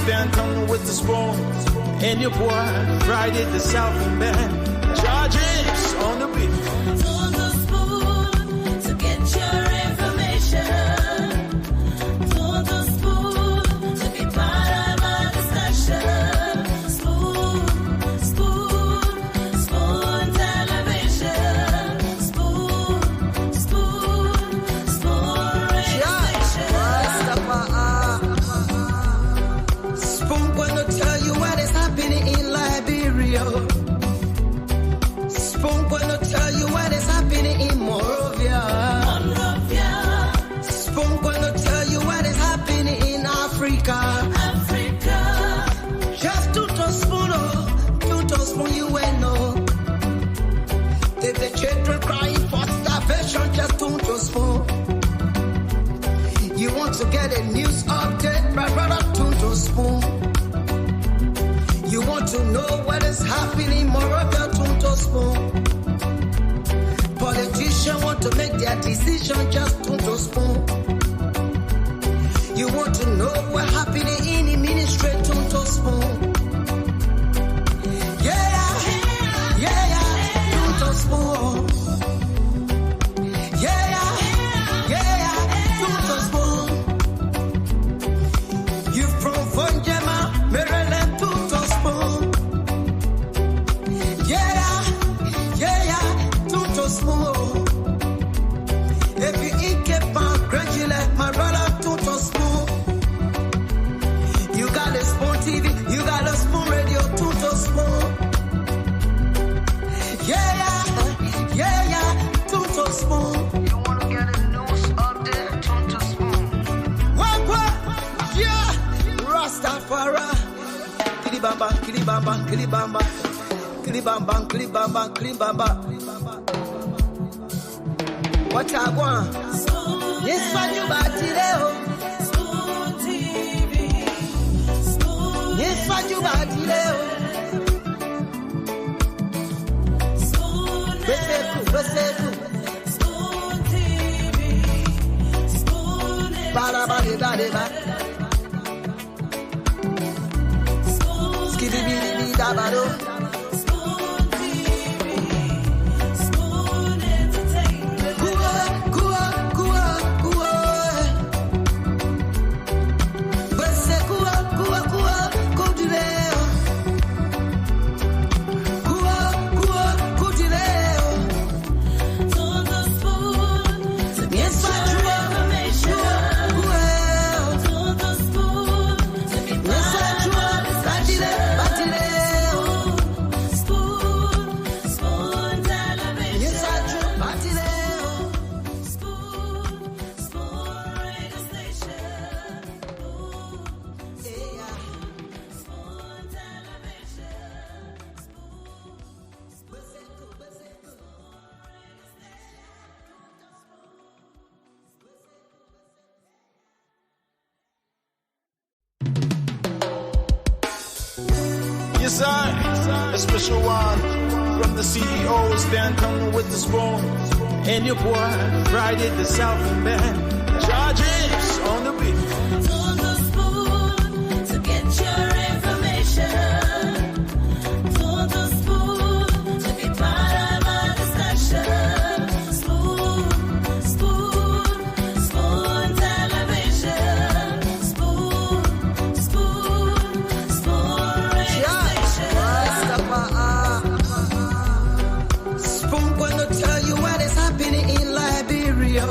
stand coming with the spoon. And your boy, Friday the South and band. Charges on the beat. On the spoon to get your information. On the spoon to be part of our discussion. Spoon, spoon, spoon television. Spoon, spoon, spoon radio station. Spoon gonna tell you what is happening in Liberia. Spoon gonna tell you what is happening in Monrovia. Spoon gonna tell you what is happening in Africa. Just to spoon, you will know. If the children crying for starvation, just to spoon. You want to get a news update, brother, to spoon. You want to know what is happening in Monrovia, to spoon. Politicians want to make their decision, just to spoon. You want to know what happening in the ministry, to spoon. Yeah, to spoon. Yeah, to spoon. You from Vonjema, Maryland, to spoon. Yeah, to spoon. If you eat kepa, gradually, my brother, to spoon. You got a spoon TV, you got a spoon radio, to spoon. Yeah, to spoon. You want to get a news update, to spoon. What? Yeah, Rastafari. Kilibamba, kilibamba, kilibamba. Kilibamba, kilibamba, kilibamba. What I want? Yes, man, you batileo. Spoon TV. Spoon. Yes, man, you batileo. Spoon. Beseku. Spoon TV. Spoon. Bada. Spoon. Skibidi dabado. Spoon TV. Spoon entertainment. Kua. Beseku, kudileo. Kudileo. On the spoon to get Yes, your information. On the spoon to be part of our discussion. Spoon television. Yes, I do. Batileo. Spoon radio station. Yeah. Spoon television. Yes, I, a special one from the CEO, stand coming with the spoon. And your boy, Friday the South and band. Charges on the beat. On the spoon to get your information. On the spoon to be part of our discussion. Spoon television. Spoon radio station. Spoon gonna tell you what is happening in Liberia.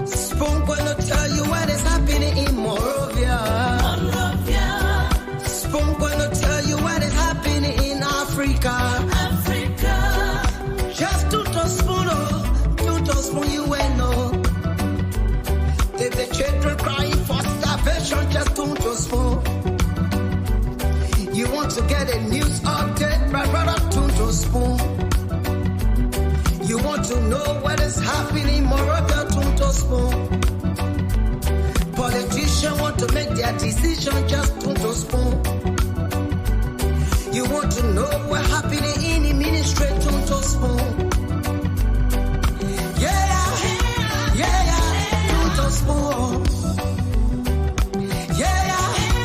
Spoon gonna tell you what is happening in Monrovia. Spoon gonna tell you what is happening in Africa. Just to spoon, you will know. If the children crying for starvation, just to spoon. You want to get a news update, brother, to spoon. You want to know what is happening in Monrovia, to spoon. Politicians want to make their decision, just to spoon. You want to know what happening in the ministry, to spoon. Yeah, to spoon. Yeah,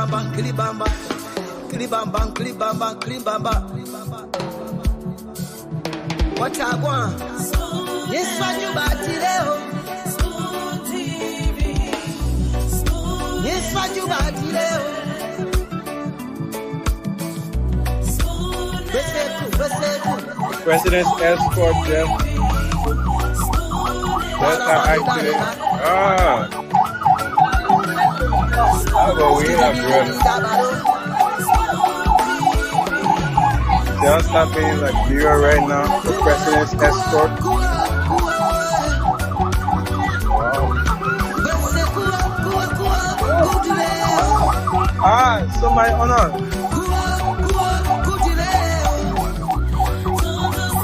Kilibamba, kilibamba, kilibamba, kilibamba, kilibamba. What I want? Yes, what you bati leo? Yes, what you bati leo? President's escort just an accident. How about we have brother? Just happening in Liberia right now. The president's escort. Wow. So my honor.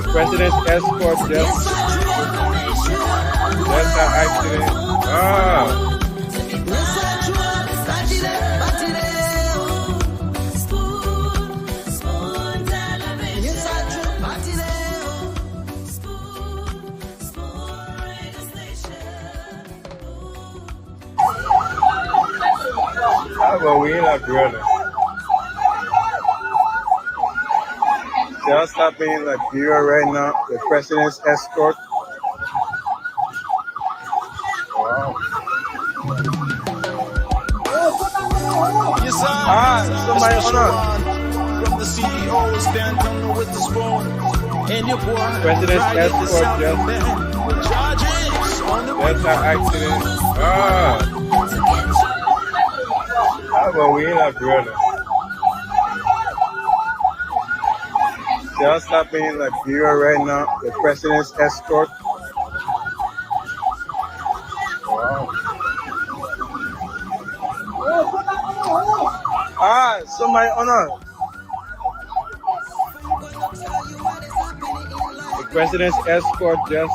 The president's escort just an accident. How about we in brother? Just happening in Liberia right now. The president's escort. Wow. Yes, sir. So my honor. From the CEOs, Dan coming with the spoon. And your boy, President's escort just charges on the an accident. How about we in brother? Just happening in Liberia right now. The president's escort. Wow. So my honor. The president's escort just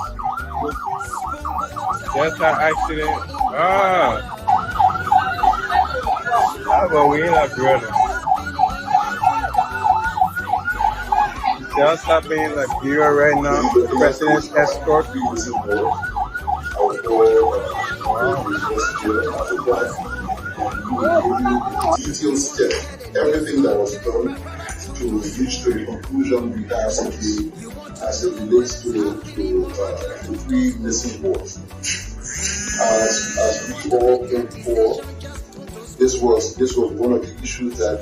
an accident. How about we in brother? Just happening in Liberia right now. The president's escort. Detailed step, everything that was done to reach to the conclusion we have today as it relates to the three missing boys. As we all came forward, this was one of the issues that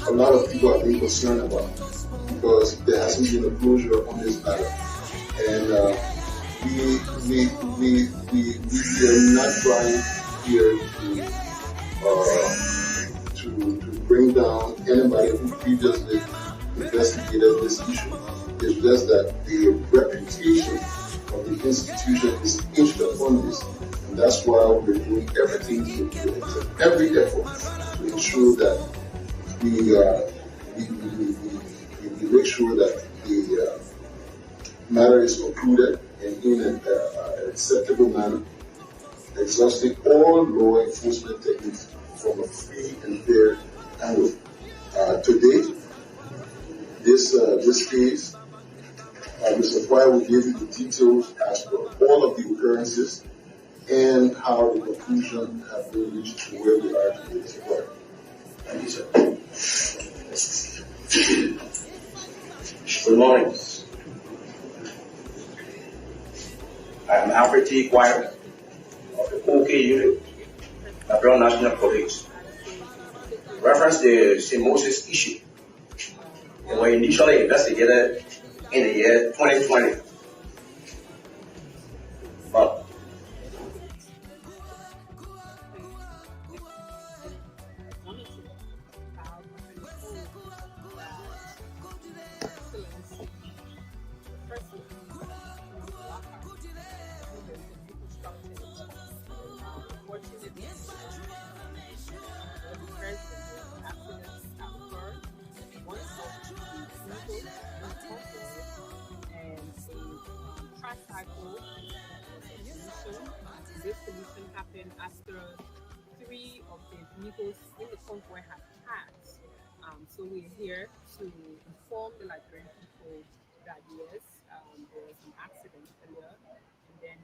a lot of people are being concerned about, because there hasn't been a closure on this matter, and we are not trying here to bring down anybody who previously investigated this issue. It's just that the reputation of the institution is hinged upon this, and that's why we're doing everything every effort to ensure that we make sure that the matter is concluded and in an acceptable manner, exhausting all law enforcement techniques from a free and fair angle. To date, this case, Mr. Fry will give you the details as to all of the occurrences and how the conclusion has been reached to where we are today. Mr. Fry. Thank you, sir. Good morning. I am Alfred T. Quire of the OK unit, Liberia National Police. Reference the St. Moses issue. They were initially investigated in the year 2020. But this solution happened after 3 of the vehicles in the convoy had passed. So we're here to inform the Liberian people that yes, there was an accident earlier, and then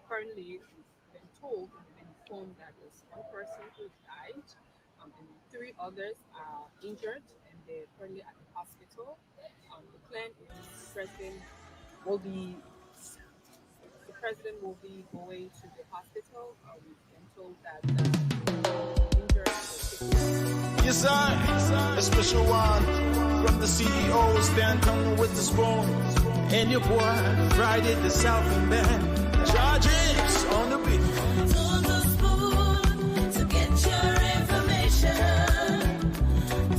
currently we've been told and been informed that there's one person who died three others are injured and they're currently at the hospital. The plan is the president will be going to the hospital. We've been told that the injured will take care of them. Yes, sir. A special one from the CEOs, Dan coming with the spoon. And your boy, Friday the Southern Band. Charges on the beat. To the spoon to get your information.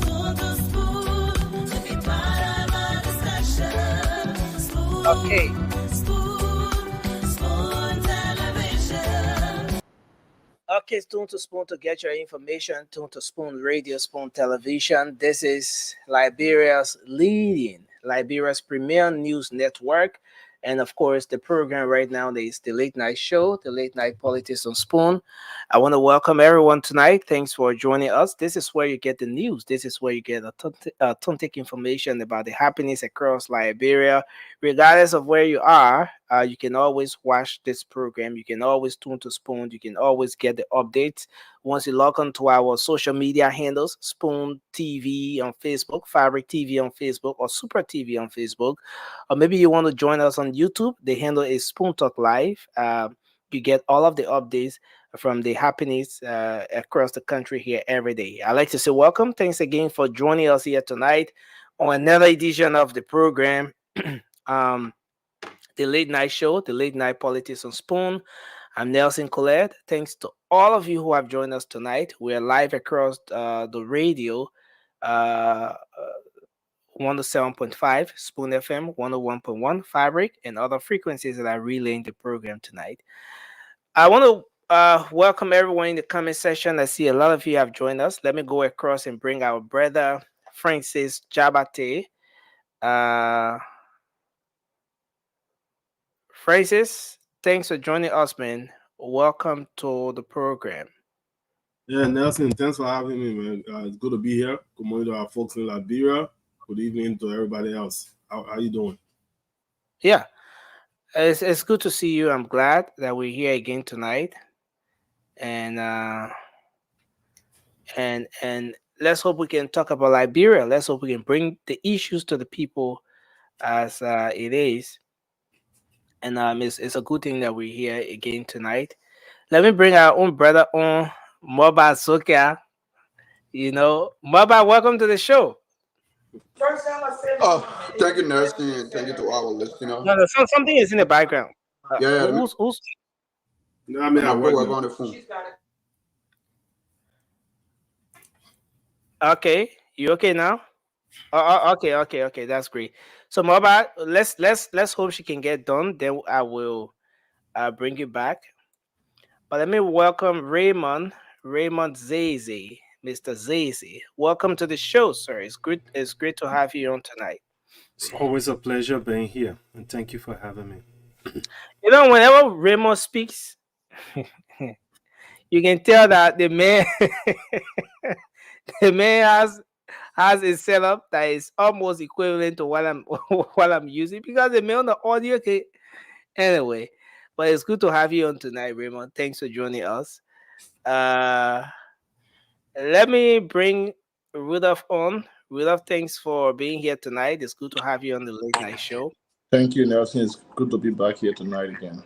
To the spoon to be part of our discussion. Spoon, Okay. spoon television. Okay, Spoon to get your information. Tune to Spoon Radio, Spoon Television. This is Liberia's premier news network. And of course, the program right now is the late night show, the late night politics on Spoon. I want to welcome everyone tonight. Thanks for joining us. This is where you get the news. This is where you get authentic information about the happenings across Liberia. Regardless of where you are, you can always watch this program. You can always tune to Spoon. You can always get the updates. Once you log on to our social media handles, Spoon TV on Facebook, Fabric TV on Facebook, or Super TV on Facebook, or maybe you want to join us on YouTube, the handle is Spoon Talk Live. You get all of the updates from the happenings across the country here every day. I'd like to say welcome. Thanks again for joining us here tonight on another edition of the program, the late night show, the late night politics on Spoon. I'm Nelson Colette. Thanks to all of you who have joined us tonight. We are live across the radio, 107.5 Spoon FM, 101.1 Fabric, and other frequencies that are relaying the program tonight. I want to welcome everyone in the comment section. I see a lot of you have joined us. Let me go across and bring our brother Francis Jabate. Francis, thanks for joining us, man. Welcome to the program. Yeah, Nelson, thanks for having me, man. It's good to be here. Good morning to our folks in Liberia. Good evening to everybody else. How you doing? Yeah, it's good to see you. I'm glad that we're here again tonight, and let's hope we can talk about Liberia. Let's hope we can bring the issues to the people as it is, and it's a good thing that we're here again tonight. Let me bring our own brother on, Moba Soka. Moba, welcome to the show. Oh, thank you, Nelson, and thank you to our listeners. No, something is in the background. Yeah, Who's No, I mean, I my work work now. on the phone. okay? You okay now? Okay. That's great. So, Moba, let's hope she can get done. Then I will bring you back. But let me welcome Raymond Zaze, Mr. Zaze. Welcome to the show, sir. It's great to have you on tonight. It's always a pleasure being here, and thank you for having me. Whenever Raymond speaks, you can tell that the man the man has a setup that is almost equivalent to what I'm using, because the man on the audio. Okay, anyway, but it's good to have you on tonight, Raymond. Thanks for joining us. Let me bring Rudolph on. Rudolph, thanks for being here tonight. It's good to have you on the late night show. Thank you, Nelson. It's good to be back here tonight again.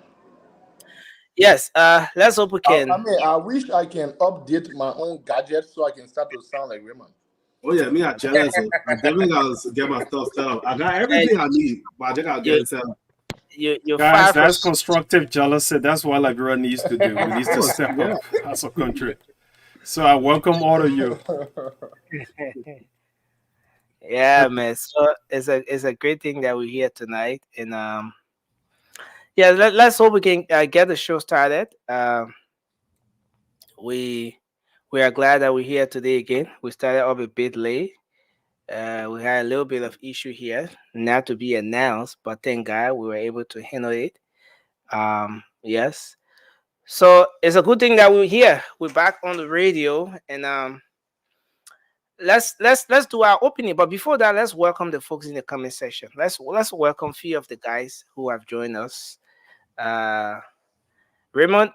Yes, let's hope we can. I wish I can update my own gadget so I can start to sound like Raymond. Oh yeah, me, I'm jealous. I definitely gotta get my stuff set up. I got everything I need, but I just gotta get it set up. You're Guys, far that's from constructive jealousy. That's what Liberia needs to do. We need to step up as a country. So I welcome all of you. yeah, man. So it's a great thing that we're here tonight, and yeah, let's hope we can get the show started. We are glad that we're here today again. We started off a bit late. We had a little bit of issue here, not to be announced, but thank God we were able to handle it. Yes. So it's a good thing that we're here. We're back on the radio, and let's do our opening. But before that, let's welcome the folks in the comment section. Let's welcome a few of the guys who have joined us. Raymond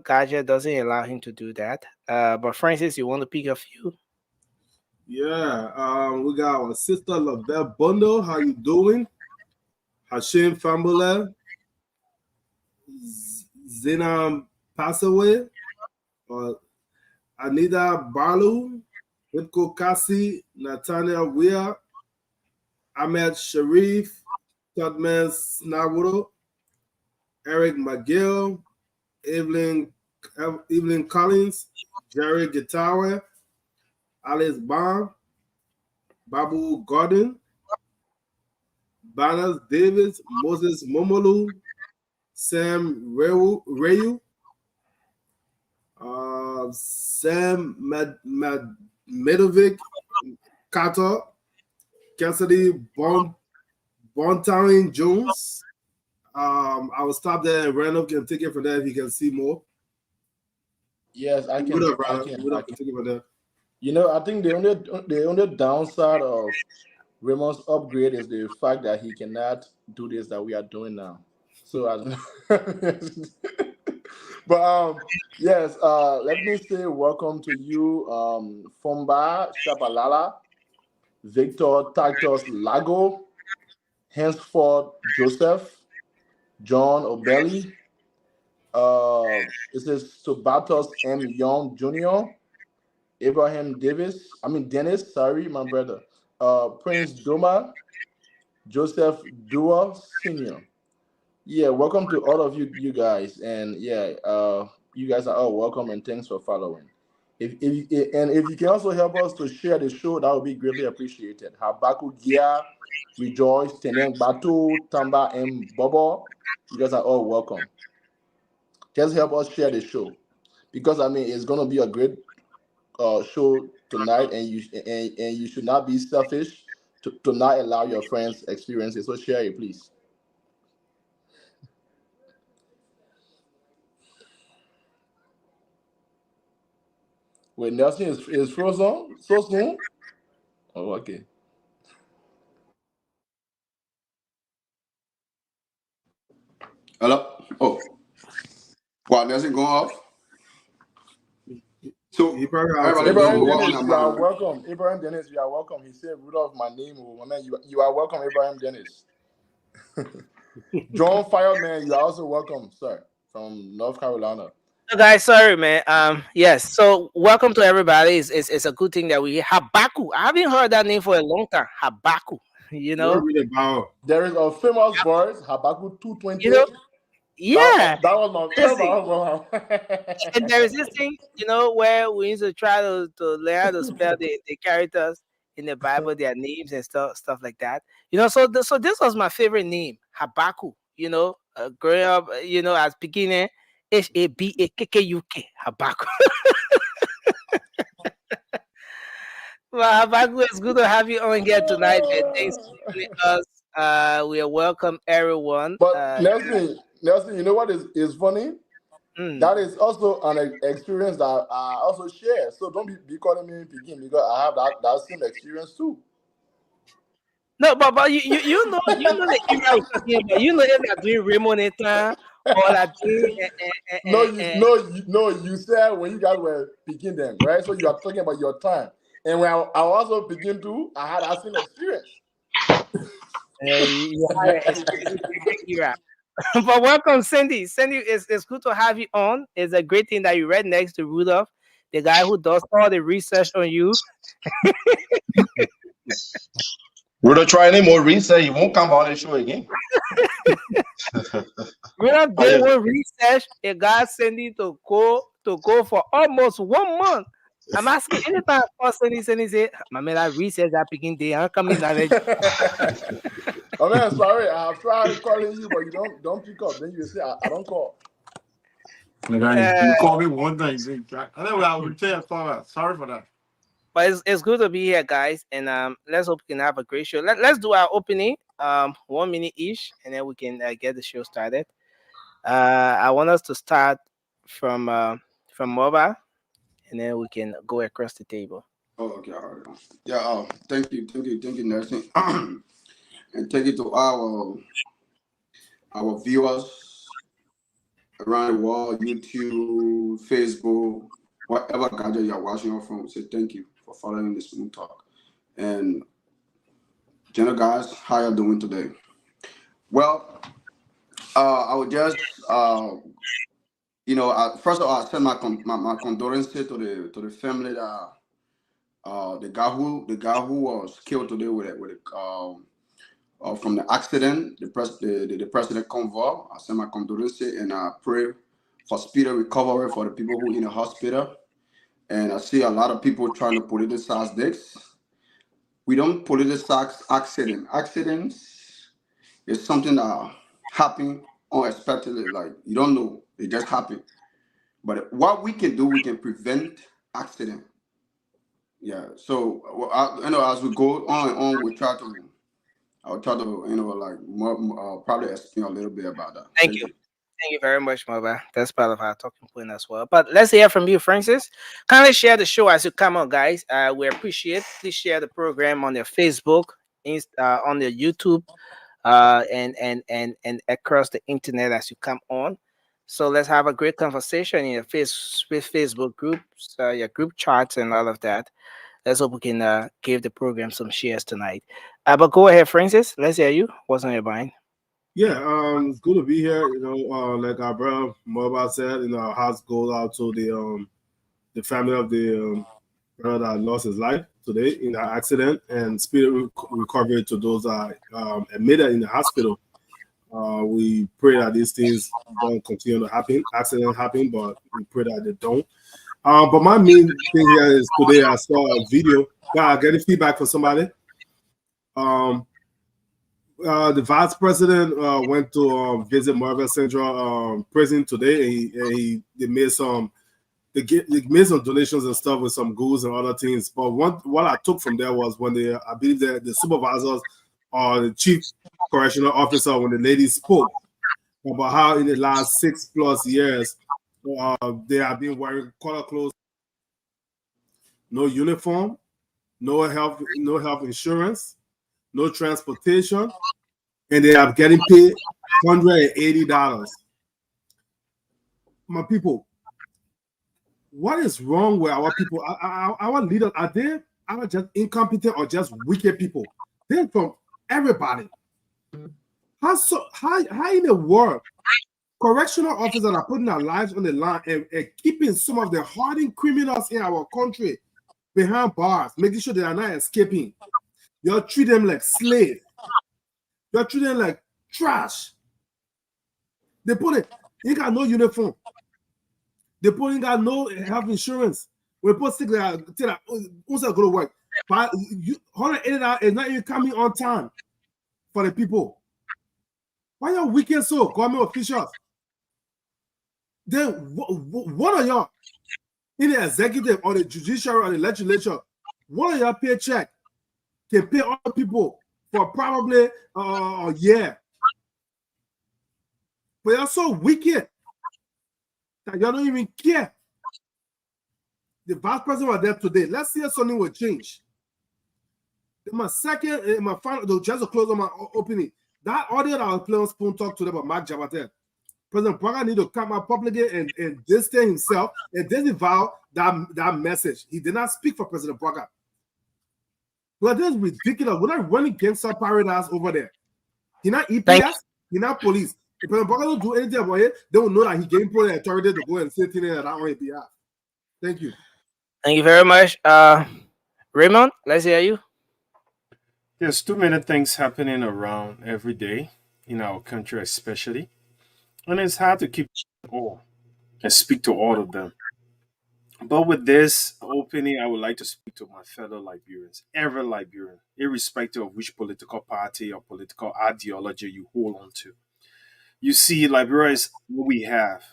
Gadget doesn't allow him to do that. But Francis, you want to pick a few? Yeah, we got our sister Lavelle Bundle. How you doing? Hashim Fambule, Zina Passaway, Anita Barlu, Hipko Kasi, Nathaniel Weir, Ahmed Sharif, Tudman Snawuro, Eric McGill, Evelyn Collins, Jerry Gitawe, Alice Bond, Babu Gordon, Banas Davis, Moses Momolu, Sam Rayu, Sam Medovic, Carter, Cassidy Bontown Jones. I will stop there and Randall can take it from there if he can see more. Yes, I can. I can. Take it from there. You know, I think the only downside of Raymond's upgrade is the fact that he cannot do this that we are doing now. So, but yes, let me say welcome to you, Fomba Shabalala, Victor Titus Lago, henceforth Joseph, John O'Belly. This is Subatos M. Young Jr., Abraham Dennis, sorry, my brother. Prince Doma, Joseph Dua Sr. Yeah, welcome to all of you guys. And yeah, you guys are all welcome and thanks for following. If you can also help us to share the show, that would be greatly appreciated. Habaku Gia, Rejoice, Teneng Batu, Tamba, and Bobo. You guys are all welcome. Just help us share the show. Because it's gonna be a great show tonight, and you should not be selfish to not allow your friends experience it. So share it, please. Wait, Nelson is frozen so soon? Oh, okay. Hello? Oh. What, Nelson going off? So, Abraham Dennis, you are welcome. Abraham Dennis, you are welcome. He said, Rudolph, my name. Oh, man, you are welcome, Abraham Dennis. John Fireman, you are also welcome, sir, from North Carolina. So guys, sorry, man. Yes. So welcome to everybody. It's a good thing that we Habaku. I haven't heard that name for a long time. Habaku. You know. There is a famous verse, Habakkuk 2:20. You know. Yeah. That was my favorite. And there is this thing, where we used to try to learn how to spell the characters in the Bible, their names and stuff like that. So this was my favorite name, Habakkuk. Growing up, as beginning, Habakuk. Habakkuk. Well, Habakkuk, it's good to have you on here tonight, and thanks for joining us. We welcome everyone. But Nelson, you know what is funny? That is also an experience that I also share. So don't be calling me Pekin because I have that same experience too. No, but you know the email we're talking about. You know if they're doing remoneta or like doing No, you said when you guys were picking them, right? So you are talking about your time. And when I also begin to, I had that same experience. But welcome, Cindy. Cindy, it's good to have you on. It's a great thing that you read next to Rudolph, the guy who does all the research on you. Rudolph try any more research, he won't come on the show again. Rudolph did one research. A guy Cindy to go for almost 1 month. I'm asking anytime I Cindy say, "My man, I research that picking day. I'm coming down." Oh man, sorry, I have tried calling you, but you don't pick up. Then you say I don't call. You call me one time. Anyway, I will tell you. Sorry for that. But it's good to be here, guys, and let's hope we can have a great show. Let's do our opening, 1 minute each, and then we can get the show started. I want us to start from mobile, and then we can go across the table. Oh, okay, all right. Yeah, thank you, Nelson. And thank you to our viewers around the world, YouTube, Facebook, whatever gadget you're watching us from, say thank you for following this Smooth Talk. And general guys, how you doing today? Well, I would just first of all, I send my condolences to the family that the guy who was killed today from the accident, the president convoy. I send my condolences and I pray for speedy recovery for the people who in the hospital. And I see a lot of people trying to politicize this. We don't politicize accident. Accidents is something that happen unexpectedly. Like you don't know, it just happened. But what we can do, we can prevent accident. Yeah. So as we go on and on, I'll try to like probably explain a little bit about that. Thank you. Thank you very much, Mova. That's part of our talking point as well. But let's hear from you, Francis. Kindly share the show as you come on, guys. We appreciate. Please share the program on your Facebook, on your YouTube, and across the internet as you come on. So let's have a great conversation in your Facebook groups, your group chats, and all of that. Let's hope we can give the program some shares tonight. But go ahead, Francis. Let's hear you. What's on your mind? Yeah, it's good to be here. Like our brother Mobile said, our hearts go out to the family of the brother that lost his life today in an accident, and speedy recovery to those that are admitted in the hospital. We pray that these things don't continue to happen. Accidents happen, but we pray that they don't. But my main thing here is today I saw a video. Getting feedback from somebody. The vice president went to visit Marvel Central prison today, and they made some donations and stuff with some goods and other things. But what I took from there was when I believe the supervisors or the chief correctional officer, when the lady spoke about how in the last 6+ years they have been wearing color clothes, no uniform, no health insurance, no transportation, and they are getting paid $180. My people, what is wrong with our people? Our leaders, are they just incompetent or just wicked people? They're from everybody. How in the world correctional officers are putting their lives on the line and keeping some of the hardened criminals in our country behind bars, making sure they are not escaping? You treat them like slaves. You treat them like trash. They ain't got no uniform. They ain't got no health insurance. We put sick there, who's go to work? But $180 is not even coming on time for the people. Why y'all wicked so, government officials? Then what are y'all in the executive or the judiciary or the legislature? What are y'all paycheck can pay all people for probably a year? But y'all so wicked that y'all don't even care. The vice president was there today. Let's see if something will change. My final, just to close on my opening, that audio that I was playing on Spoon Talk today about Mark Jabatel, President Braga need to come out publicly and distance himself and disavow that message. He did not speak for President Braga. But this is ridiculous. We're not running gangster paradise over there. He not EPS, he not police. If President Braga don't do anything about it, they will know that he gave people the authority to go and say things that on his behalf. Thank you. Thank you very much. Raymond, let's hear you. There's too many things happening around every day in our country, especially, and it's hard to keep all and speak to all of them. But with this opening, I would like to speak to my fellow Liberians, every Liberian, irrespective of which political party or political ideology you hold on to. You see, Liberia is what we have,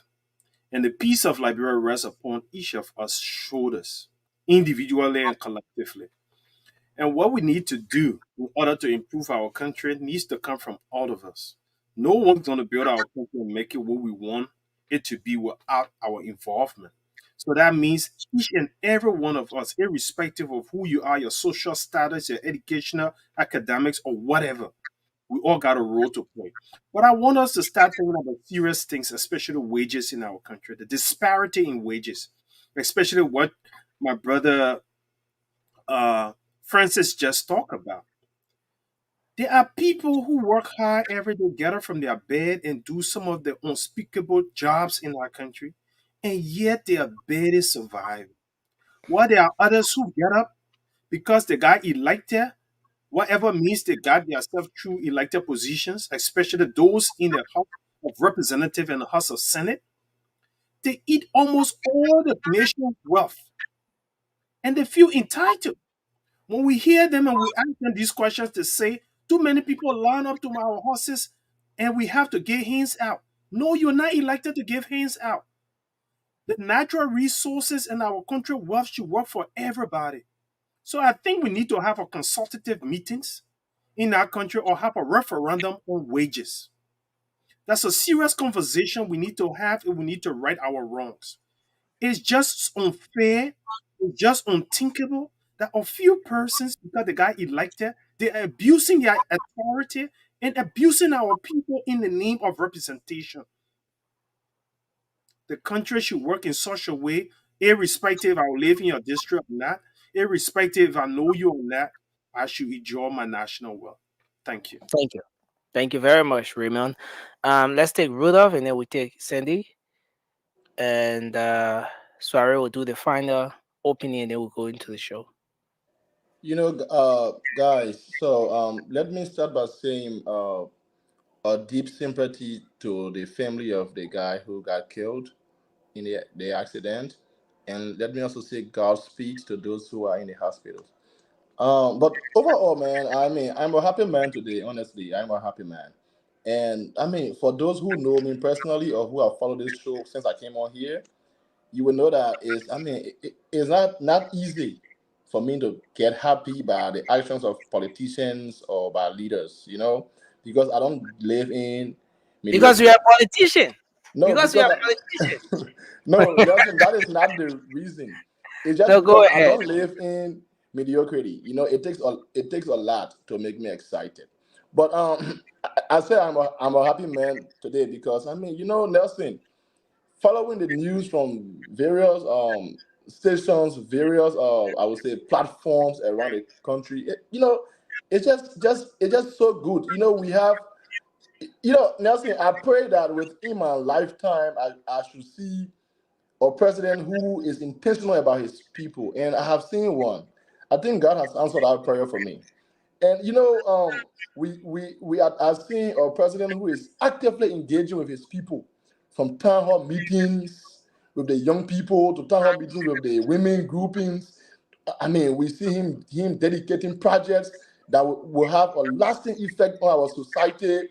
and the peace of Liberia rests upon each of us shoulders, individually and collectively. And what we need to do in order to improve our country needs to come from all of us. No one's going to build our country and make it what we want it to be without our involvement. So that means each and every one of us, irrespective of who you are, your social status, your educational, academics, or whatever, We all got a role to play. But I want us to start thinking about serious things, especially wages in our country, the disparity in wages, especially what my brother Francis just talked about. There are people who work hard every day, get up from their bed and do some of the unspeakable jobs in our country, and yet they are barely surviving. While there are others who get up because they got elected, whatever means they got themselves through elected positions, especially those in the House of Representative and the House of Senate, they eat almost all the nation's wealth and they feel entitled. When we hear them and we ask them these questions, they say, too many people line up to our horses and we have to give hands out. No, you're not elected to give hands out. The natural resources in our country wealth should work for everybody. So I think we need to have a consultative meetings in our country or have a referendum on wages. That's a serious conversation we need to have and we need to right our wrongs. It's just unfair, it's just unthinkable that a few persons, because they got elected, they are abusing their authority and abusing our people in the name of representation. The country should work in such a way, irrespective I live in your district or not, irrespective if I know you or not, I should enjoy my national wealth. Thank you. Thank you. Thank you very much, Raymond. Let's take Rudolph and then we take Sandy. And Suare will do the final opening and then we'll go into the show. Guys, so let me start by saying a deep sympathy to the family of the guy who got killed in the accident. And let me also say Godspeed to those who are in the hospitals. But overall, man, I mean, I'm a happy man today. Honestly, I'm a happy man. And I mean, for those who know me personally or who have followed this show since I came on here, you will know that is, I mean, it's not easy for me to get happy by the actions of politicians or by leaders, because I don't live in Because mediocrity. we are politician. No, Because we are because politician. no, Nelson, that is not the reason. It's just No, go because I ahead. don't live in mediocrity. It takes a lot to make me excited. But I say I'm a happy man today because I mean, Nelson, following the news from various stations, various I would say platforms around the country, it's just so good. We have Nelson, I pray that within my lifetime, I should see a president who is intentional about his people. And I have seen one. I think God has answered our prayer for me. And we are seeing a president who is actively engaging with his people, from town hall meetings with the young people to town hall meetings with the women groupings. I mean, we see him dedicating projects that will have a lasting effect on our society.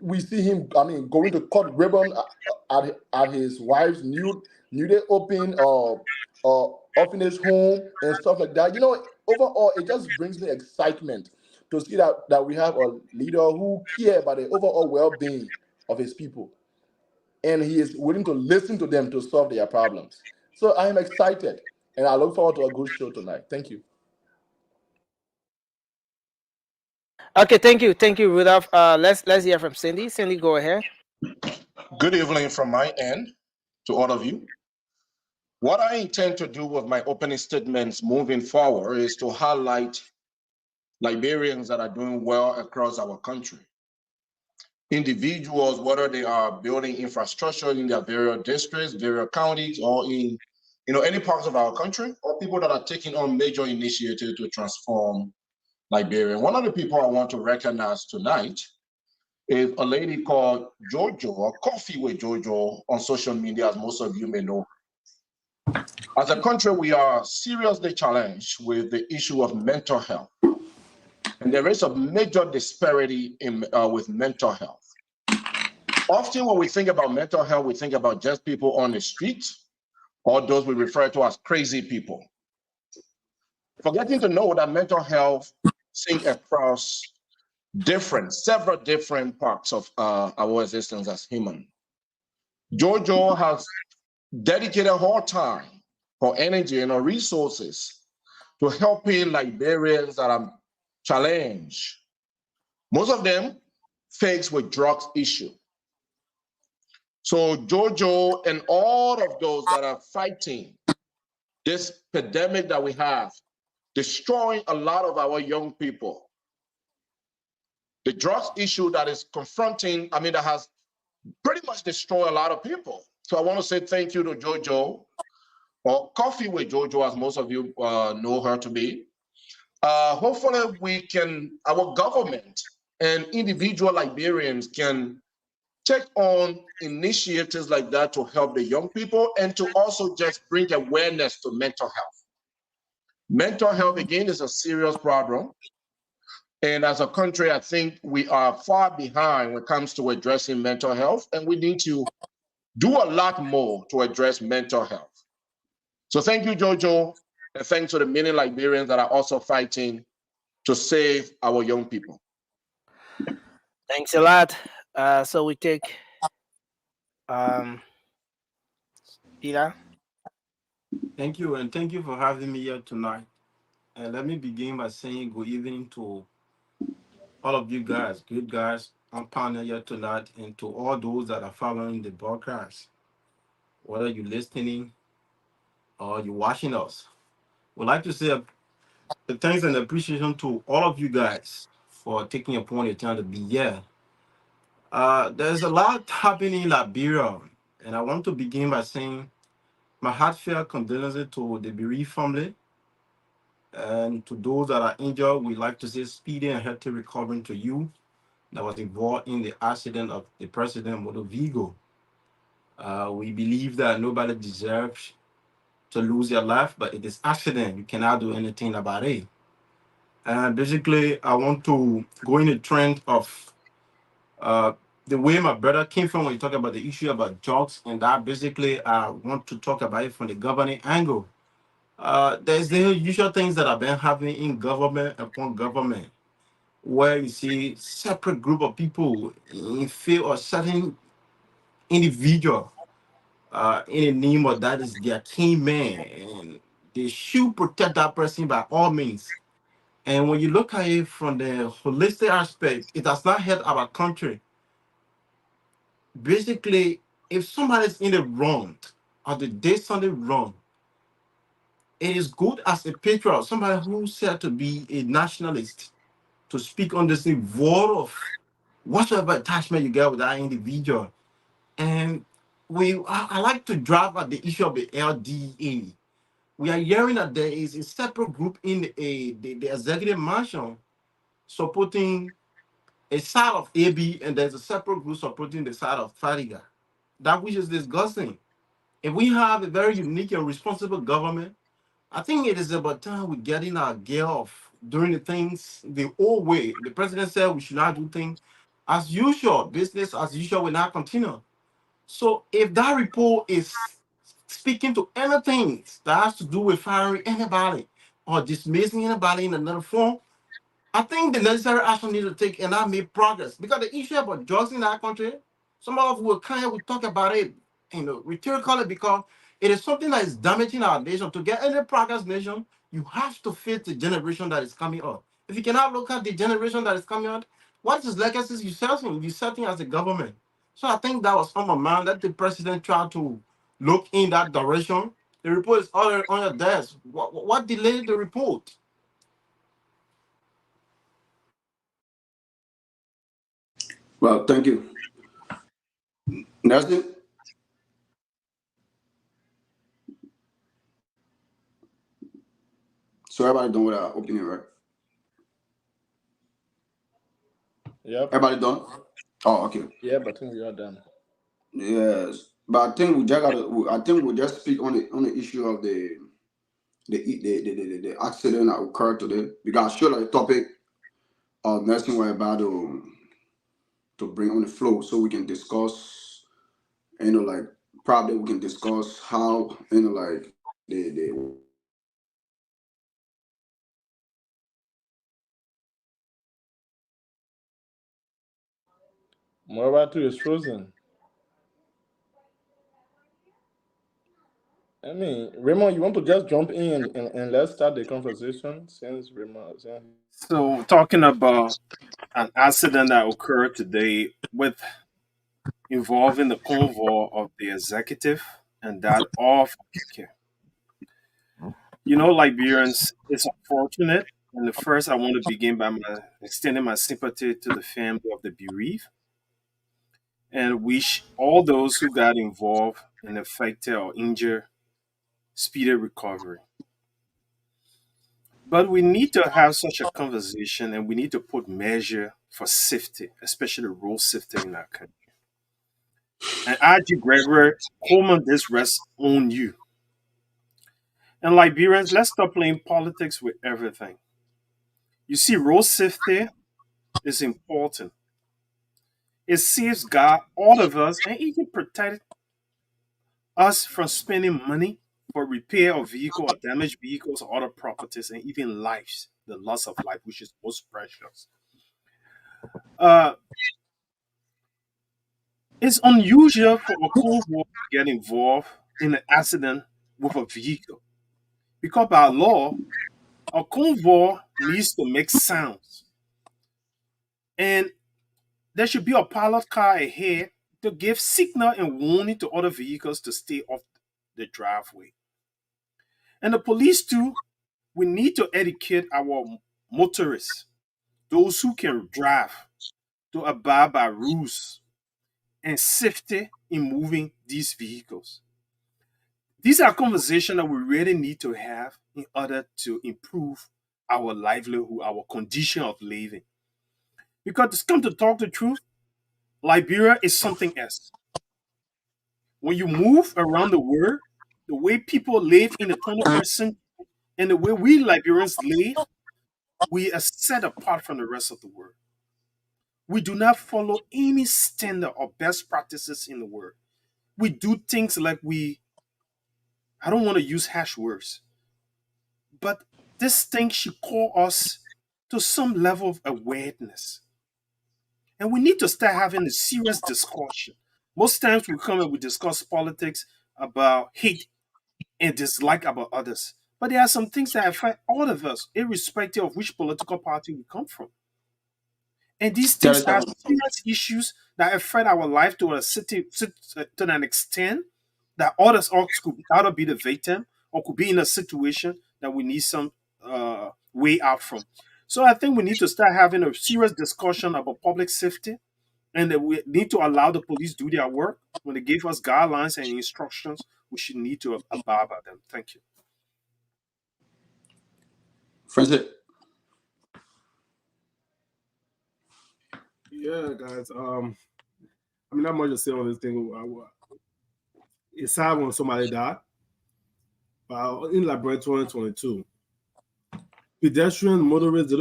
We see him, I mean, going to cut ribbon at his wife's newly open orphanage home and stuff like that. Overall, it just brings me excitement to see that we have a leader who cares about the overall well-being of his people, and he is willing to listen to them to solve their problems. So I am excited, and I look forward to a good show tonight. Thank you. Okay, thank you, Rudolph. Let's hear from Cindy. Cindy, go ahead. Good evening from my end to all of you. What I intend to do with my opening statements moving forward is to highlight Liberians that are doing well across our country. Individuals, whether they are building infrastructure in their various districts, various counties, or in any parts of our country, or people that are taking on major initiatives to transform Liberia. One of the people I want to recognize tonight is a lady called Jojo, or Coffee with Jojo on social media, as most of you may know. As a country, we are seriously challenged with the issue of mental health. And there is a major disparity with mental health. Often when we think about mental health, we think about just people on the street or those we refer to as crazy people. Forgetting to know that mental health sync across several different parts of our existence as human. Jojo has dedicated her time, her energy, and her resources to helping Liberians that are challenged. Most of them faced with drugs issue. So Jojo and all of those that are fighting this pandemic that we have, destroying a lot of our young people. The drugs issue that is confronting, that has pretty much destroyed a lot of people. So I want to say thank you to Jojo, or Coffee with Jojo, as most of you know her to be. Hopefully our government and individual Liberians can take on initiatives like that to help the young people and to also just bring awareness to mental health. Mental health, again, is a serious problem. And as a country, I think we are far behind when it comes to addressing mental health, and we need to do a lot more to address mental health. So thank you, Jojo, and thanks to the many Liberians that are also fighting to save our young people. Thanks a lot. So we take Peter. Thank you, and thank you for having me here tonight. And let me begin by saying good evening to all of you guys, good guys on panel here tonight, and to all those that are following the broadcast, whether you're listening or you're watching us. We'd like to say the thanks and appreciation to all of you guys for taking upon your time to be here. There's a lot happening in Liberia, and I want to begin by saying my heartfelt condolences to the bereaved family, and to those that are injured. We like to say speedy and healthy recovery to you that was involved in the accident of the president, Modo Vigo. We believe that nobody deserves to lose their life, but it is accident. You cannot do anything about it. And basically, I want to go in the trend of the way my brother came from when you talk about the issue about drugs, and that basically I want to talk about it from the governing angle. There's the usual things that have been happening in government upon government, where you see separate group of people in favor of certain individual in the name of that is their king man, and they should protect that person by all means. And when you look at it from the holistic aspect, it does not help our country. Basically, if somebody's in the wrong or they did something wrong, it is good as a patriot, somebody who's said to be a nationalist, to speak on this vote of whatsoever attachment you get with that individual. And I like to drive at the issue of the LDA. We are hearing that there is a separate group in the executive mansion supporting a side of AB, and there's a separate group supporting the side of Fadiga. That which is disgusting. If we have a very unique and responsible government, I think it is about time we get in our gear of doing the things the old way. The president said we should not do things as usual. Business as usual will not continue. So if that report is speaking to anything that has to do with firing anybody or dismissing anybody in another form, I think the necessary action needs to take and not make progress. Because the issue about drugs in our country, some of us will kind of talk about it, rhetorically, because it is something that is damaging our nation. To get any progress nation, you have to fit the generation that is coming up. If you cannot look at the generation that is coming out, what is legacies you setting as a government? So I think that was on my mind that the president tried to look in that direction. The report is already on your desk. What delayed the report? Well, thank you. Nelson? So everybody done with our opening, right? Yep. Everybody done? Oh, okay. Yeah, but I think we are done. Yes, but I think we just gotta. I think we'll just speak on the issue of the accident that occurred today, because I sure like the topic of nursing we're about to bring on the flow so we can discuss. Like probably we can discuss how like the Morava 2 is frozen. I mean, Raymond, you want to just jump in and let's start the conversation since Raymond. So, talking about an accident that occurred today with involving the convoy of the executive and that of okay. Liberians, it's unfortunate. And the first, I want to begin by extending my sympathy to the family of the bereaved and wish all those who got involved and affected or injured speedy recovery. But we need to have such a conversation and we need to put measure for safety, especially road safety in our country. And R.G. Gregory, Coleman, this rests on you. And Liberians, let's stop playing politics with everything. You see, road safety is important. It safeguards all of us and even protect us from spending money for repair of vehicle or damaged vehicles or other properties and even lives, the loss of life, which is most precious. Uh, it's unusual for a convoy to get involved in an accident with a vehicle because by law, a convoy needs to make sounds. And there should be a pilot car ahead to give signal and warning to other vehicles to stay off the driveway. And the police too, we need to educate our motorists, those who can drive, to abide by rules and safety in moving these vehicles. These are conversations that we really need to have in order to improve our livelihood, our condition of living. Because it's come to talk the truth, Liberia is something else. When you move around the world, the way people live in the 21st century and the way we Liberians live, we are set apart from the rest of the world. We do not follow any standard or best practices in the world. We do things like I don't want to use hash words, but this thing should call us to some level of awareness. And we need to start having a serious discussion. Most times we come and we discuss politics about hate and dislike about others. But there are some things that affect all of us, irrespective of which political party we come from. And these things are serious issues that affect our life to an extent that others could either be the victim or could be in a situation that we need some way out from. So I think we need to start having a serious discussion about public safety and that we need to allow the police do their work. When they give us guidelines and instructions, we should need to abide by them. Thank you. Francis. Yeah, guys. Not much to say on this thing. It's sad when somebody died. But in Liberia 2022, pedestrian motorists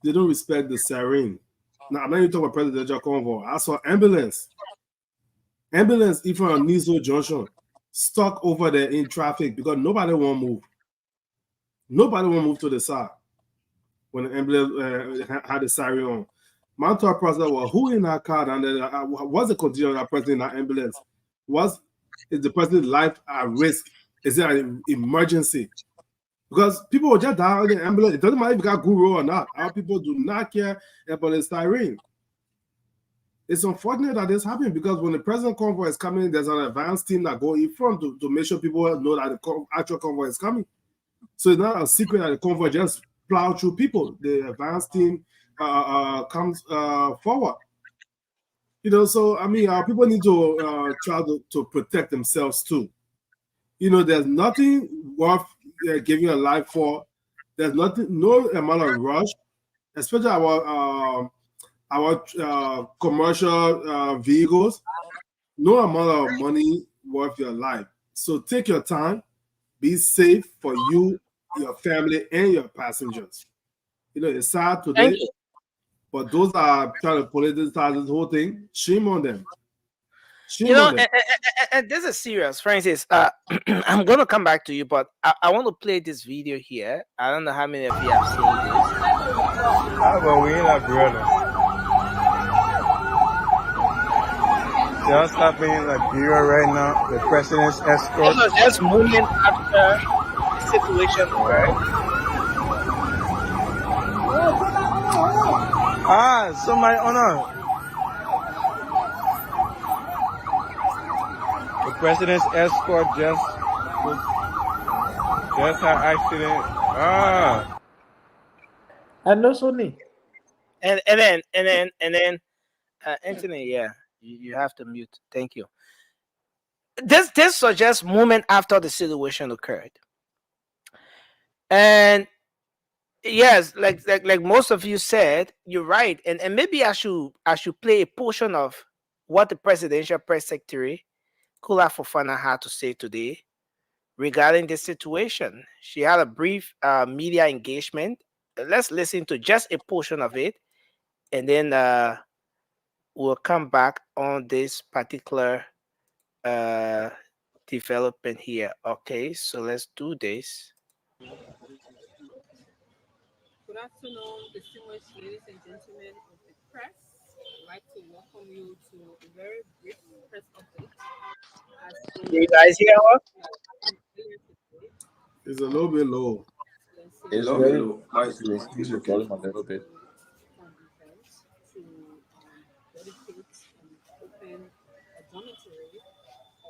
they don't respect the siren. Now I'm not even talking about presidential convoy. I saw ambulance, even on Niso Junction, stuck over there in traffic because nobody won't move. Nobody won't move to the side when the ambulance had the siren on. My thought process was, who in that car and then what's the condition of that person in that ambulance? Is the person's life at risk? Is there an emergency? Because people will just die in the ambulance. It doesn't matter if you got guru or not. Our people do not care about the siren. It's unfortunate that this happened because when the president convoy is coming, there's an advanced team that go in front to make sure people know that the actual convoy is coming. So it's not a secret that the convoy just plow through people. The advanced team comes forward. So our people need to try to protect themselves too. There's nothing worth giving your life for. There's no amount of rush, especially our commercial vehicles. No amount of money worth your life. So take your time, be safe for you, your family, and your passengers. It's sad today, but those are trying to politicize this whole thing. Shame on them. And this is serious, Francis. I'm going to come back to you, but I want to play this video here. I don't know how many of you have seen this. But we in Liberia. just happening in Liberia right now. The president's escort. This was just moment after the situation occurred. Somebody honor. The president's escort just had accident. And no Sony. And then Anthony, yeah, you have to mute. Thank you. This was just moment after the situation occurred. And yes, like most of you said, you're right. And maybe I should play a portion of what the presidential press secretary Kula Fofana had to say today regarding this situation. She had a brief media engagement. Let's listen to just a portion of it, and then we'll come back on this particular development here. Okay, so let's do this. Good afternoon, distinguished ladies and gentlemen of the press. I'd like to welcome you to a very brief press update. Do you guys hear us? It's a little bit low. It's very low. Increase your volume a little bit. To dedicate and open a dormitory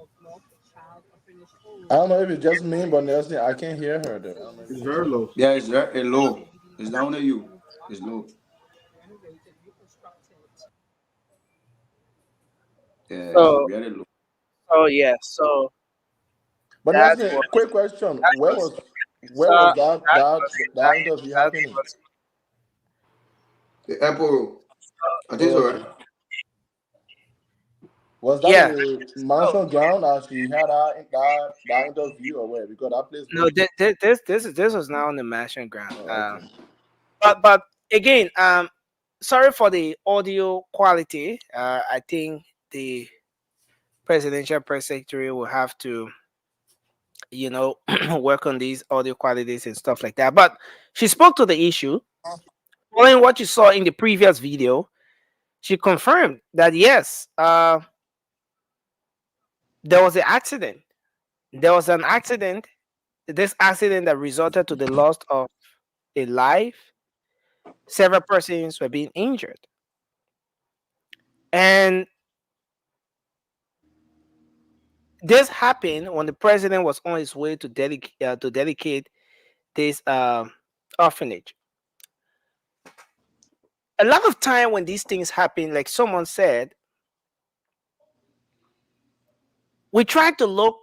of love for child orphanage homes. I don't know if it's just me, but Nelson, I can't hear her though. I don't know if It's very low. Yeah, it's very low. It's down to you. It's low. Renovated, reconstructed. Yeah, So- it's very low. Oh yeah, so But That's Nelson, what- quick question: Where was that that interview happening? The airport. I think so, right? Was that Yeah. the mansion ground as she had that interview or where? Because that place. no, this was now on the Mansion ground. Oh, okay. But again, sorry for the audio quality. I think the presidential press secretary will have to, work on these audio qualities and stuff like that. But she spoke to the issue. Following what you saw in the previous video, she confirmed that yes, there was an accident. There was an accident. This accident that resulted to the loss of a life. Several persons were being injured. And this happened when the president was on his way to dedicate this orphanage. A lot of time when these things happen, like someone said, we try to look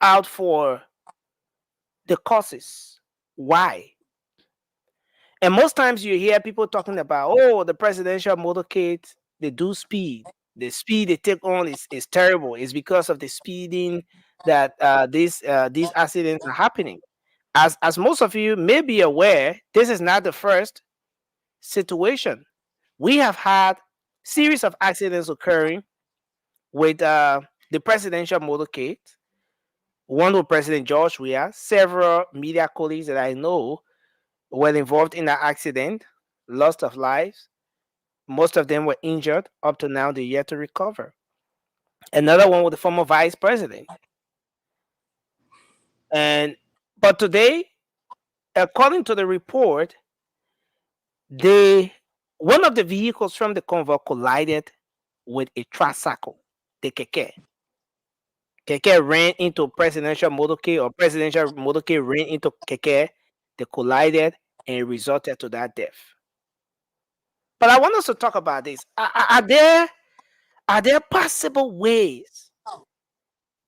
out for the causes. Why? And most times you hear people talking about, oh, the presidential motorcade, they do speed. The speed they take on is terrible. It's because of the speeding that these accidents are happening. As most of you may be aware, this is not the first situation. We have had series of accidents occurring with the presidential motorcade. One with President George Weah. Several media colleagues that I know were involved in that accident, loss of lives. Most of them were injured. Up to now, they're yet to recover. Another one with the former vice president. But today, according to the report, one of the vehicles from the convoy collided with a tricycle, the keke. Keke ran into presidential motorcade, or presidential motorcade ran into keke. They collided and it resulted to that death. But I want us to talk about this. Are there possible ways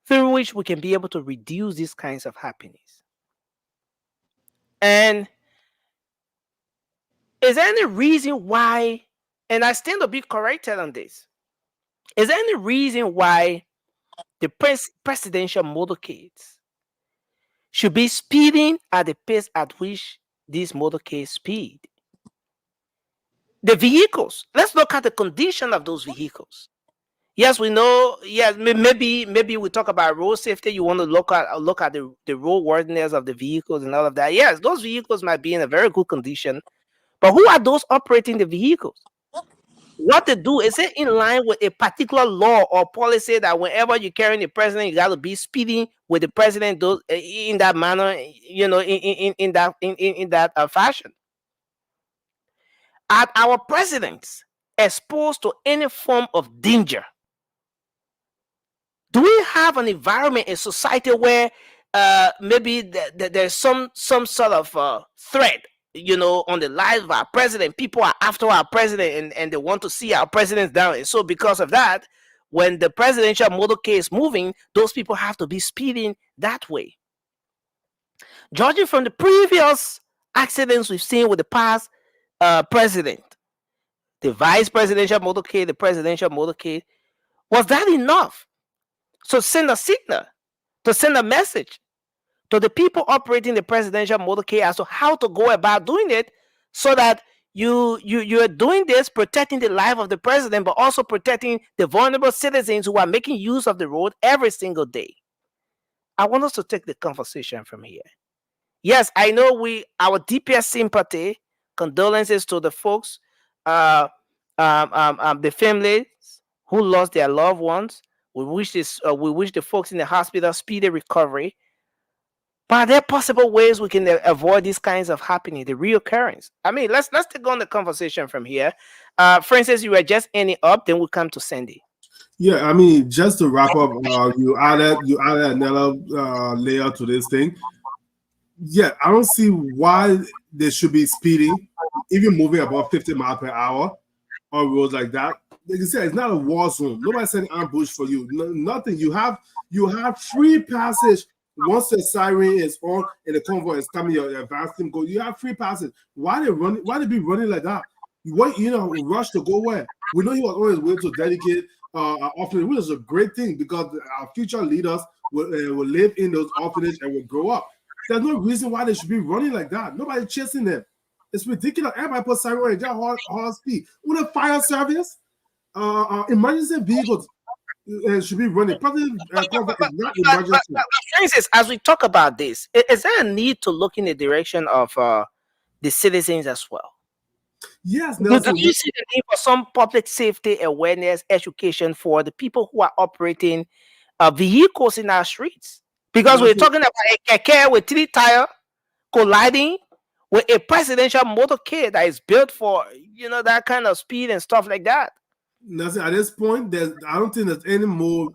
through which we can be able to reduce these kinds of happenings? And is there any reason why, and I stand to be corrected on this, is there any reason why the presidential motorcades should be speeding at the pace at which these motorcades speed? The vehicles, let's look at the condition of those vehicles. Yes, we know. Yes, maybe we talk about road safety. You want to look at the roadworthiness of the vehicles and all of that. Yes, those vehicles might be in a very good condition, but who are those operating the vehicles? what they do is it in line with a particular law or policy that whenever you're carrying the president, you got to be speeding with the president in that manner, in that fashion. Are our presidents exposed to any form of danger? Do we have an environment, a society where maybe there's some sort of threat, on the lives of our president? People are after our president, and they want to see our president down. And so because of that, when the presidential motorcade is moving, those people have to be speeding that way. Judging from the previous accidents we've seen with the past president, the vice presidential motorcade, the presidential motorcade, was that enough to send a signal, to send a message to the people operating the presidential motorcade as to how to go about doing it, so that you're doing this protecting the life of the president, but also protecting the vulnerable citizens who are making use of the road every single day? I want us to take the conversation from here. Yes, I know our deepest sympathy, condolences to the folks, the families who lost their loved ones. We wish the folks in the hospital speedy recovery. But are there possible ways we can avoid these kinds of happening, the reoccurrence? I mean, let's take on the conversation from here. Francis, you were just ending up, then we'll come to Sandy. Yeah, I mean, just to wrap up, you added another layer to this thing. Yeah, I don't see why they should be speeding, even moving about 50 miles per hour on roads like that. Like you said, it's not a war zone. Nobody's setting ambush for you. Nothing. You have free passage once the siren is on and the convoy is coming. Your advance team go. You have free passage. Why they running? Why they be running like that? Rush to go where? We know he was on his way to dedicate orphanage, which is a great thing because our future leaders will live in those orphanages and will grow up. There's no reason why they should be running like that. Nobody chasing them. It's ridiculous. Everybody put siren on just hard speed. With a fire service, emergency vehicles should be running. Probably is not emergency. Francis, as we talk about this, is there a need to look in the direction of the citizens as well? Yes, Do you see the need for some public safety awareness education for the people who are operating vehicles in our streets? Because we're talking about a keke with 3 tires colliding with a presidential motorcade that is built for that kind of speed and stuff like that. Nothing at this point. I don't think there's any more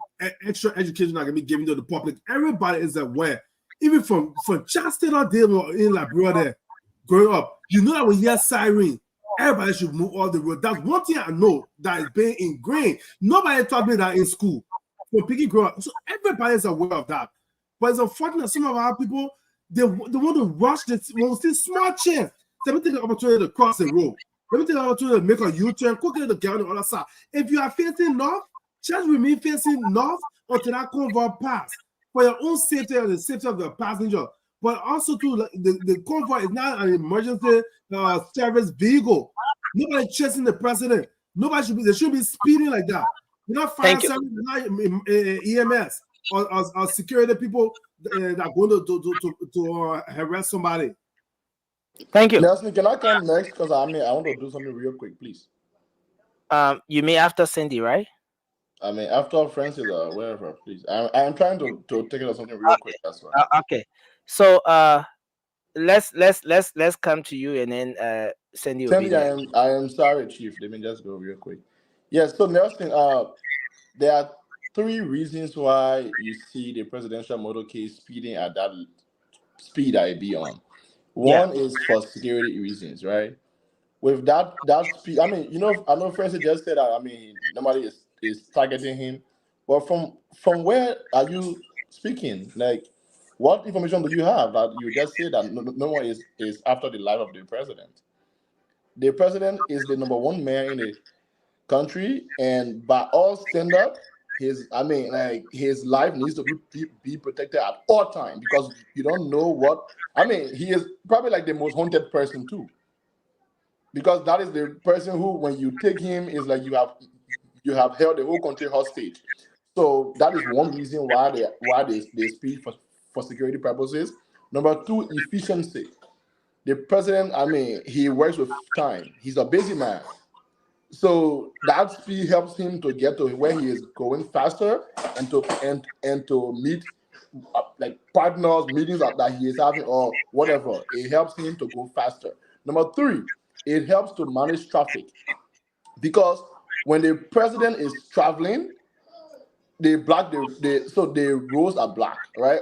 extra education that can be given to the public. Everybody is aware, even from Justin or Dale in Liberia there, growing up. You know that when you hear siren, everybody should move all the road. That's one thing I know that is being ingrained. Nobody taught me that in school. From picking growing up, so everybody is aware of that. But it's unfortunate some of our people they want to rush this. Well, this small chance. Let me take an opportunity to cross the road. Let me take an opportunity to make a U-turn, quickly to get on the other side. If you are facing north, just remain facing north until that convoy pass for your own safety and the safety of the passenger. But also, too, the convoy is not an emergency service vehicle. Nobody chasing the president. They should be speeding like that. You're not fire service, you're not EMS or security people that are going to harass somebody. Thank you. Nelson, can I come next? Because I want to do something real quick, please. You may after Cindy, right? After Francis or wherever, please. I'm trying to take it on something real quick. That's why. Okay. So let's come to you and then Cindy. Cindy, I am sorry, Chief. Let me just go real quick. Yes. So Nelson, there are 3 reasons why you see the presidential motorcade speeding at that speed I be on. One is for security reasons, right? With that speed, I know Francis just said that. Nobody is targeting him, but from where are you speaking? Like, what information do you have that you just say that no one is after the life of the president? The president is the number 1 man in the country, and by all standards, his life needs to be protected at all times, because you don't know what. He is probably like the most haunted person too, because that is the person who, when you take him, is like you have held the whole country hostage. So that is one reason why they speed for security purposes. Number 2, efficiency. The president, he works with time. He's a busy man. So that speed helps him to get to where he is going faster and to meet like partners, meetings that he is having or whatever. It helps him to go faster. Number three, it helps to manage traffic because when the president is traveling, the roads are black, right?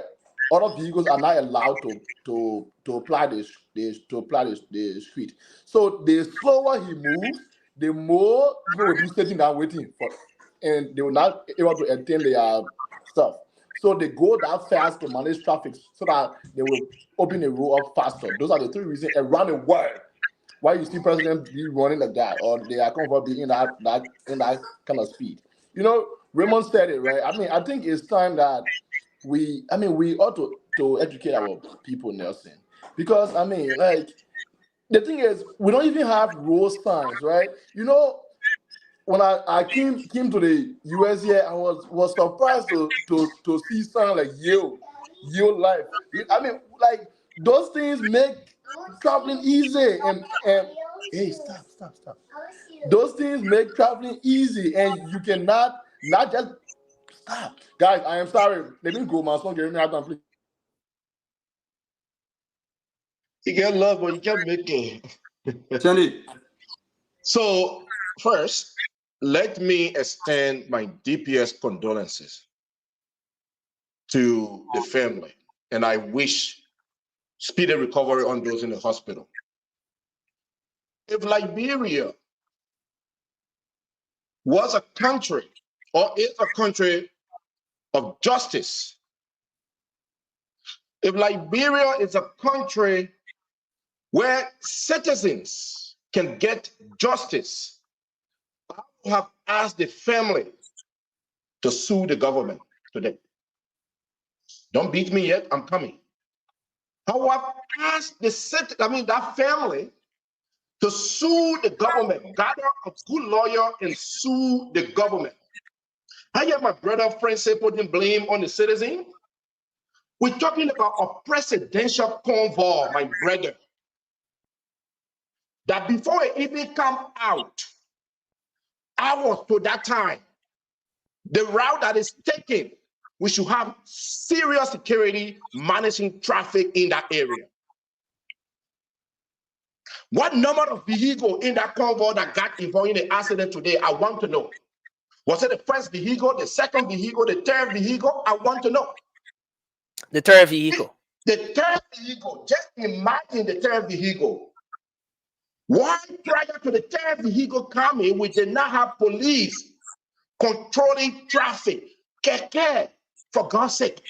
Other vehicles are not allowed to apply the street. So the slower he moves, the more people will be sitting down waiting for, and they will not able to attend their stuff. So they go that fast to manage traffic so that they will open the road up faster. Those are the three reasons around the world why you see president be running like that, or they are comfortable being in that kind of speed. You know, Raymond said it right. I mean, I think it's time that we ought to educate our people, Nelson, because I mean, like the thing is, we don't even have road signs, right? You know, when I came to the US here, I was surprised to see something like Yo Life. I mean, like those things make traveling easy and hey, stop. Those things make traveling easy, and you cannot not just stop. Guys, I am sorry. Let me go, my son. Get me out and please. You get love, but you can't make it. Jenny. So first, let me extend my deepest condolences to the family, and I wish speedy recovery on those in the hospital. If Liberia was a country or is a country of justice, if Liberia is a country where citizens can get justice, I have asked the family to sue the government today. Don't beat me yet, I'm coming. I have asked that family to sue the government, gather a good lawyer and sue the government. I hear my brother friend say putting blame on the citizen. We're talking about a presidential convoy, my brother, that before it even come out, hours to that time, the route that is taken, we should have serious security managing traffic in that area. What number of vehicles in that convoy that got involved in the accident today? I want to know. Was it the first vehicle, the second vehicle, the third vehicle? I want to know. The third vehicle. The third vehicle, just imagine the third vehicle. Why prior to the third vehicle coming, we did not have police controlling traffic? Keke, for God's sake,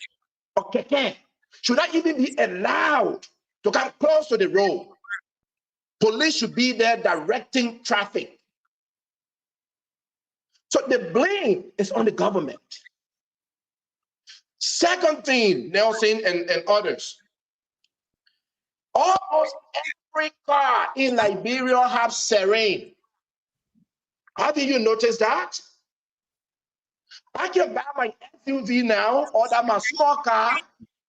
or keke, should not even be allowed to come close to the road. Police should be there directing traffic. So the blame is on the government. Second thing, Nelson and others, almost every car in Liberia have siren. Have you noticed that? I can buy my SUV now, or that my small car,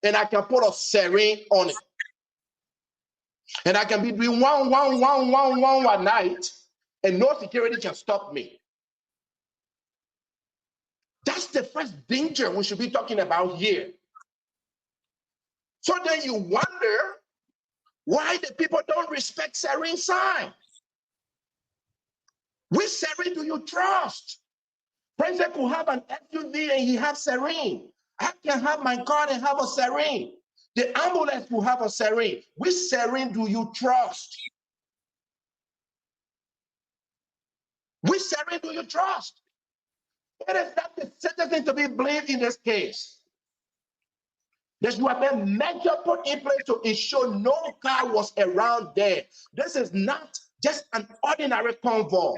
and I can put a siren on it. And I can be doing one at night, and no security can stop me. That's the first danger we should be talking about here. So then you wonder why the people don't respect siren sign. Which siren do you trust? President could have an SUV and he has siren. I can have my car and have a siren. The ambulance will have a siren. Which siren do you trust? Which siren do you trust? It is not the citizen to be blamed in this case. There should have been measures put in place to ensure no car was around there. This is not just an ordinary convoy.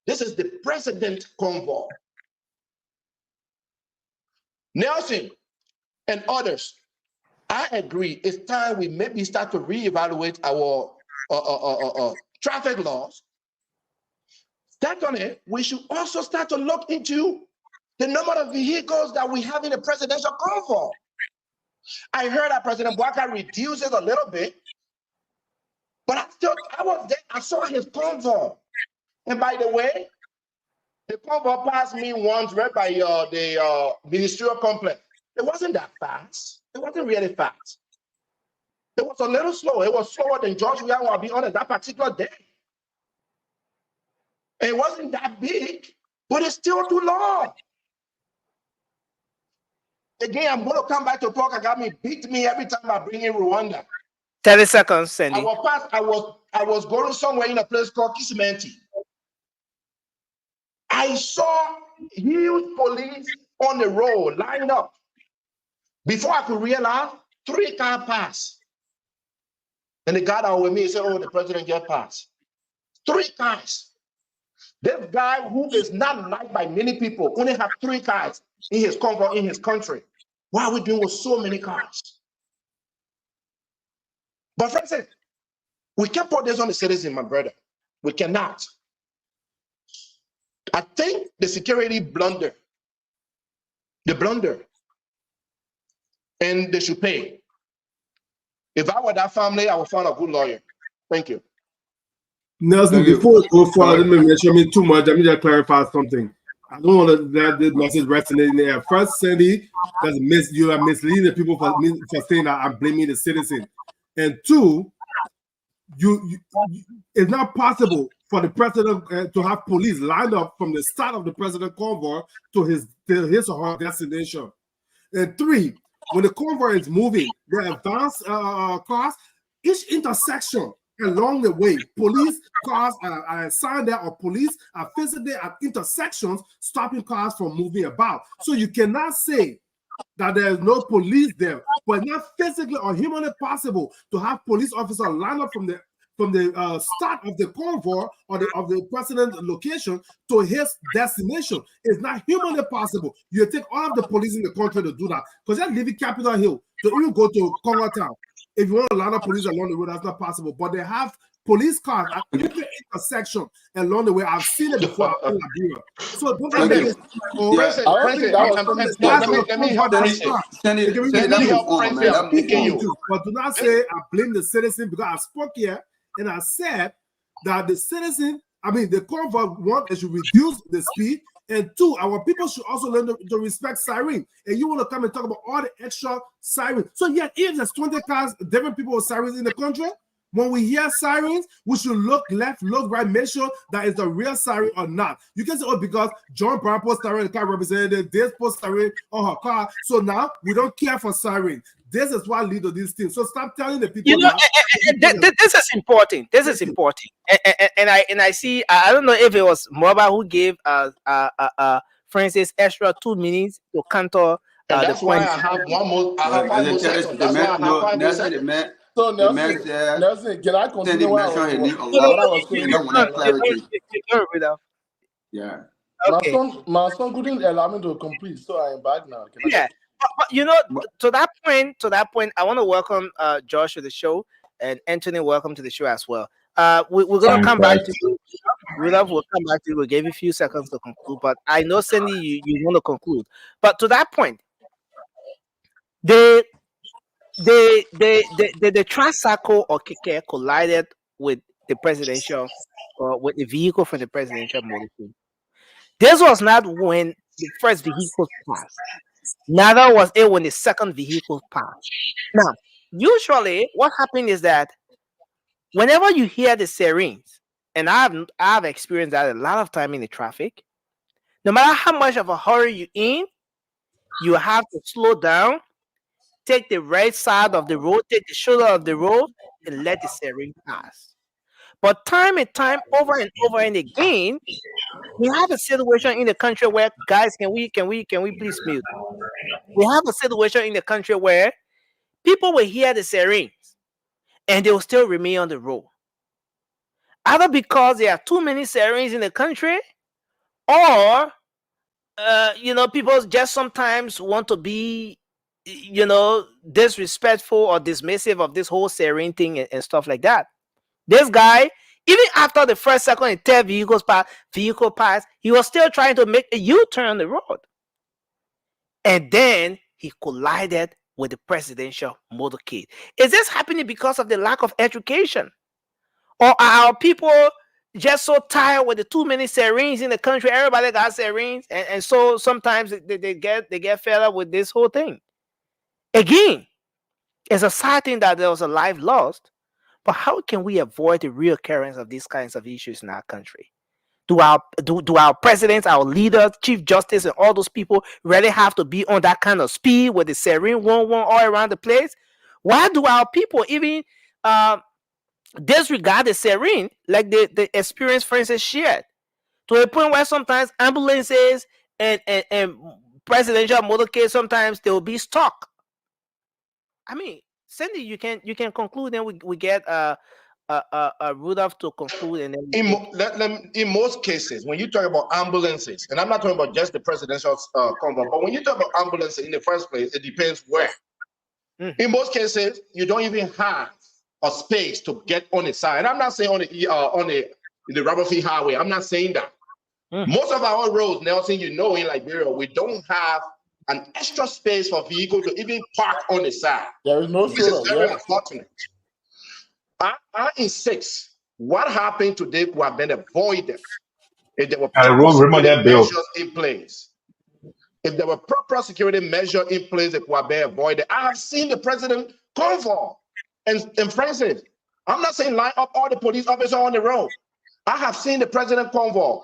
This is the president convoy. Nelson and others, I agree. It's time we maybe start to reevaluate our traffic laws. Secondly, we should also start to look into the number of vehicles that we have in the presidential convoy. I heard that President Bouaka reduces a little bit, but I was there, I saw his convoy. And by the way, the convoy passed me once right by the Ministerial complex. It wasn't that fast. It wasn't really fast. It was a little slow. It was slower than Georgia, I'll be honest, that particular day. It wasn't that big, but it's still too long. Again, I'm going to come back to Paul Kagame beat me every time I bring in Rwanda. 30 seconds, Sandy. I was going somewhere in a place called Kisimenti. I saw huge police on the road lined up. Before I could realize, 3 cars passed. And the guy that was with me said, oh, the president get passed. 3 cars. This guy who is not liked by many people only have 3 cars in his convoy, in his country. What are we doing with so many cars? But friends, we can't put this on the citizen, my brother. We cannot. I think the security blunder. The blunder. And they should pay. If I were that family, I would find a good lawyer. Thank you. Nelson, before we go further, let me mention me too much. Let me just clarify something. I don't want to let this message resonate in there. First, Sandy, you are misleading the people for saying that I'm blaming the citizen. And 2, it's not possible for the president to have police lined up from the start of the president convoy to his or her destination. And 3, when the convoy is moving, the advanced cars, each intersection along the way, police cars are assigned there, or police are physically at intersections stopping cars from moving about. So you cannot say that there is no police there, but not physically or humanly possible to have police officers lined up from the start of the convoy or of the president's location to his destination. It's not humanly possible. You take all of the police in the country to do that, because they're leaving Capitol Hill to even go to Congo Town. If you want a lot of police along the road, that's not possible. But they have police cars at every intersection along the way. I've seen it before in Liberia. So don't let me but do not say I blame the citizen, because I spoke here and I said that the citizen, the convoy, 1, they should reduce the speed, and 2, our people should also learn to respect siren. And you want to come and talk about all the extra sirens. So yet, if there's 20 cars, different people with sirens in the country, when we hear sirens, we should look left, look right, make sure that it's a real siren or not. You can say, oh, because John Brown put siren, the car representative, this put siren on her car, so now we don't care for siren. This is what leads to these things. So stop telling the people. This is important. This is important. And I see. I don't know if it was Moba who gave Francis extra 2 minutes to counter the point. I have one more. I have 5 more seconds. That's why I have 5 more seconds. So Nelson, can I continue what I was saying? Yeah. Okay. My son couldn't allow me to complete, so I am back now. But to that point, I want to welcome Josh to the show, and Anthony, welcome to the show as well. We're gonna come back to you. We'll come back to you. We'll give you a few seconds to conclude, but I know, Sandy, you want to conclude. But to that point, the tricycle or keke collided with the presidential, or with the vehicle from the presidential motorcade. This was not when the first vehicle passed. Neither was it when the second vehicle passed. Now, usually what happens is that whenever you hear the sirens, and I've experienced that a lot of time in the traffic, no matter how much of a hurry you're in, you have to slow down, take the right side of the road, take the shoulder of the road, and let the siren pass. But time and time over and over and again, we have a situation in the country where, guys, can we please mute? We have a situation in the country where people will hear the sirens and they will still remain on the road. Either because there are too many sirens in the country, or people just sometimes want to be, disrespectful or dismissive of this whole siren thing and stuff like that. This guy, even after the first, second, and third vehicle pass, he was still trying to make a U-turn on the road. And then he collided with the presidential motorcade. Is this happening because of the lack of education? Or are our people just so tired with the too many sirens in the country. Everybody got sirens, and so sometimes they get fed up with this whole thing. Again, it's a sad thing that there was a life lost, but how can we avoid the reoccurrence of these kinds of issues in our country? Do our presidents, our leaders, chief justice, and all those people really have to be on that kind of speed with the siren one all around the place? Why do our people even disregard the siren like the experience, for instance, shared? To a point where sometimes ambulances and presidential motorcades, sometimes they'll be stuck. I mean, Cindy, you can conclude, then we get Rudolph to conclude, and then In most cases, when you talk about ambulances, and I'm not talking about just the presidential convoy, but when you talk about ambulances in the first place, it depends where. In most cases, you don't even have a space to get on the side. And I'm not saying on the rubber field highway. I'm not saying that. Most of our roads, Nelson, in Liberia, we don't have an extra space for vehicles to even park on the side. There is no This is very yeah. unfortunate. I insist, what happened today could have been avoided if there were proper security measures in place. If there were proper security measures in place, it could have been avoided. I have seen the president convoy. And Francis, I'm not saying line up all the police officers on the road. I have seen the president convoy.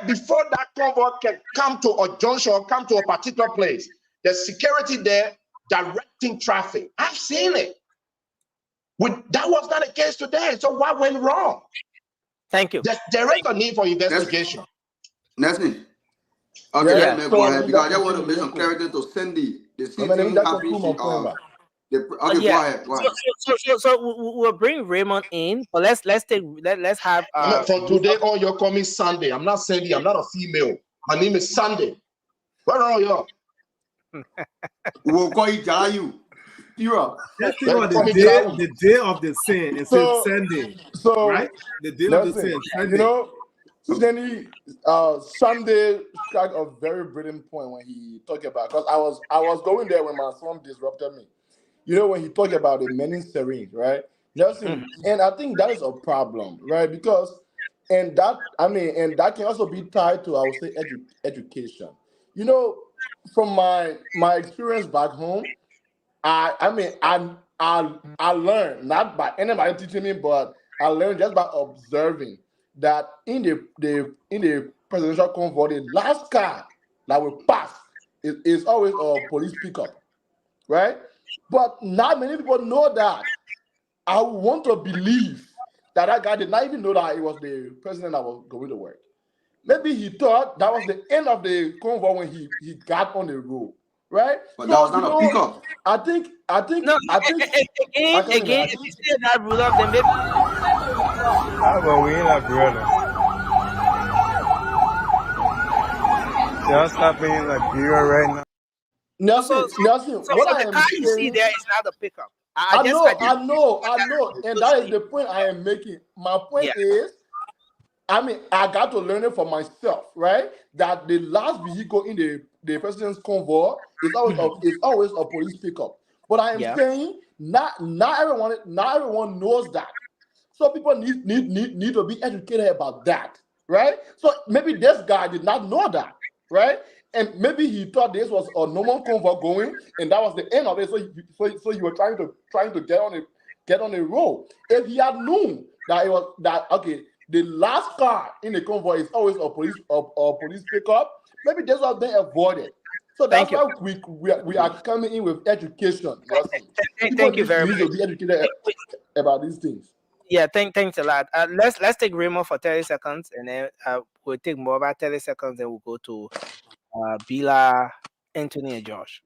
Before that convoy can come to a junction or come to a particular place, there's security there directing traffic. I've seen it. That was not the case today. So what went wrong? Thank you. There is a need for investigation. Nelson. Okay, Yeah. let me go ahead because I just want to make some clarity to Cindy. The same thing happened. Okay, go ahead. So we'll bring Raymond in, but let's have for today on your coming Sunday. I'm not Sandy, I'm not a female. My name is Sunday. Where are you? We'll call you Jayu. Let's think about the day of the sin and say Sunday. So right? The day of the sin, Sunday. Danny, Sunday struck a very brilliant point when he talked about, because I was going there when my son disrupted me. When he talked about the many sirens, right? And I think that is a problem, right? Because and that can also be tied to, I would say, education. From my experience back home, I learned, not by anybody teaching me, but I learned just by observing that in the presidential convoy, the last car that will pass is always a police pickup, right? But not many people know that. I want to believe that guy did not even know that it was the president that was going to work. Maybe he thought that was the end of the convoy when he got on the road, right? But that was not a pickup. I think. Again, if you say that, Rudolph, then maybe. But we in Liberia. Just happening in Liberia right now. Nelson, so what the car you see there is not a pickup. I know, and that is the point I am making. My point is, I got to learn it for myself, right? That the last vehicle in the president's convoy is always a police pickup. But I am saying not everyone knows that. So people need to be educated about that, right? So maybe this guy did not know that, right? And maybe he thought this was a normal convoy going, and that was the end of it. So you were trying to get on the road. If he had known that the last car in the convoy is always a police pickup, maybe this was then avoided. So that's why we are coming in with education. Thank you very much. Need to be educated about these things. Yeah, thanks a lot. Let's take Raymond for 30 seconds, and then we'll take more about 30 seconds, and we'll go to Bila, Anthony, and Josh.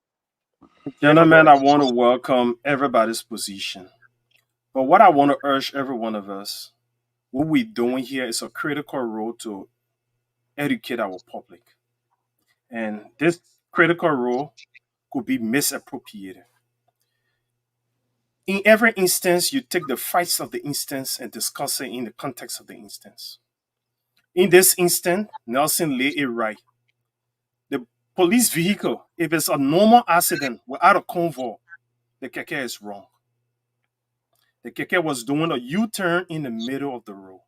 Gentlemen, I want to welcome everybody's position. But what I want to urge every one of us, what we're doing here is a critical role to educate our public. And this critical role could be misappropriated. In every instance, you take the facts of the instance and discuss it in the context of the instance. In this instance, Nelson laid it right. The police vehicle, if it's a normal accident without a convoy, the keke is wrong. The keke was doing a U-turn in the middle of the road.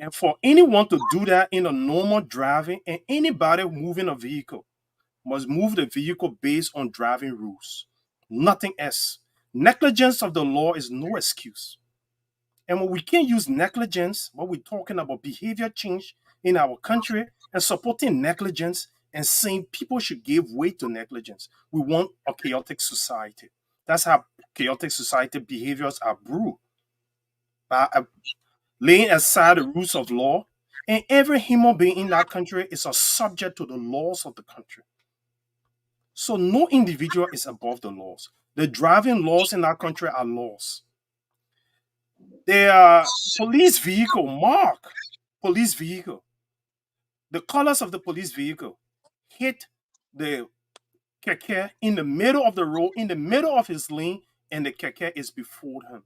And for anyone to do that in a normal driving, and anybody moving a vehicle must move the vehicle based on driving rules, nothing else. Negligence of the law is no excuse. And when we can't use negligence, when we're talking about behavior change in our country and supporting negligence and saying people should give way to negligence, we want a chaotic society. That's how chaotic society behaviors are brewed by laying aside the rules of law. And every human being in that country is a subject to the laws of the country. So no individual is above the laws. The driving laws in our country are laws. The police vehicle, mark police vehicle. The colors of the police vehicle hit the keke in the middle of the road, in the middle of his lane, and the keke is before him.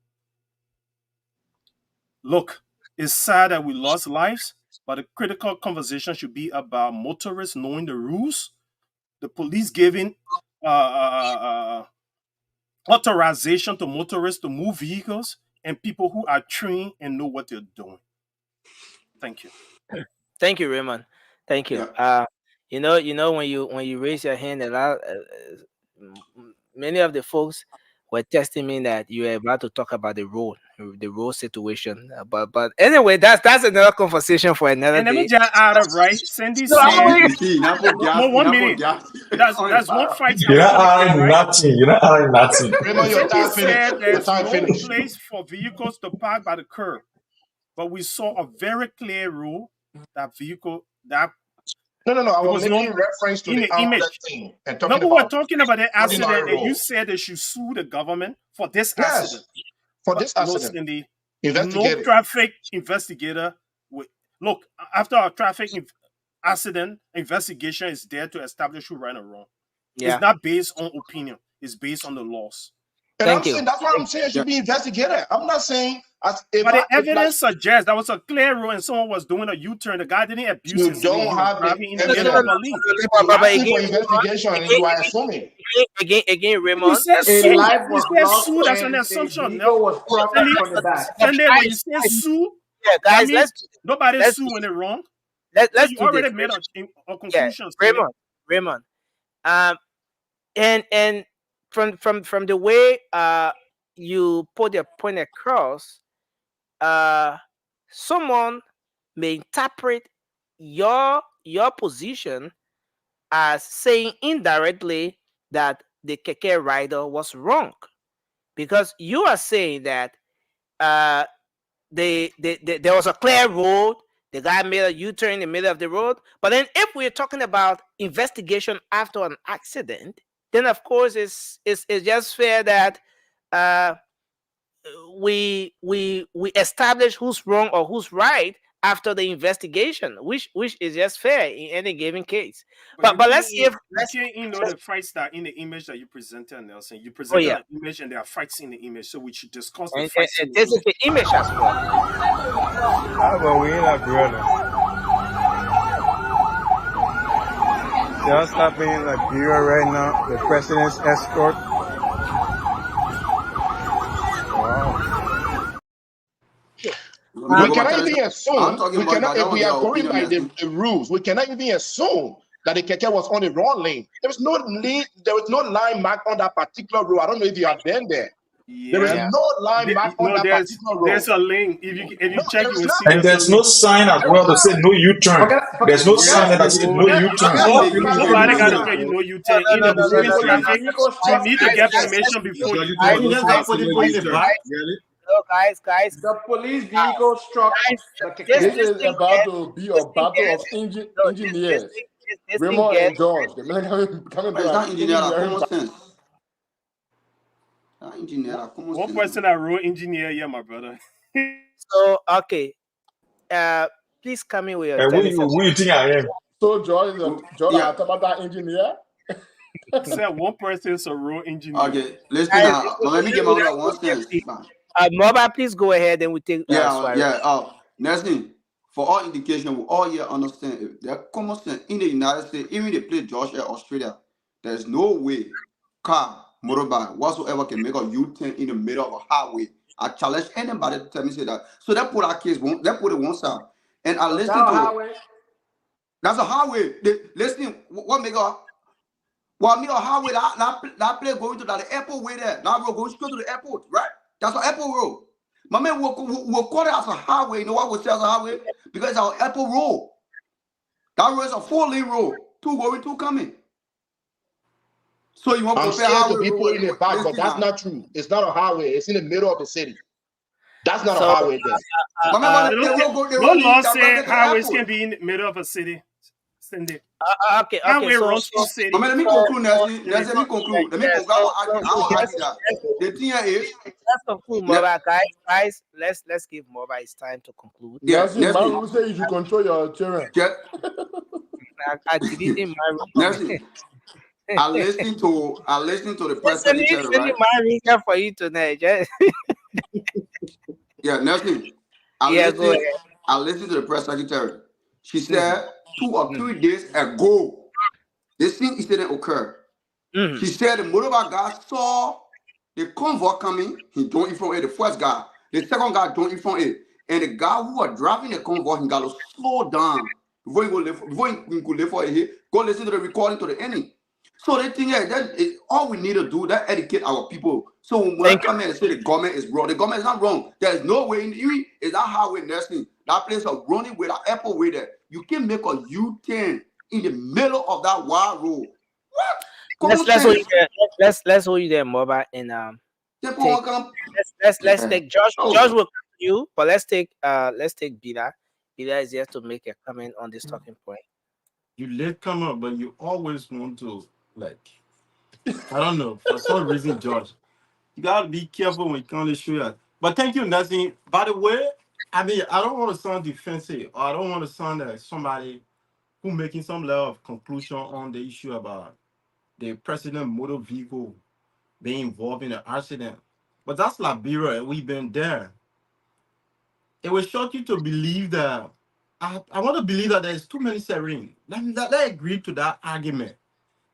Look, it's sad that we lost lives, but the critical conversation should be about motorists knowing the rules, the police giving authorization to motorists to move vehicles, and people who are trained and know what they're doing. Thank you. Thank you, Raymond. Thank you. You know when you raise your hand, a lot, many of the folks were testing me that you were about to talk about the road situation. But anyway, that's another conversation for another And let me day. just add up, right? Cindy So said, no, 1 minute. That's one fight. You're not adding nothing. You're not adding nothing. Raymond, your Cindy time finished. said Your there's time no finished. place for vehicles to park by the curb. But we saw a very clear rule that vehicle that No. I there was was no making reference to in the the outlet image. thing and No, talking we were about talking about the accident, ordinary and you road. said they should sue the government for this Yes, accident. for But this no, accident. Cindy, Investigate no it. traffic investigator. Look, after a traffic accident, investigation is there to establish who right or wrong. Yeah. It's not based on opinion. It's based on the laws. And Thank you. saying that's what I'm saying should be investigated. I'm not saying But the evidence suggests that was a clear rule and someone was doing a U-turn. The guy didn't abuse you his lane. don't He was have the driving in the middle of a lane. You're asking for investigation and you are assuming. Again, We Raymond. said A sue. life We was said lost sue. That's an and a assumption. vehicle was brought up from the back. Sunday, when you say sue, Yeah, that guys, means nobody sue when they're wrong. So let's you do already this. made a Yeah, conclusion. Sunday. Raymond. And from the way you put your point across, someone may interpret your position as saying indirectly that the keke rider was wrong, because you are saying that there was a clear road. The guy made a U-turn in the middle of the road. But then, if we're talking about investigation after an accident, then of course it's just fair that we establish who's wrong or who's right after the investigation, which is just fair in any given case. But let's see if you can't know the fights that in the image that you presented, Nelson. You presented an image and there are fights in the image, so we should discuss the fights. And this is the image as well. How about we in Liberia? Just happening in Liberia right now. The president's escort. We cannot even assume. If we are going by the rules, we cannot even assume that the keke was on the wrong lane. There was no lane. There was no line mark on that particular road. I don't know if you have been there. Yeah. There is no line mark on that particular road. There's a lane. If you check, you will see. And there's no sign as well to say no U-turn. There's no sign that says no U-turn. Nobody got to tell you no U-turn. In the moving traffic, you need to get permission before you. Guys. The police vehicle struck. This is about to be a battle of engineers. Raymond and George. The men coming It's not engineer, to common sense. Engineer, one person that wrote engineer, yeah, my brother. So okay, please come in with your. Who you think I am? So George, I talk about that engineer. Said one person is a real engineer. Okay, listen now. Let me get my one sense. Mobile, please go ahead and we take. Nelson, for all indication, we all here understand if there are common sense in the United States, even they play Georgia, Australia, there's no way car, motorbike, whatsoever can make a U-turn in the middle of a highway. I challenge anybody to tell me say that. So that put our case, that put it one side. and I listened to. That's a highway. Listen, what make a highway that place going to the airport way there. That road going straight to the airport, right? That's an airport road. My man will call it as a highway. You know why we say as a highway? Because it's our airport road. That road is a 4-lane road. 2 going, 2 coming. So you want to I'm compare saying highway to be road put in the back, but that's not true. It's not a highway. It's in the middle of the city. That's not a highway there. No law say highways can be in the middle of a city. Cindy. Okay. Highway So, runs through city. Let me conclude, Nancy. Let me conclude. I won't argue that. The thing is, let's conclude, Moba, guys. Let's give Moba his time to conclude. Nancy, man, who say you should control your children? I deleted my room. Nancy, I listened to the press secretary, right? my ring for you tonight. Yeah, Nancy. I listened to the press secretary. She said 2 or 3 days ago, this incident occurred. She said the motorbike guy saw the convoy coming. He don't in front of it. The first guy, the second guy don't in front of it, and the guy who was driving the convoy, he got to slow down before he go live for it. Go listen to the recording to the ending. So the thing is, all we need to do that educate our people. So when I come here and say the government is wrong, the government is not wrong. There is no way in the is that highway nursing. That place of running with an airport way there. You can make a U-turn in the middle of that wild road. What? Let's hold you there, Moba, and let's take Josh. Josh will come to you, but let's take Bila. Bila is here to make a comment on this talking point. You late come up, but you always want to I don't know, for some reason, George. You gotta be careful when you come to show you. But thank you, Nancy. By the way, I mean I don't want to sound defensive, or I don't want to sound like somebody who making some level of conclusion on the issue about the president motor vehicle being involved in an accident. But that's Liberia, and we've been there. It will shock you to believe that. I want to believe that there's too many sirens. Let agree to that argument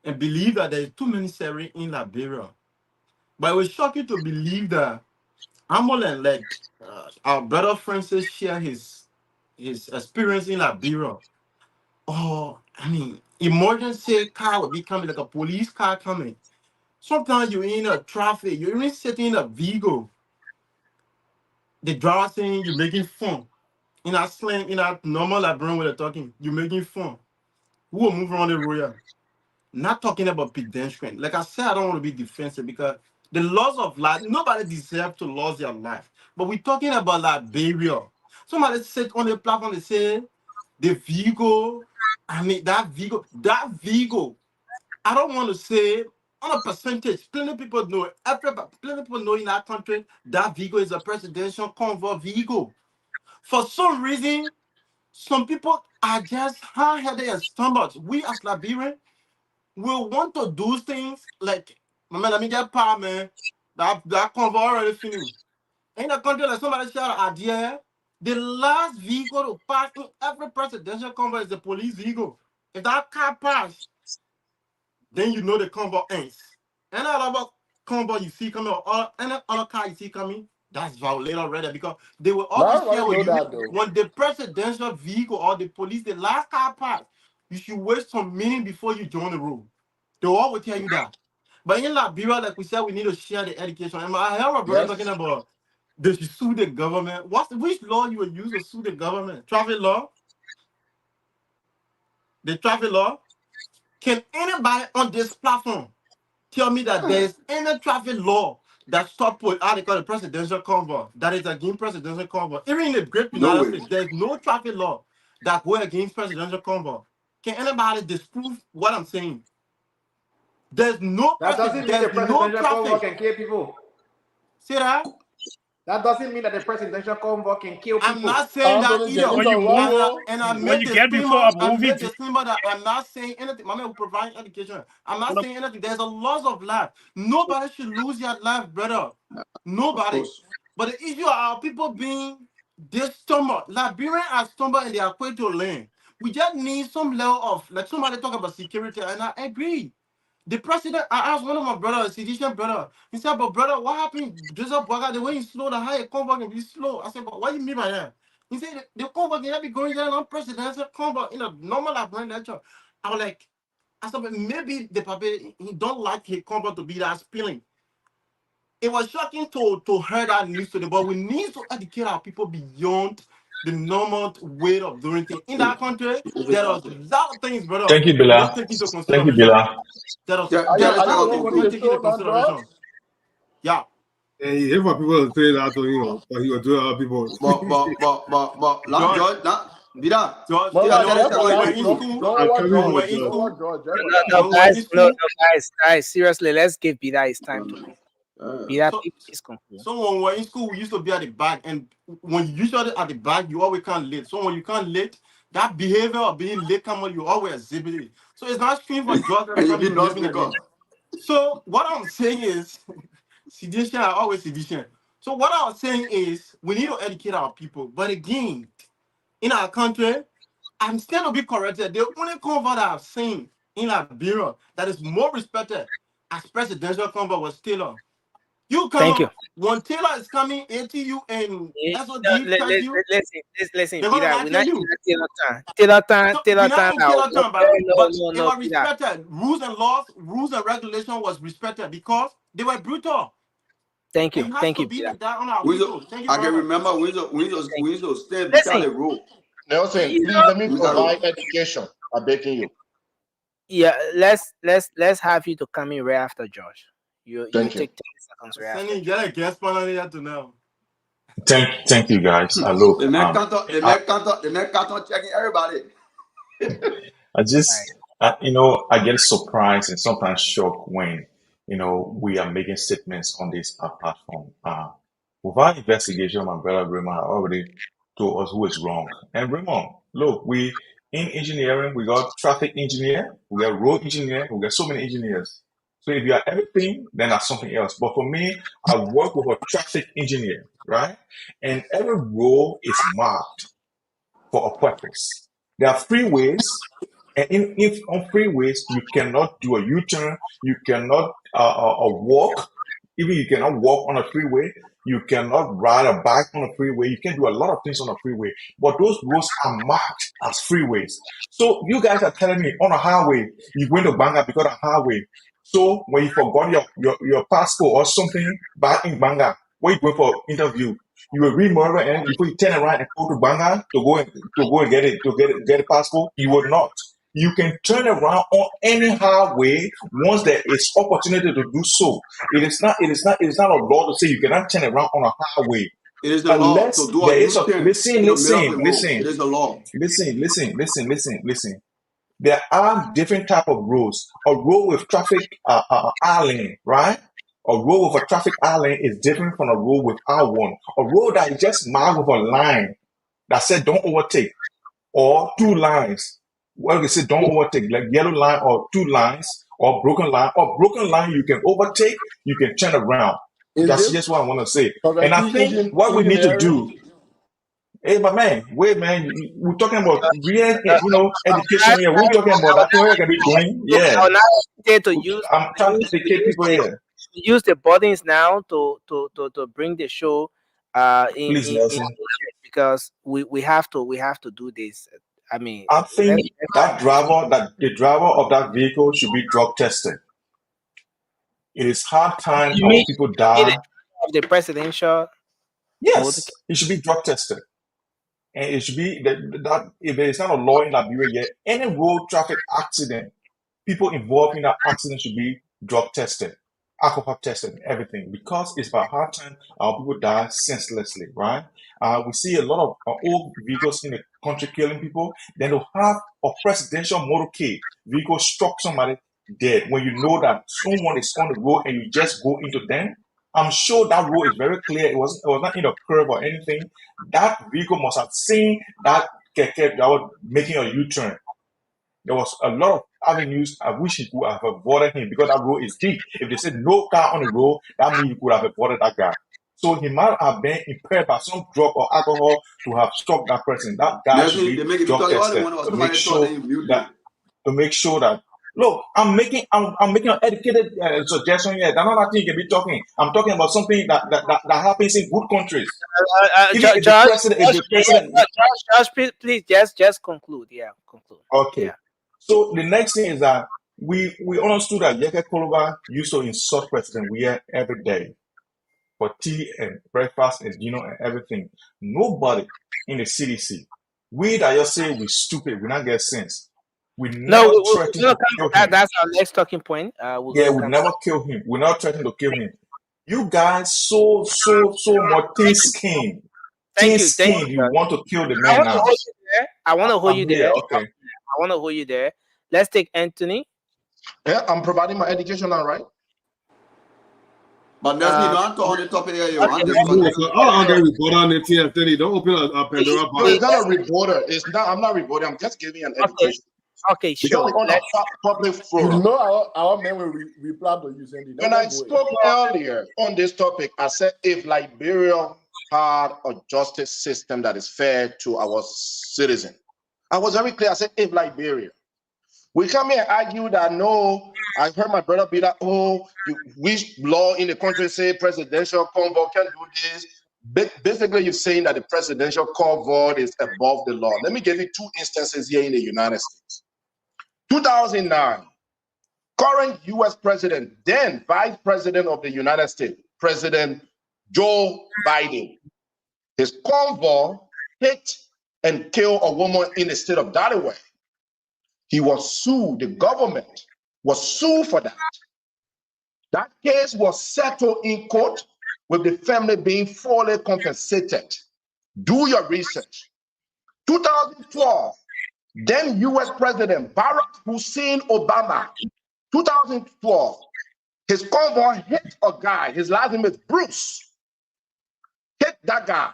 and believe that there's too many sirens in Liberia. But it will shock you to believe that Amolen, our brother Francis, share his experience in Liberia. Or, I mean, emergency car will be coming, like a police car coming. Sometimes you're in a traffic, you're even sitting in a vehicle. The driver saying you're making fun. In that slang, in that normal Liberian way they're talking, you're making fun. Who will move around the road? Not talking about pedestrian. Like I said, I don't want to be defensive because the laws of life, nobody deserves to lose their life. But we're talking about Liberia. Somebody sit on the platform and say, the vehicle, that vehicle, I don't want to say on a percentage, plenty of people know, plenty of people know in our country, that vehicle is a presidential convoy vehicle. For some reason, some people are just hard-headed and stumbled. We as Liberians, we want to do things like, man, let me get power, man. That convoy already finished. In a country like somebody shout an idea, the last vehicle to pass in every presidential convoy is the police vehicle. If that car passes, then you know the convoy ends. Any other convoy you see coming, or any other car you see coming, that's violated already because they will always share with you when the presidential vehicle or the police, the last car pass, you should wait some minutes before you join the road. They will always tell you that. But in Liberia, like we said, we need to share the education. And I heard my brother talking about they should sue the government. Which law you will use to sue the government? Traffic law? The traffic law? Can anybody on this platform tell me that there's any traffic law that stop what they call the presidential convoy that is against presidential convoy? Even in the great United States, there's no traffic law that go against presidential convoy. Can anybody disprove what I'm saying? There's no that doesn't mean the presidential convoy can kill people. See that? That doesn't mean that the presidential convoy can kill people. I'm not saying that either. When you get before a movie, that I'm not saying anything. My man will provide education. I'm not saying anything. There's a loss of life. Nobody should lose their life, brother. Nobody. But the issue are people being this stumbled. Liberians are stumbled in their equatorial land. We just need some level of, like somebody talk about security, and I agree. The president, I asked one of my brothers, a citizen brother, he said, but brother, what happened? Joseph Boga, the way he's slow, the higher convoy can be slow. I said, but what do you mean by that? He said the convoy can be going there on presidential convoy in a normal adventure. I was like, I said, but maybe the papi he don't like his convoy to be that spilling. It was shocking to hear that news today, but we need to educate our people beyond the normal way of doing things. In that country, there are a lot of things, brother, Thank you, we don't Bila. take into Thank you, consideration. Bila. There are Are you a lot of things we going to don't the take into show now, George? consideration. Yeah. And he for people to say that to him, but he will do other people. But last George, Vida, George, But still you like, tell know, us Jeff when for we about were that, the in group. school, don't watch coming when we for were George. in Don't George. watch school, George. Jeff for No, that. no, when we were in guys, school, guys, serious. Let's give Bida his time to Bida. so Please conclude. so when we were in school, we used to be at the back, and when you usually at the back, you always can't late. So when you can't late, that behavior of being late, come on, you always exhibit it. So it's not strange for George every And you time be you no living again. speaker. So what I'm saying is, sedition, I always sedition. So what I was saying is, we need to educate our people. But again, in our country, I'm still to be corrected. The only convert I've seen in Liberia that is more respected as presidential convert was Taylor. You come Thank you. up when Taylor is coming, ATU and SOG touch you, Listen, they're gonna Bida. not We're tell not you. Taylor So we're not time in now. Taylor time, No, but no, it no, was Bida. respected. Rules and laws, rules and regulation was respected because they were brutal. Thank And you, it has thank to you, be Bida. like that on our We people. Thank you I very can much. remember we Thank you. used to stand Listen, beside the road. Nelson, you please know, let me Beside the road. provide education. I'm begging you. yeah. Let's have you to come in right after Josh. You Thank you. take 10 seconds right after Sending Josh. get a guest panel here to know. Thank you, guys. Look, The man can't checking everybody. I All right. just, I get surprised and sometimes shocked when, we are making statements on this platform. With our investigation, my brother Raymond already told us who is wrong. And Raymond, look, in engineering, we got traffic engineer, we got road engineer, we got so many engineers. So if you are everything, then that's something else. But for me, I work with a traffic engineer, right? And every role is marked for a purpose. There are freeways, and if on freeways you cannot do a U-turn, you cannot walk. Even you cannot walk on a freeway. You cannot ride a bike on a freeway. You can do a lot of things on a freeway, but those roads are marked as freeways. So you guys are telling me on a highway you're going to Banga because of highway. So when you forgot your passport or something back in Banga, when you going for interview, you will remember and before you turn around and go to Banga to go and get a passport, you will not. You can turn around on any highway once there is opportunity to do so. It is not a law to say you cannot turn around on a highway It is the law to unless do a there is a U-turn listen, in the middle of listen, the road. listen, It is the law. listen. There are different type of roads. A road with traffic island, right? A road with a traffic island is different from a road without one. A road that is just marked with a line that said don't overtake, or two lines. Well, they say don't overtake, like yellow line or two lines, or broken line. Or broken line, you can overtake, you can turn around. Is That's this just what I want to say. And I correctly think what we need to engineering? do, hey, but man, wait, man, we're talking about real, education here. We're talking about that thing where you can be doing. I Yeah, will now say to use I'm trying to educate people here. use the buttons now to bring the show Please, in Nelson. because we have to do this. I mean, I let's think the driver of that vehicle should be drug tested. It is hard time you our mean people you mean die. the presidential motor. Yes, it should be drug tested. And it should be that if there is not a law in Liberia yet, any road traffic accident, people involved in that accident should be drug tested, alcohol tested, and everything, because it's by hard time our people die senselessly, right? We see a lot of old vehicles in the country killing people. Then they'll have a presidential motorcade vehicle struck somebody dead. When you know that someone is on the road and you just go into them, I'm sure that road is very clear. It was not in a curve or anything. That vehicle must have seen that keke that was making a U-turn. There was a lot of avenues I wish he could have avoided him because that road is deep. If they said no car on the road, that means you could have avoided that guy. So he might have been impaired by some drug or alcohol to have struck that person. That guy should Nelson, be they make it drug because you all the tested one was to make somebody thought sure they muted. that to make sure that Look, I'm making an educated suggestion here. That's not thing you can be talking. I'm talking about something that happens in good countries. Even if the president, Josh, please just conclude. Yeah, conclude. okay. Yeah. So the next thing is that we understood that Yeke Koloba used to insult President Weah every day for tea and breakfast and dinner and everything. Nobody in the CDC, we that just say we stupid, we not get sense. We No, never threatened to kill him. that's our next talking point. Yeah, we never kill him. We're not threatening to kill him. You guys so much thin skinned. Thank Thin you. skinned, you want to kill the I man want to now. hold you there. I want to hold you there. Okay. I want to hold you there. Let's take Anthony. Yeah, I'm providing my education now, right? But Nestle, don't talk on the topic here, yo. I'm just I'll get report on it here, Anthony. Don't open a Pandora No, it's box. not a reporter. It's not. I'm not reporting. I'm just giving an education. Okay, Because sure. we're on a public You forum. know our men will reply to you, Sandy. When I spoke earlier on this topic, I said if Liberia had a justice system that is fair to our citizens, I was very clear. I said if Liberia. We come here and argue that no, I heard my brother be like, oh, which law in the country say presidential convoy can do this? Basically, you're saying that the presidential convoy is above the law. Let me give you two instances here in the United States. 2009, current U.S. president, then vice president of the United States, President Joe Biden, his convoy hit and killed a woman in the state of Delaware. He was sued. The government was sued for that. That case was settled in court with the family being fully compensated. Do your research. 2012, then U.S. President Barack Hussein Obama, 2012, his convoy hit a guy. His last name is Bruce. Hit that guy,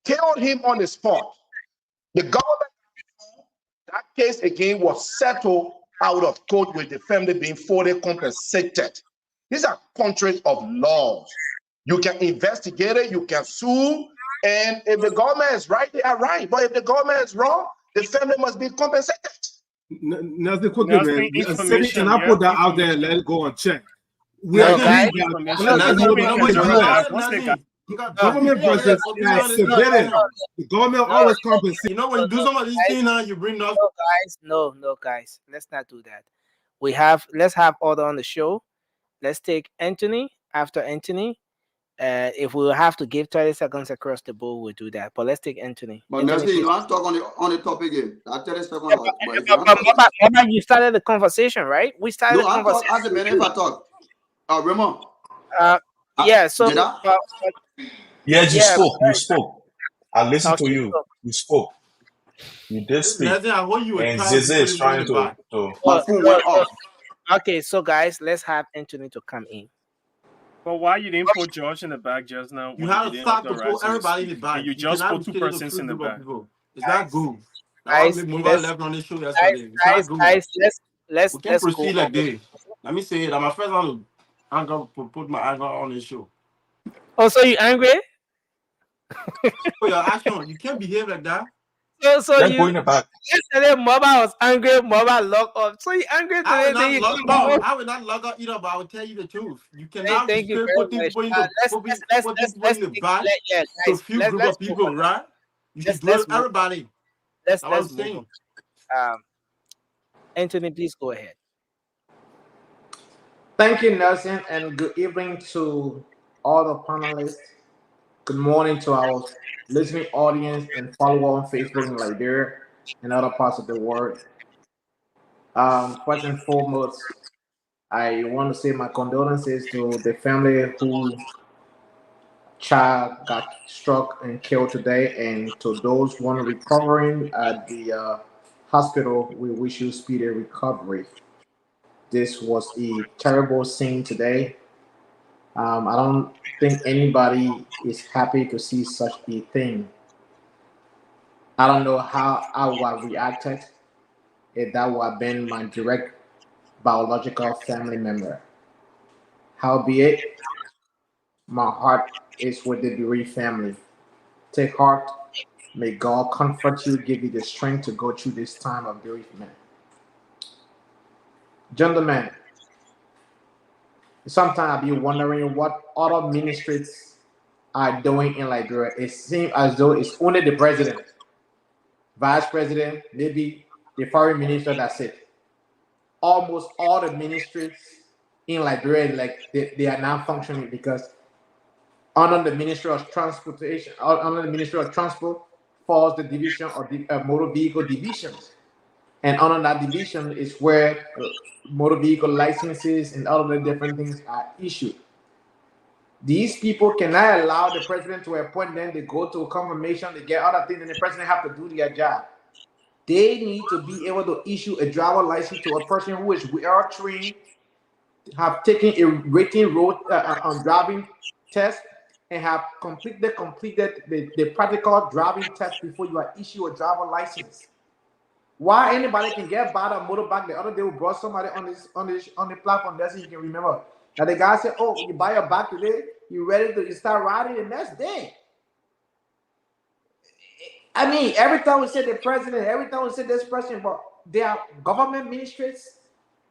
killed him on the spot. The government, that case again was settled out of court with the family being fully compensated. These are countries of laws. You can investigate it, you can sue, and if the government is right, they are right. But if the government is wrong, the family must be compensated. Nothing quickly, man. City, information, and I yeah, put that out there and let it go and check. We No, agree guys, that information. government budget has submitted. The government always compensates. You know, when you do some of these things now, you bring up. No, guys. Let's not do that. Let's have order on the show. Let's take Anthony. After Anthony, if we have to give 30 seconds across the board, we'll do that. But let's take Anthony. But Anthony, Nestle, you please. don't talk on the topic again. I'll tell you second. But if you don't Mama, you started the conversation, right? We started no, the I conversation. talk as a man if I talk. Raymond. Yeah, so Did I? Yes, you spoke. You spoke. I listened to Okay, you. You spoke. You did speak. Nestle, I hope you were And trying to Zizi put is it in trying the back. to My phone went off. Okay, so guys, let's have Anthony to come in. But why you didn't put George in the back just now? You when had to didn't start to authorize put him everybody in speak? the back. And you just cannot put two be treated persons two in the group of back. people. It's not good. Guys, Mobile left on the show yesterday. It's not good. Let's We can proceed go like this. Let me say it. I'm my first one to put my anger on the show. Oh, so you angry? For your action, you can't behave like that. So Let's you go in the back. yesterday Mama was angry, Mama locked up. So you angry I today? will Then not you log come no, out. I will not log out either, but I will tell you the truth. You cannot Thank you restrict very putting much. people in the putting people in the back to few group of people, right? You should do it with everybody. Let's That's what I'm move saying. on. Anthony, please go ahead. Thank you, Nelson, and good evening to all the panelists. Good morning to our listening audience and follower on Facebook in Liberia and other parts of the world. First and foremost, I want to say my condolences to the family who child got struck and killed today, and to those one recovering at the hospital, we wish you speedy recovery. This was a terrible scene today. I don't think anybody is happy to see such a thing. I don't know how I would have reacted if that would have been my direct biological family member. Howbeit, my heart is with the bereaved family. Take heart. May God comfort you, give you the strength to go through this time of bereavement. Gentlemen, sometimes I be wondering what other ministries are doing in Liberia. It seems as though it's only the president, vice president, maybe the foreign minister, that's it. Almost all the ministries in Liberia, like they are now functioning because under the Ministry of Transportation, under the Ministry of Transport falls the division of the motor vehicle divisions. And under that division is where motor vehicle licenses and all of the different things are issued. These people cannot allow the president to appoint them. They go to confirmation, they get other things, and the president have to do their job. They need to be able to issue a driver license to a person who is well trained, have taken a written road driving test, and have completed the practical driving test before you are issued a driver license. Why anybody can get bought a motorbike? The other day we brought somebody on the platform. That's you can remember. Now the guy said, "Oh, you buy a bike today, you ready to start riding the next day." I mean, every time we say the president, every time we say this president, but there are government ministries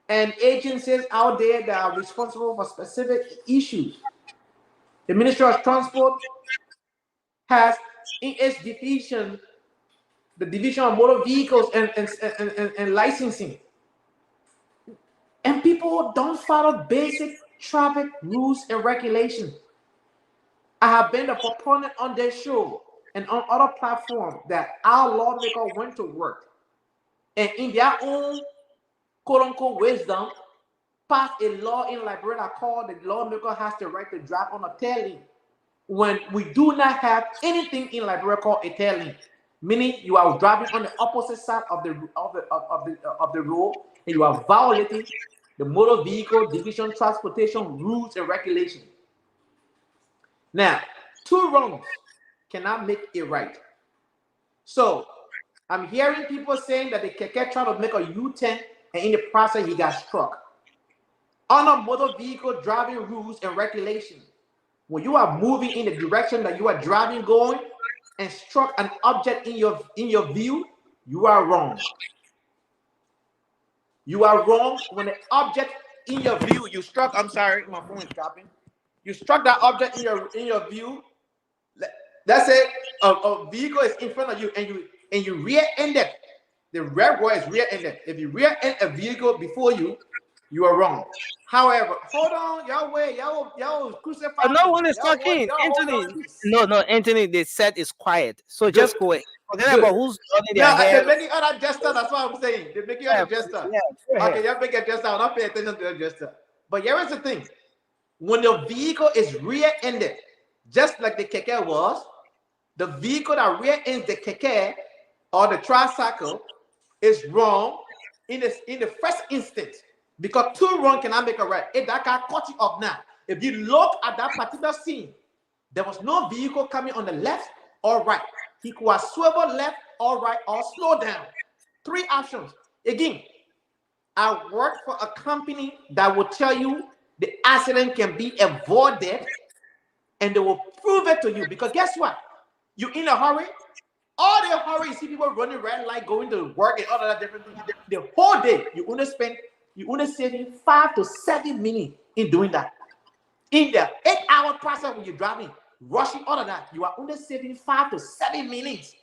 and agencies out there that are responsible for specific issues. The Ministry of Transport has in its division the division of motor vehicles and licensing. And people don't follow basic traffic rules and regulations. I have been a proponent on this show and on other platforms that our lawmaker went to work and in their own quote-unquote wisdom passed a law in Liberia called the lawmaker has the right to drive on a tail lane, when we do not have anything in Liberia called a tail lane, meaning you are driving on the opposite side of the road and you are violating the motor vehicle division transportation rules and regulations. Now, two wrongs cannot make it right. So I'm hearing people saying that the keke tried to make a U-turn and in the process he got struck. Under motor vehicle driving rules and regulations, when you are moving in the direction that you are driving going and struck an object in your view, you are wrong. You are wrong when the object in your view you struck. I'm sorry, my phone is dropping. You struck that object in your view. Let's say a vehicle is in front of you and you rear-ended. The red boy is rear-ended. If you rear-end a vehicle before you, you are wrong. However, hold on, y'all crucify me. No one is Y'all talking. hold Anthony. on, please. No, Anthony, the set is quiet. So Good. just go ahead. Forget Good. about who's nodding No, their head. they're making other gesture. That's what I'm saying. They're making other gesture. Yeah, go ahead. Okay, y'all make a gesture. I'll not pay attention to the gesture. But here is the thing. When the vehicle is rear-ended, just like the keke was, the vehicle that rear-ends the keke or the tricycle is wrong in the first instance, because two wrong cannot make a right. If that car caught you up now, if you look at that particular scene, there was no vehicle coming on the left or right. He could have swivel left or right or slow down. Three options. Again, I work for a company that will tell you the accident can be avoided and they will prove it to you, because guess what? You're in a hurry. All the hurry, you see people running red light, going to work and all of that different things. The whole day, you only saving 5 to 7 minutes in doing that. In the 8-hour process when you're driving, rushing, all of that, you are only saving 5 to 7 minutes.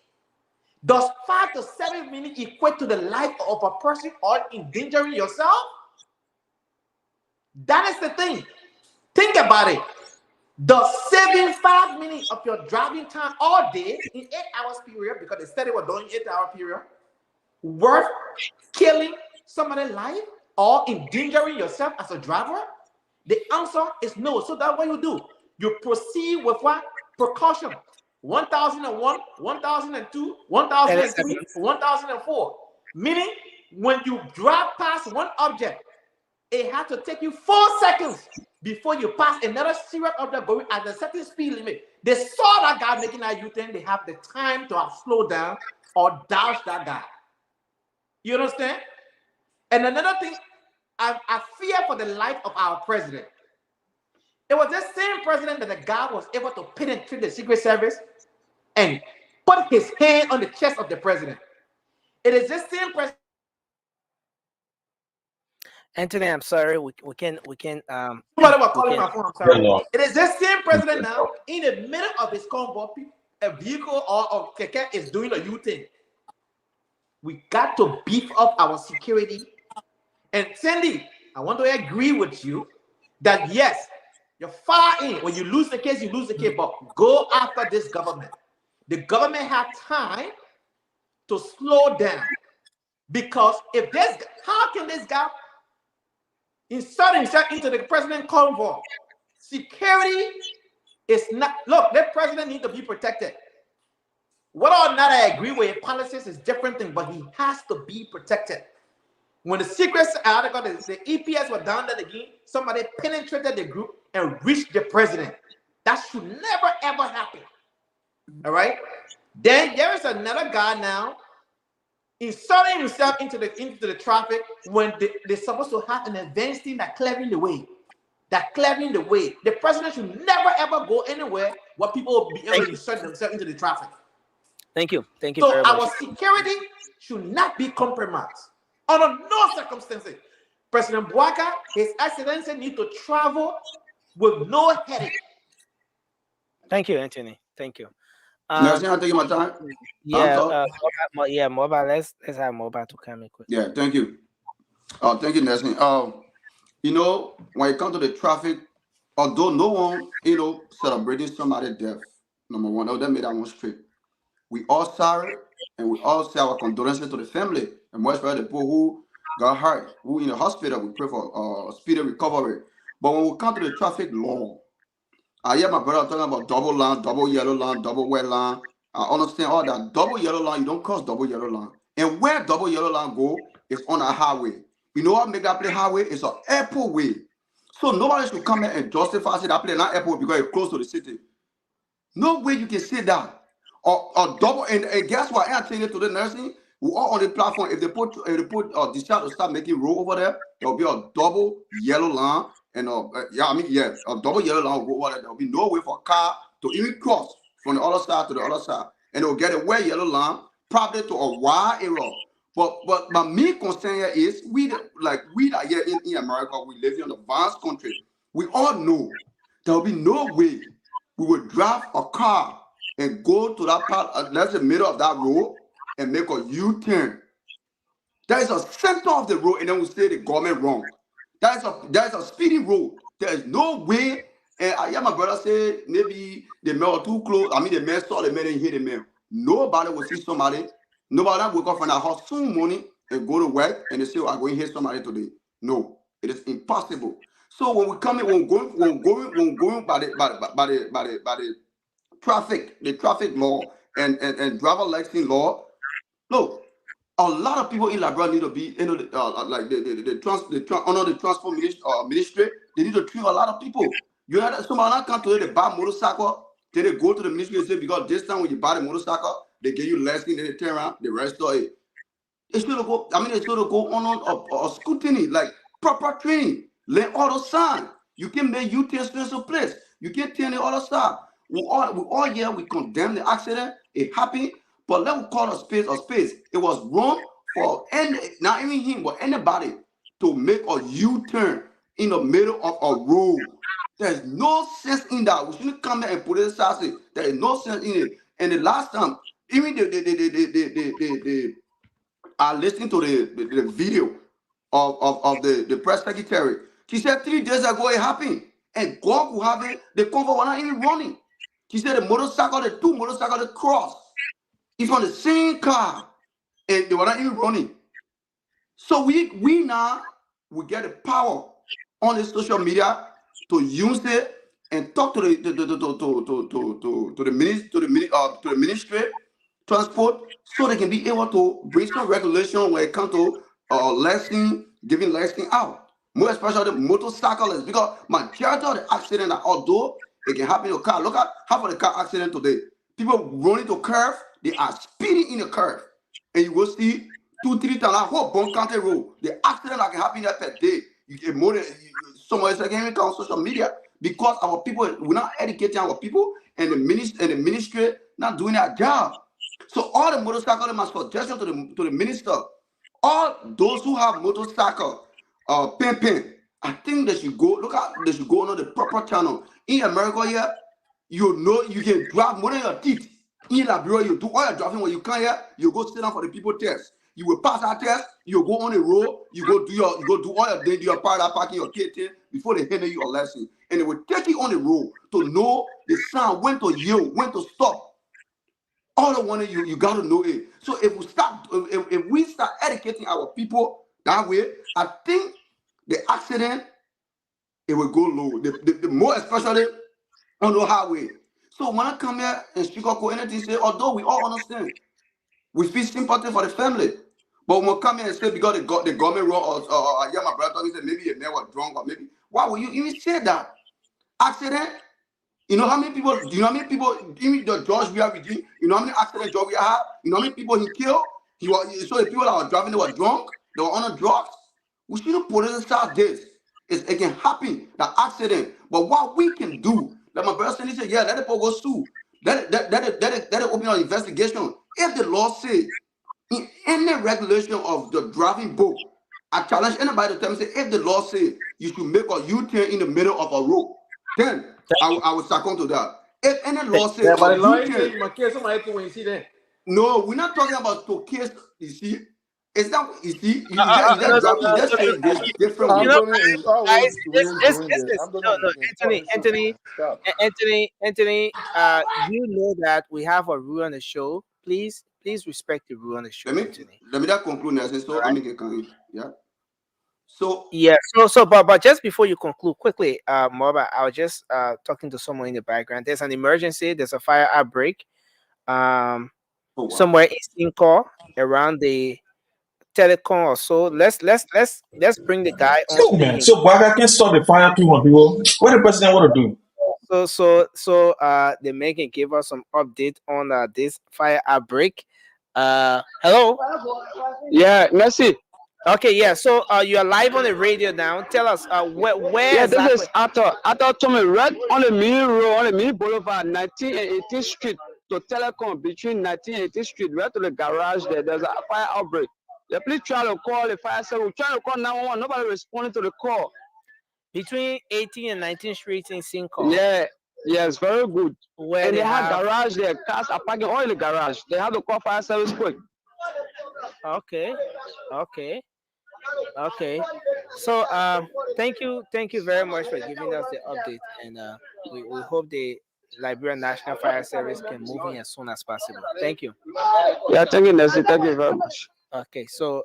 Does 5 to 7 minutes equate to the life of a person or endangering yourself? That is the thing. Think about it. Does saving 5 minutes of your driving time all day in 8 hours period, because the study was doing 8-hour period, worth killing somebody's life or endangering yourself as a driver? The answer is no. So that's what you do. You proceed with what? Precaution. 1001, 1002, 1003, 1004. Meaning, when you drive past one object, it has to take you 4 seconds before you pass another serious object going at a certain speed limit. They saw that guy making that U-turn. They have the time to have slowed down or dodge that guy. You understand? And another thing, I fear for the life of our president. It was this same president that the guy was able to penetrate the Secret Service and put his hand on the chest of the president. It is this same president. Anthony, I'm sorry. We can Somebody was we calling can. my phone. I'm sorry. Hello. It is the same president now. In the middle of his convoy, a vehicle or keke is doing a U-turn. We got to beef up our security. And Sandy, I want to agree with you that yes, you're far in. When you lose the case, you lose the case. But go after this government. The government had time to slow down. Because if this, how can this guy insert himself into the president convoy? Security is not, look, the president needs to be protected. Whether or not I agree with policies is different thing, but he has to be protected. When the secret article, the EPS were down there again, somebody penetrated the group and reached the president. That should never ever happen. All right. Then there is another guy now inserting himself into the traffic when they're supposed to have an advanced team that clearing the way. That clearing the way. The president should never ever go anywhere where people will be able to insert themselves into the traffic. Thank you. Thank you So very much. our security should not be compromised under no circumstances. President Bouaka, His Excellency, need to travel with no headache. Thank you, Anthony. Thank you. Next thing, I'm taking my time. Yeah, mobile. Let's have mobile to come in quick. Yeah, thank you. Thank you, Nelson. You know, when it comes to the traffic, although no one, celebrating somebody's death, number one, let me that one straight. We all sorry, and we all say our condolences to the family, and more especially the people who got hurt, who in the hospital. We pray for speedy recovery. But when we come to the traffic law, I hear my brother talking about double line, double yellow line, double red line. I understand all that. Double yellow line, you don't cross double yellow line. And where double yellow line go is on a highway. You know what make that play highway? It's an airport way. So nobody should come here and justify that play not airport because it's close to the city. No way you can say that. Or double, and guess what? I'm telling you to the nursing, we all on the platform. If they put discharge to start making road over there will be a double yellow line. And a double yellow line will go over there. There will be no way for a car to even cross from the other side to the other side. And it will get a wet yellow line, probably to a wide area. But my main concern here is we that here in America, we live in a vast country. We all know there will be no way we would drive a car and go to that part, that's the middle of that road, and make a U-turn. That is a center of the road, and then we say the government wrong. That is a speedy road. There is no way. And I hear my brother say maybe the mail too close. I mean, the mail saw the mail and hit the mail. Nobody will see somebody. Nobody will go from that house soon morning and go to work and they say, I'm going to hit somebody today. No, it is impossible. So when we come in, when going by the traffic law and driver license law, look, a lot of people in Liberia need to be under the transport ministry. They need to treat a lot of people. You know, somebody not come to they buy motorcycle, then they go to the ministry and say, because this time when you buy the motorcycle, they give you license, then they turn around, they restore it. It's going to go. I mean, it's going to go on a scrutiny, like proper training. Learn all the signs. You can make U-turn special place. You can turn the other side. We all here, we condemn the accident. It happened, but let me call a space a space. It was wrong for not even him, but anybody to make a U-turn in the middle of a road. There's no sense in that. We shouldn't come here and politicize it. There is no sense in it. And the last time, even I listened to the video of the press secretary. She said 3 days ago it happened, and God will have it. The convoy was not even running. She said the two motorcycles that crossed. It's on the same car, and they were not even running. So we now get the power on the social media to use it and talk to the ministry transport, so they can be able to bring some regulation when it comes to giving lesson out. More especially the motorcyclists, because majority of the accidents, although it can happen in a car. Look at half of the car accident today. People running to curve, they are speeding in the curve. And you will see 2-3 times that whole Bon County road. The accident that can happen there per day. You get more than someone else can on social media, because our people, we're not educating our people, and the ministry not doing their job. So all the motorcyclists, my suggestion to the minister, all those who have motorcycle, pin. I think they should go. They should go on the proper channel. In America here, you know you can drive more than your teeth. In Liberia, you do all your driving when you come here. You go sit down for the people test. You will pass that test. You go on the road. You go do all your day. Do your parking your kid before they hand you your lesson. And they will take you on the road to know the sound, when to yield, when to stop. All the one you got to know it. So if we start educating our people that way, I think the accident it will go low. The more especially on the highway. So when I come here in Chicago, anything say, although we all understand, we feel sympathy for the family. But when we come here and say because the government wrong, or I hear my brother talking, say maybe a man was drunk, or maybe why would you even say that? Accident. You know how many people? Do you know how many people? Even the judge we are with you. You know how many accident judge we have? You know how many people he killed? So the people that were driving, they were drunk, they were on drugs. We shouldn't politicize this. It can happen, the accident. But what we can do, like my brother said, he said, yeah, let the people go sue. Let it open an investigation. If the law say in any regulation of the driving book, I challenge anybody to tell me, say, if the law say you should make a U-turn in the middle of a road, then I will succumb to that. If any law says but the a law U-turn, say you must kill somebody when you see them. no, we're not talking about to case. You see, it's not. You see, you No, just drop. You just say this different way. Anthony is always guys, this doing this this. is Anthony, you can stop. Stop. Anthony. You know that we have a rule on the show. Please respect the rule on the show, Anthony. Let me that conclude now. So I make it clear. Yeah. So yeah, but just before you conclude quickly, Moba, I was just talking to someone in the background. There's an emergency. There's a fire outbreak. Somewhere in Sinco around the telecom or so. Let's bring the guy on So man, speaking. so Baga can start the fire too on people. What the president want to do? So the Megan gave us some update on this fire outbreak. Hello. Yeah, merci. Okay, yeah. So you are live on the radio now. Tell us where Yeah, exactly. this is Arthur Tommy, right on the main road, on the main boulevard, 19th and 18th Street to Telecom, between 19th and 18th Street, right to the garage there. There's a fire outbreak. Yeah, please try to call the fire service. We're trying to call 911. Nobody responding to the call. Between 18th and 19th Street in Sinco. Yeah, it's very good. Where and they they have have garage there. Cars are parking all in the garage. They have to call fire service quick. Okay. So thank you very much for giving us the update, and we hope the Liberian National Fire Service can move in as soon as possible. Thank you. Yeah, thank you, Nancy. Thank you very much. Okay, so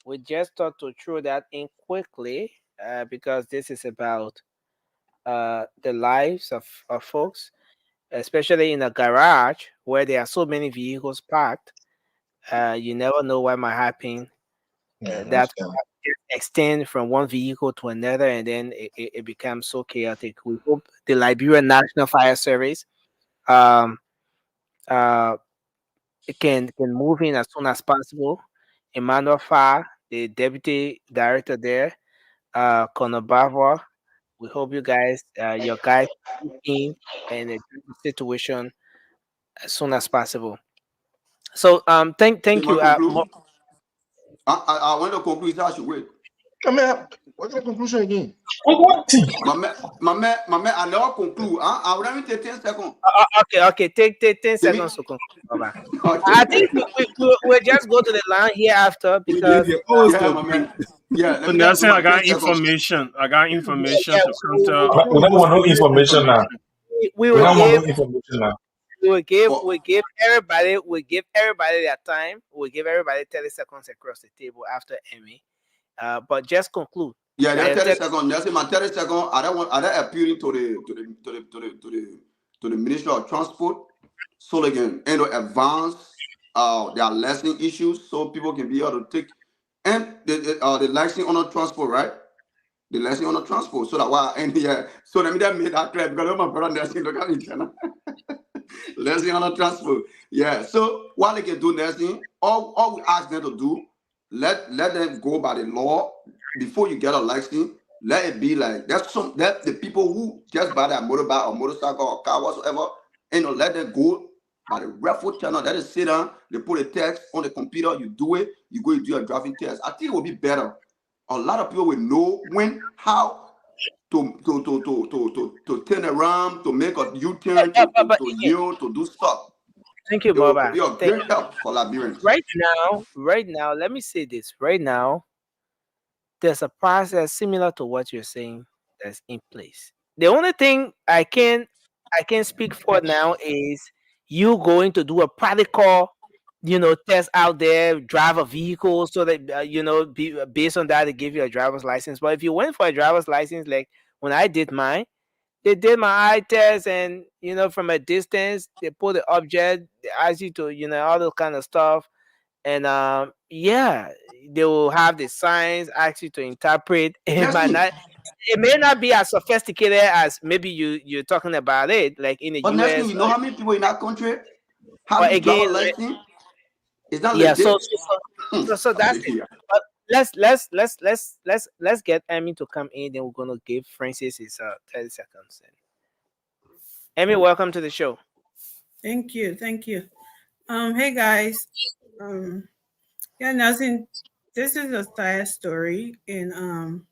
we just thought to throw that in quickly because this is about the lives of folks, especially in a garage where there are so many vehicles parked. You never know what might happen. That extend from one vehicle to another, and then it becomes so chaotic. We hope the Liberian National Fire Service it can move in as soon as possible. Emmanuel Farr, the deputy director there, Conobava. We hope you guys, your guys, in and address the situation as soon as possible. So thank you. I want to conclude. I should wait. Come here. What's the conclusion again? My man, I never conclude. I would only take 10 seconds. Okay. Take 10 seconds to conclude. I think we'll just go to the line here after because my man. Yeah, So Nelson, I got information. to counter. We don't want no information now. We will give everybody their time. We'll give everybody 30 seconds across the table after Emmy. But just conclude. Yeah, that's 30 seconds. That's my 30 seconds. I don't appealing to the Ministerial of Transport so they can advance their lesson issues so people can be able to take and the lesson on the transport, right? The lesson on the transport. So that why so let me that made that clear because my brother Nelson look at me. Lesson on the transport. Yeah. So what they can do, Nelson, all we ask them to do, let them go by the law. Before you get a license, let it be like that the people who just buy that motorbike or motorcycle or car whatsoever, let them go by the referral channel. Let it sit down, they put a text on the computer, you do it, you go, you do your driving test. I think it will be better a lot of people will know when, how to turn around, to make a U-turn, to yield, to do stuff. Thank you, It will Baba. be a Thank great help for Liberians. right now, let me say this. Right now, there's a process similar to what you're saying that's in place. The only thing I can speak for now is you going to do a practical, test out there, drive a vehicle, so that based on that they give you a driver's license. But if you went for a driver's license, like when I did mine, they did my eye test, and from a distance they put the object, they ask you to all this kind of stuff, and yeah, they will have the signs ask you to interpret. Blessing. It may not be as sophisticated as maybe you're talking about it, like in the But Nestle, US. you know how many people in our country But having driver again, license? It's not yeah. So legit. so so that's it. Hallelujah. But let's get Emmy to come in. Then we're gonna give Francis his 30 seconds. Emmy, welcome to the show. Thank you. Thank you. Hey guys. Um, yeah, nothing. This is a sad story, and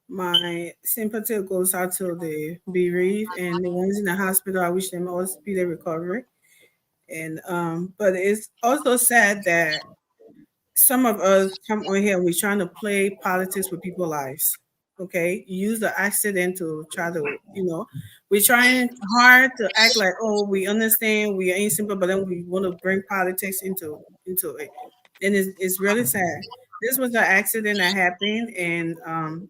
my sympathy goes out to the bereaved and the ones in the hospital. I wish them all speedy recovery. And but it's also sad that some of us come on here, we're trying to play politics with people's lives. Okay, use the accident to try to, we're trying hard to act like, oh, we understand, we ain't simple, but then we want to bring politics into it, and it's really sad. This was an accident that happened, and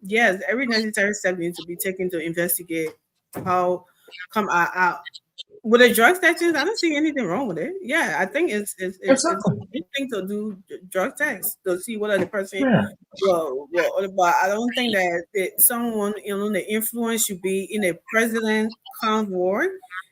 yes, every necessary step needs to be taken to investigate how come out with the drug statutes. I don't see anything wrong with it. Yeah, I think it's a Exactly. good thing to do drug tests to see whether the person Yeah. but I don't think that someone the influence should be in a president convoy,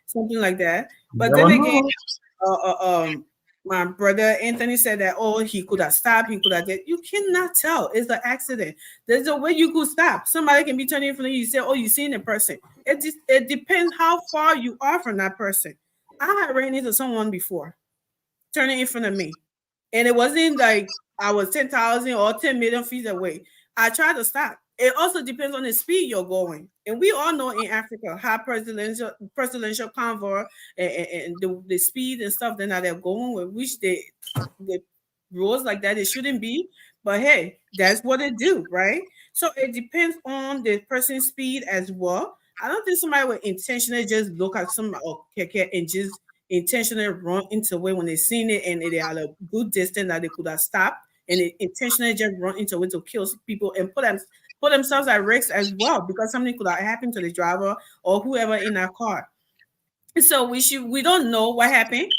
something like that. But then Never again, know. uh, uh, um, my brother Anthony said that, oh, he could have stopped, he could have did. You cannot tell. It's an accident. There's a way you could stop. Somebody can be turning in front of you. You say, oh, you seen the person. It depends how far you are from that person. I had ran into someone before turning in front of me, and it wasn't like I was 10,000 or 10 million feet away. I tried to stop. It also depends on the speed you're going. And we all know in Africa how presidential convoy and the speed and stuff that they're going with, which the rules like that it shouldn't be. But hey, that's what it do, right? So it depends on the person's speed as well. I don't think somebody would intentionally just look at some keke and just intentionally run into it when they seen it and they are a good distance that they could have stopped, and they intentionally just run into it to kill people and put themselves at risk as well, because something could have happened to the driver or whoever in that car. So we don't know what happened.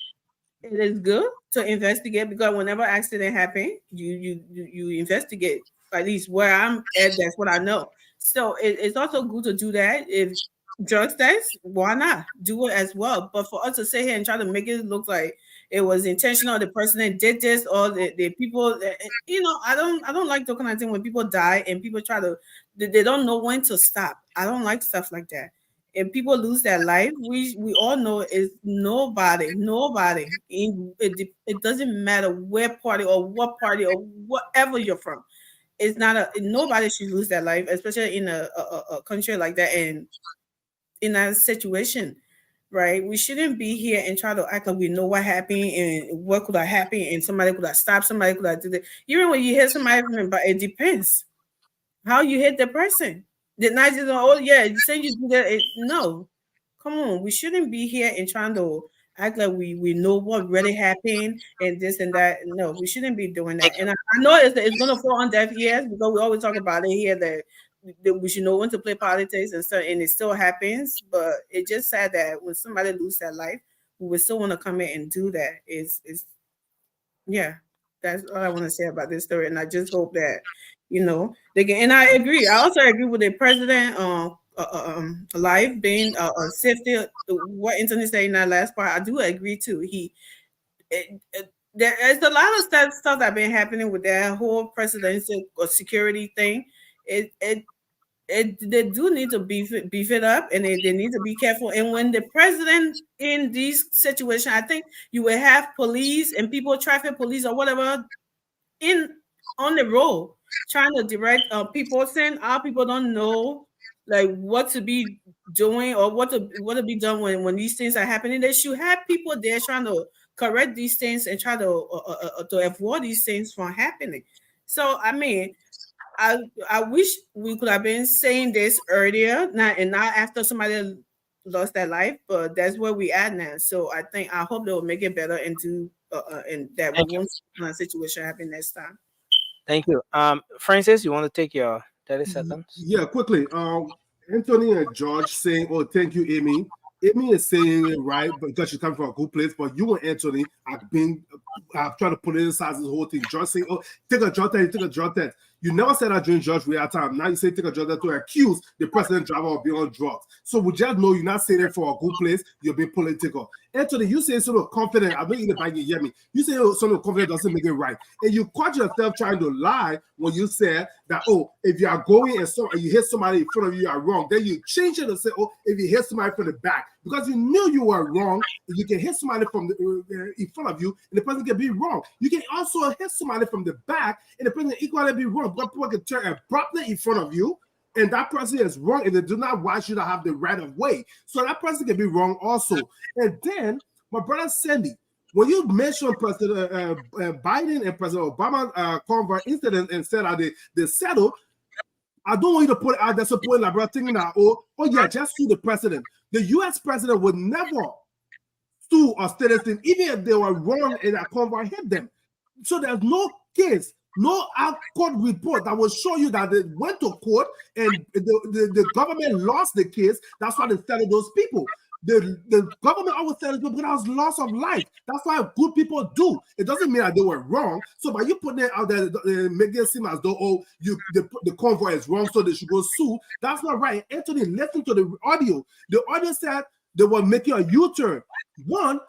It is good to investigate, because whenever accident happen, you investigate. At least where I'm at, that's what I know. So it's also good to do that. If drug test, why not do it as well? But for us to sit here and try to make it look like it was intentional, the person that did this, or the people, I don't like talking like that when people die and people try to, they don't know when to stop. I don't like stuff like that. If people lose their life, we all know is nobody. It doesn't matter where party or whatever you're from. It's not nobody should lose their life, especially in a country like that and in that situation, right? We shouldn't be here and try to act like we know what happened and what could have happened and somebody could have stopped, somebody could have did it. Even when you hear somebody from it, but it depends how you hit the person. The night is oh yeah, you say you do that. No, come on, we shouldn't be here and trying to act like we know what really happened and this and that. No, we shouldn't be doing that. And I know it's gonna fall on deaf ears because we always talk about it here that we should know when to play politics and stuff, and it still happens. But it's just sad that when somebody lose their life, we would still want to come in and do that. Is yeah, that's all I want to say about this story. And I just hope that, they can. And I agree. I also agree with the president life being safety. What Anthony said in that last part, I do agree too. There's a lot of stuff that been happening with that whole presidential or security thing. They do need to beef it up, and they need to be careful. And when the president in these situations, I think you will have police and people, traffic police or whatever, in on the road trying to direct people, saying our people don't know like what to be doing or what to be done when these things are happening. They should have people there trying to correct these things and try to avoid these things from happening. So I mean, I wish we could have been saying this earlier, not after somebody lost their life, but that's where we at now. So I hope they will make it better and that we Thank you. won't see a situation happen next time. Thank you. Francis, you want to take your 30 seconds? Yeah, quickly. Anthony and George saying, "Oh, thank you, Amy." Amy is saying it right, but because she's coming from a good place. But you and Anthony I've tried to politicize this whole thing. George saying, "Oh, take a drug test, take a drug test." You never said that during George real time. Now you say take a drug test to accuse the president driver of being on drugs. So we just know you're not saying it for a good place. You're being political. Anthony, you say sort of confident. I know you didn't hear me. You say sort of confident doesn't make it right, and you caught yourself trying to lie when you said that. Oh, if you are going and you hit somebody in front of you, you are wrong. Then you change it and say, oh, if you hit somebody from the back, because you knew you were wrong. You can hit somebody from in front of you, and the person can be wrong. You can also hit somebody from the back, and the person can equally be wrong. But people can turn abruptly in front of you, and that person is wrong, and they do not want you to have the right of way. So that person can be wrong also. And then, my brother Sandy, when you mentioned President Biden and President Obama convoy incident and said that they settled, I don't want you to put it out there supporting like brother thinking that, oh yeah, just sue the president. The U.S. president would never sue a citizen, even if they were wrong and that convoy hit them. So there's no case, no court report that will show you that they went to court and the government lost the case. That's why they settled those people. The government always tells people that was loss of life. That's why good people do. It doesn't mean that they were wrong. So by you putting it out there, making it seem as though the convoy is wrong, so they should go sue. That's not right. Anthony, listen to the audio. The audio said they were making a U-turn. One,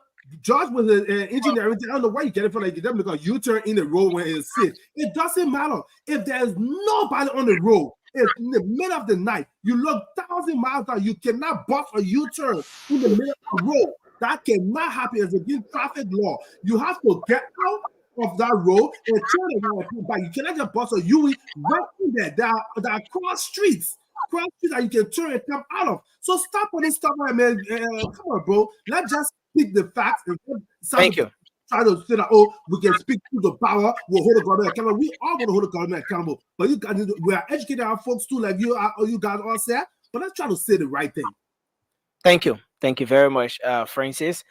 George was an engineer. I don't know why you get it from like them because U-turn in the road when it's safe. It doesn't matter if there's nobody on the road. If in the middle of the night, you look 1,000 miles out, you cannot bust a U-turn in the middle of the road. That cannot happen. It's against traffic law. You have to get out of that road and turn around and come back. You cannot just bust a U right in there. There are cross streets that you can turn and come out of. So stop on this stuff, man. Come on, bro. Let's just speak the facts. And Thank you. Try to say that, oh, we can speak to the power, we'll hold the government accountable. We all want to hold the government accountable. But we are educating our folks too, like you guys all said. But let's try to say the right thing. Thank you. Thank you very much, Francis.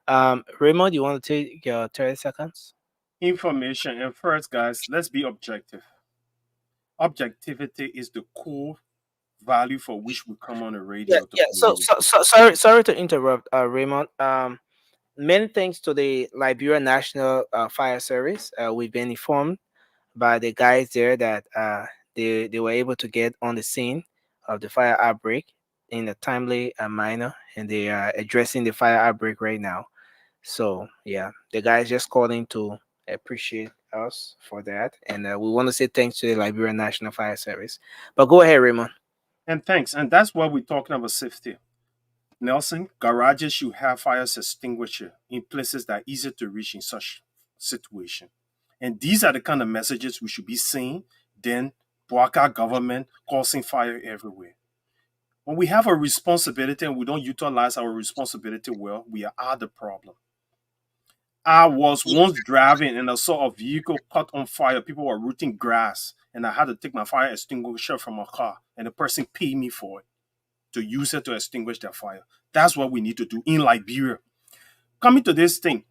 Raymond, you want to take your 30 seconds? Information. And first, guys, let's be objective. Objectivity is the core value for which we come on the radio. So sorry to interrupt, Raymond. Many thanks to the Liberia National Fire Service. We've been informed by the guys there that they were able to get on the scene of the fire outbreak in a timely manner, and they are addressing the fire outbreak right now. So yeah, the guys just calling to appreciate us for that, and we want to say thanks to the Liberia National Fire Service. But go ahead, Raymond. And thanks. And that's why we're talking about safety. Nelson, garages should have fire extinguisher in places that are easy to reach in such situation. And these are the kind of messages we should be saying than Boaka government causing fire everywhere. When we have a responsibility and we don't utilize our responsibility well, we are the problem. I was once driving and I saw a vehicle caught on fire. People were rooting grass, and I had to take my fire extinguisher from my car, and the person paid me for it, to use it to extinguish their fire. That's what we need to do in Liberia. Coming to this thing,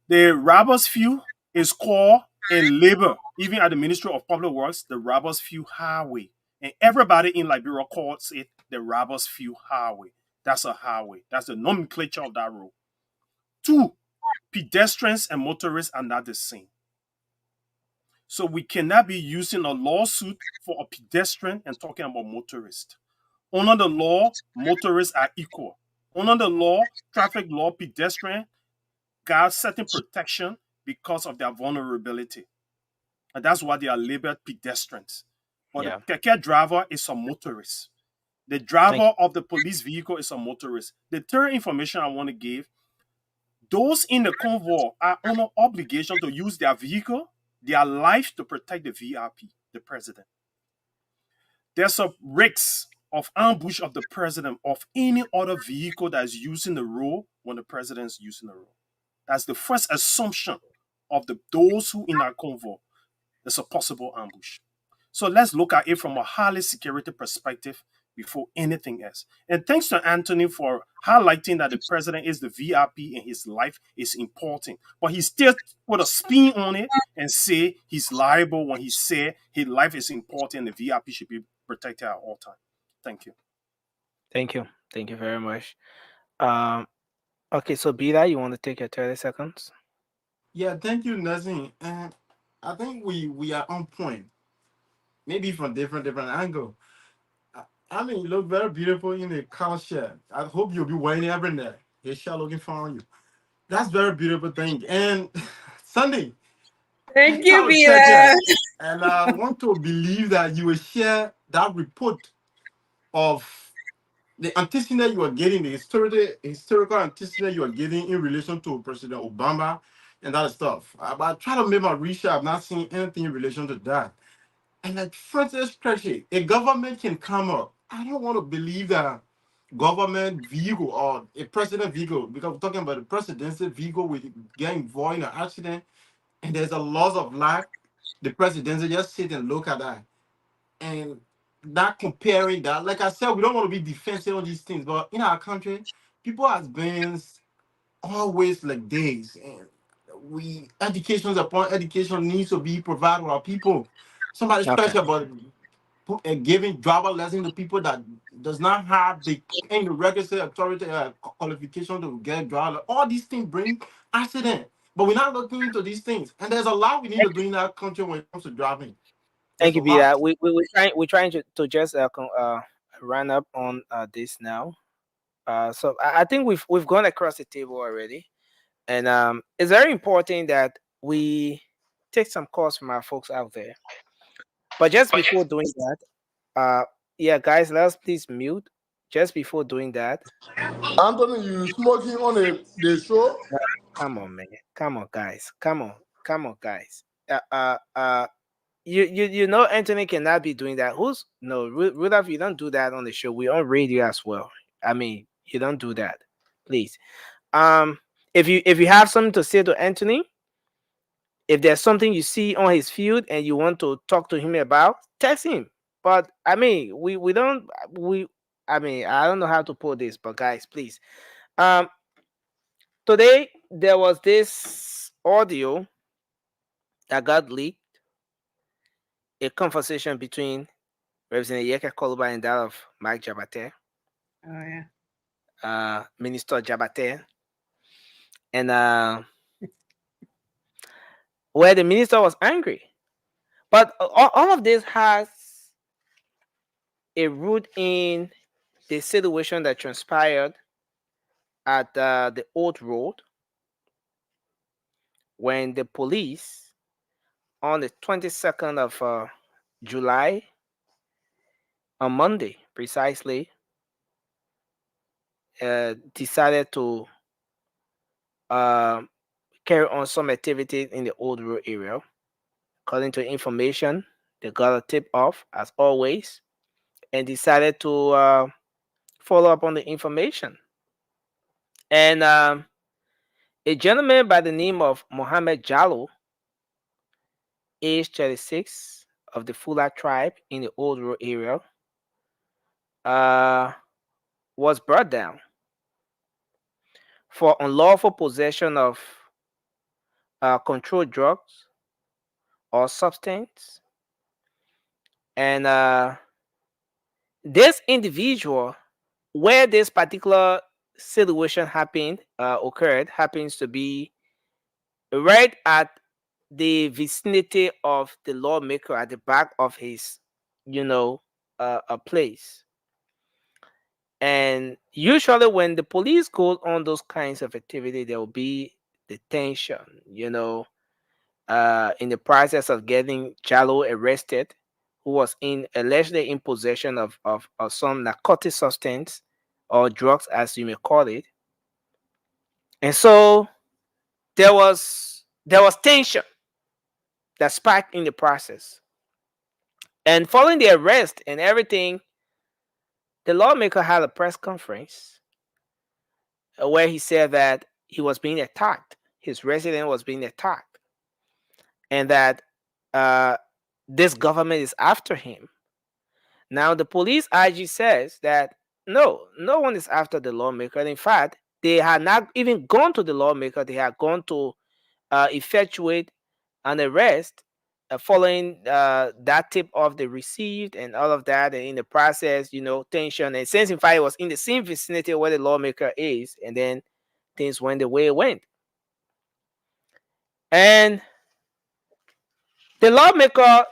the Robbers Fuel is called in labor, even at the Ministry of Public Works, the Robbers Fuel Highway. And everybody in Liberia calls it the Robbers Fuel Highway. That's a highway. That's the nomenclature of that road. 2, pedestrians and motorists are not the same. So we cannot be using a lawsuit for a pedestrian and talking about motorists. Under the law, motorists are equal. Under the law, traffic law, pedestrian got certain protection because of their vulnerability. And that's why they are labeled pedestrians. But the keke driver is a motorist. The driver of the police vehicle is a motorist. The third information I want to give, those in the convoy are under obligation to use their vehicle, their life to protect the VIP. the president. There's a risk of ambush of the president of any other vehicle that is using the road when the president is using the road. That's the first assumption of those who in our convoy. There's a possible ambush. So let's look at it from a highly security perspective before anything else. And thanks to Anthony for highlighting that the president is the VIP and his life is important. But he still put a spin on it and say he's liable when he said his life is important and the VIP should be protected at all times. Thank you. Thank you. Thank you very much. Um, okay, so Bida, you want to take your 30 seconds? Yeah, thank you, Nazim. And I think we are on point. Maybe from different angle. I mean, you look very beautiful in the cow shed. I hope you'll be wearing it every night. They shall looking for you. That's very beautiful thing. And Sunday, I Thank you, kind of check Bila. it, and I want to believe that you will share that report of the antecedent you are getting, the historical antecedent you are getting in relation to President Obama and that stuff. But I try to make my research. I've not seen anything in relation to that. And like Francis Cresci, a government can come up. I don't want to believe that government vehicle or a president vehicle, because we're talking about a presidential vehicle with get involved in an accident and there's a loss of life. The president just sit and look at that. And not comparing that. Like I said, we don't want to be defensive on these things, but in our country, people has been always like this. And we educations upon education needs to be provided to our people. Somebody Okay. special about giving driver lesson to people that does not have the any registered authority qualification to get driver. All these things bring accident, but we're not looking into these things. And there's a lot we need to do in our country when it comes to driving. Thank There's a you, Bida. lot. We're trying to just run up on this now. So I think we've gone across the table already, and it's very important that we take some calls from our folks out there. But just before doing that, yeah, guys, let's please mute. Just before doing that, Anthony, you smoking on the show? uh, come on, man, come on, guys, come on, guys. You know Anthony cannot be doing that. Who's no Rudolph? You don't do that on the show. We're on radio as well. I mean, you don't do that, please. Um, if you have something to say to Anthony, if there's something you see on his field and you want to talk to him about, text him. But I mean, we don't we. I mean, I don't know how to put this, but guys, please. Um, today there was this audio that got leaked, a conversation between Representative Yeka Koluba and that of Mike Jabate, Oh yeah. Minister Jabate, and where the minister was angry. But all of this has a root in the situation that transpired at the Old Road when the police, on the 22nd of July, on Monday precisely, decided to carry on some activity in the Old Road area. According to information, they got a tip off as always and decided to follow up on the information. And a gentleman by the name of Mohammed Jallo, age 36, of the Fula tribe in the Old Road area, was brought down for unlawful possession of controlled drugs or substance. And this individual, where this particular situation occurred, happens to be right at the vicinity of the lawmaker at the back of his, a place. And usually, when the police go on those kinds of activity, there will be detention, in the process of getting Jallo arrested, who was allegedly in possession of some narcotic substance or drugs, as you may call it. And so there was tension that sparked in the process. And following the arrest and everything, the lawmaker had a press conference where he said that he was being attacked. His resident was being attacked, and that this government is after him. Now, the police IG says that no one is after the lawmaker. In fact, they had not even gone to the lawmaker. They had gone to effectuate an arrest following that tip off they received and all of that. And in the process, tension. And since, in fact, it was in the same vicinity where the lawmaker is, and then things went the way it went. And the lawmaker,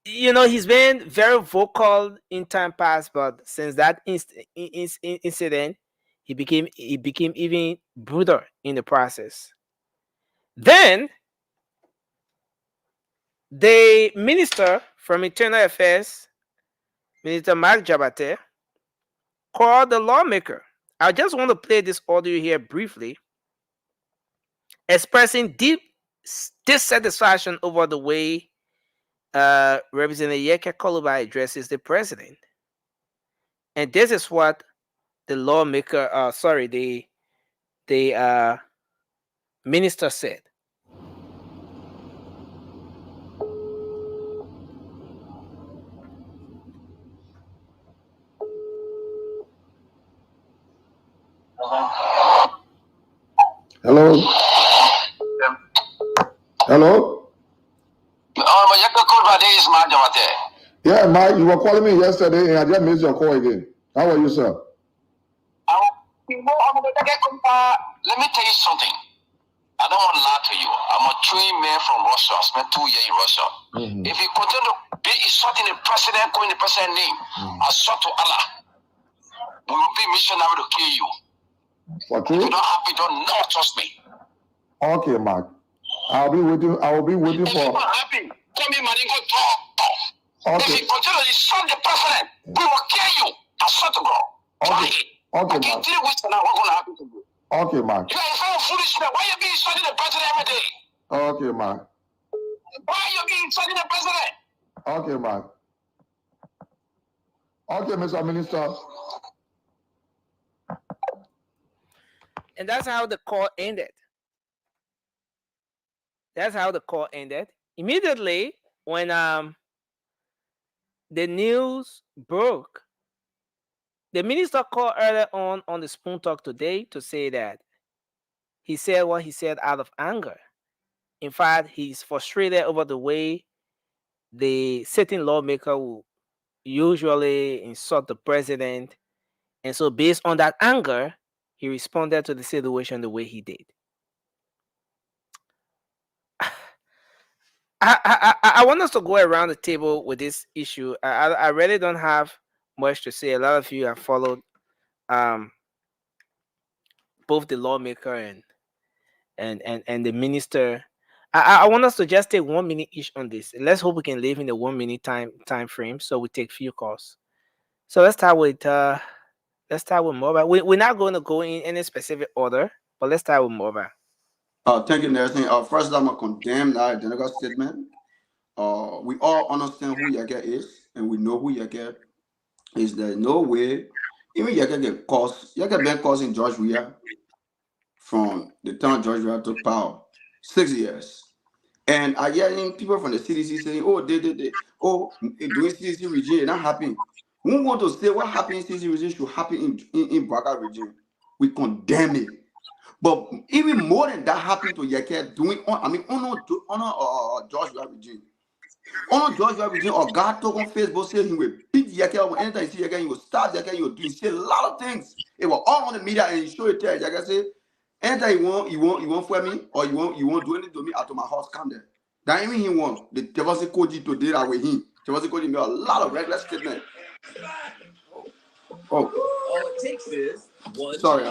he's been very vocal in time past, but since that incident, he became even brutal in the process. Then the minister from Internal Affairs, Minister Mark Jabate, called the lawmaker. I just want to play this audio here briefly, expressing deep dissatisfaction over the way Representative Yeke Koluba addresses the president. And this is what the lawmaker, the minister said. Hello? Hello? Yeah, Mike, you were calling me yesterday and I just missed your call again. How are you, sir? Let me tell you something. I don't want to lie to you. I'm a trained man from Russia. I spent 2 years in Russia. If you continue to be insulting the president, calling the president's name, I swear to Allah, we will be missionary to kill you. For If you're not happy, don't trust me. Okay, Mark. I'll be waiting. I will be waiting If you're for. not happy, tell me, man, you go talk. Okay. If you continue to insult the president, we will kill you. I swear to God. Try it. Okay, In Mark. 3 weeks from now, what's going to happen to you? Okay, Mark. You are very foolish, man. Why you being insulting the president every day? Okay, Mark. Why you being insulting the president? Okay, Mark. Okay, Mr. Minister. And that's how the call ended. That's how the call ended. Immediately, when the news broke, the minister called earlier on the Spoon Talk today to say that he said what he said out of anger. In fact, he's frustrated over the way the sitting lawmaker will usually insult the president. And so based on that anger, he responded to the situation the way he did. I want us to go around the table with this issue. I really don't have much to say. A lot of you have followed both the lawmaker and the minister. I want us to just take 1 minute each on this. Let's hope we can live in the 1 minute time frame. So we take few calls. So let's start with mobile. We're not going to go in any specific order, but let's start with mobile. Thank you, Nelson. First, I'm going to condemn that identical statement. We all understand who Yeke is, and we know who Yeke is. There's no way, even Yeke been causing George Weah from the time George Weah took power, 6 years. And I hearing people from the CDC saying, oh, doing CDC regime, not happening. We want to say what happened in CDC regime should happen in Braga regime. We condemn it. But even more than that happened to Yeke doing, George Weah regime. On George Weah regime, or God talk on Facebook saying he will beat Yeke, or anytime you see Yeke, he will stab Yeke, he will do, he say a lot of things. It was all on the media, and he show it there. Yeke say, anytime you want for me, or you won't do anything to me, out of my house, come there. That even he want the Tevasi Koji to do that with him. Tevasi Koji made a lot of regular statements. Oh, all it takes is one. Sorry.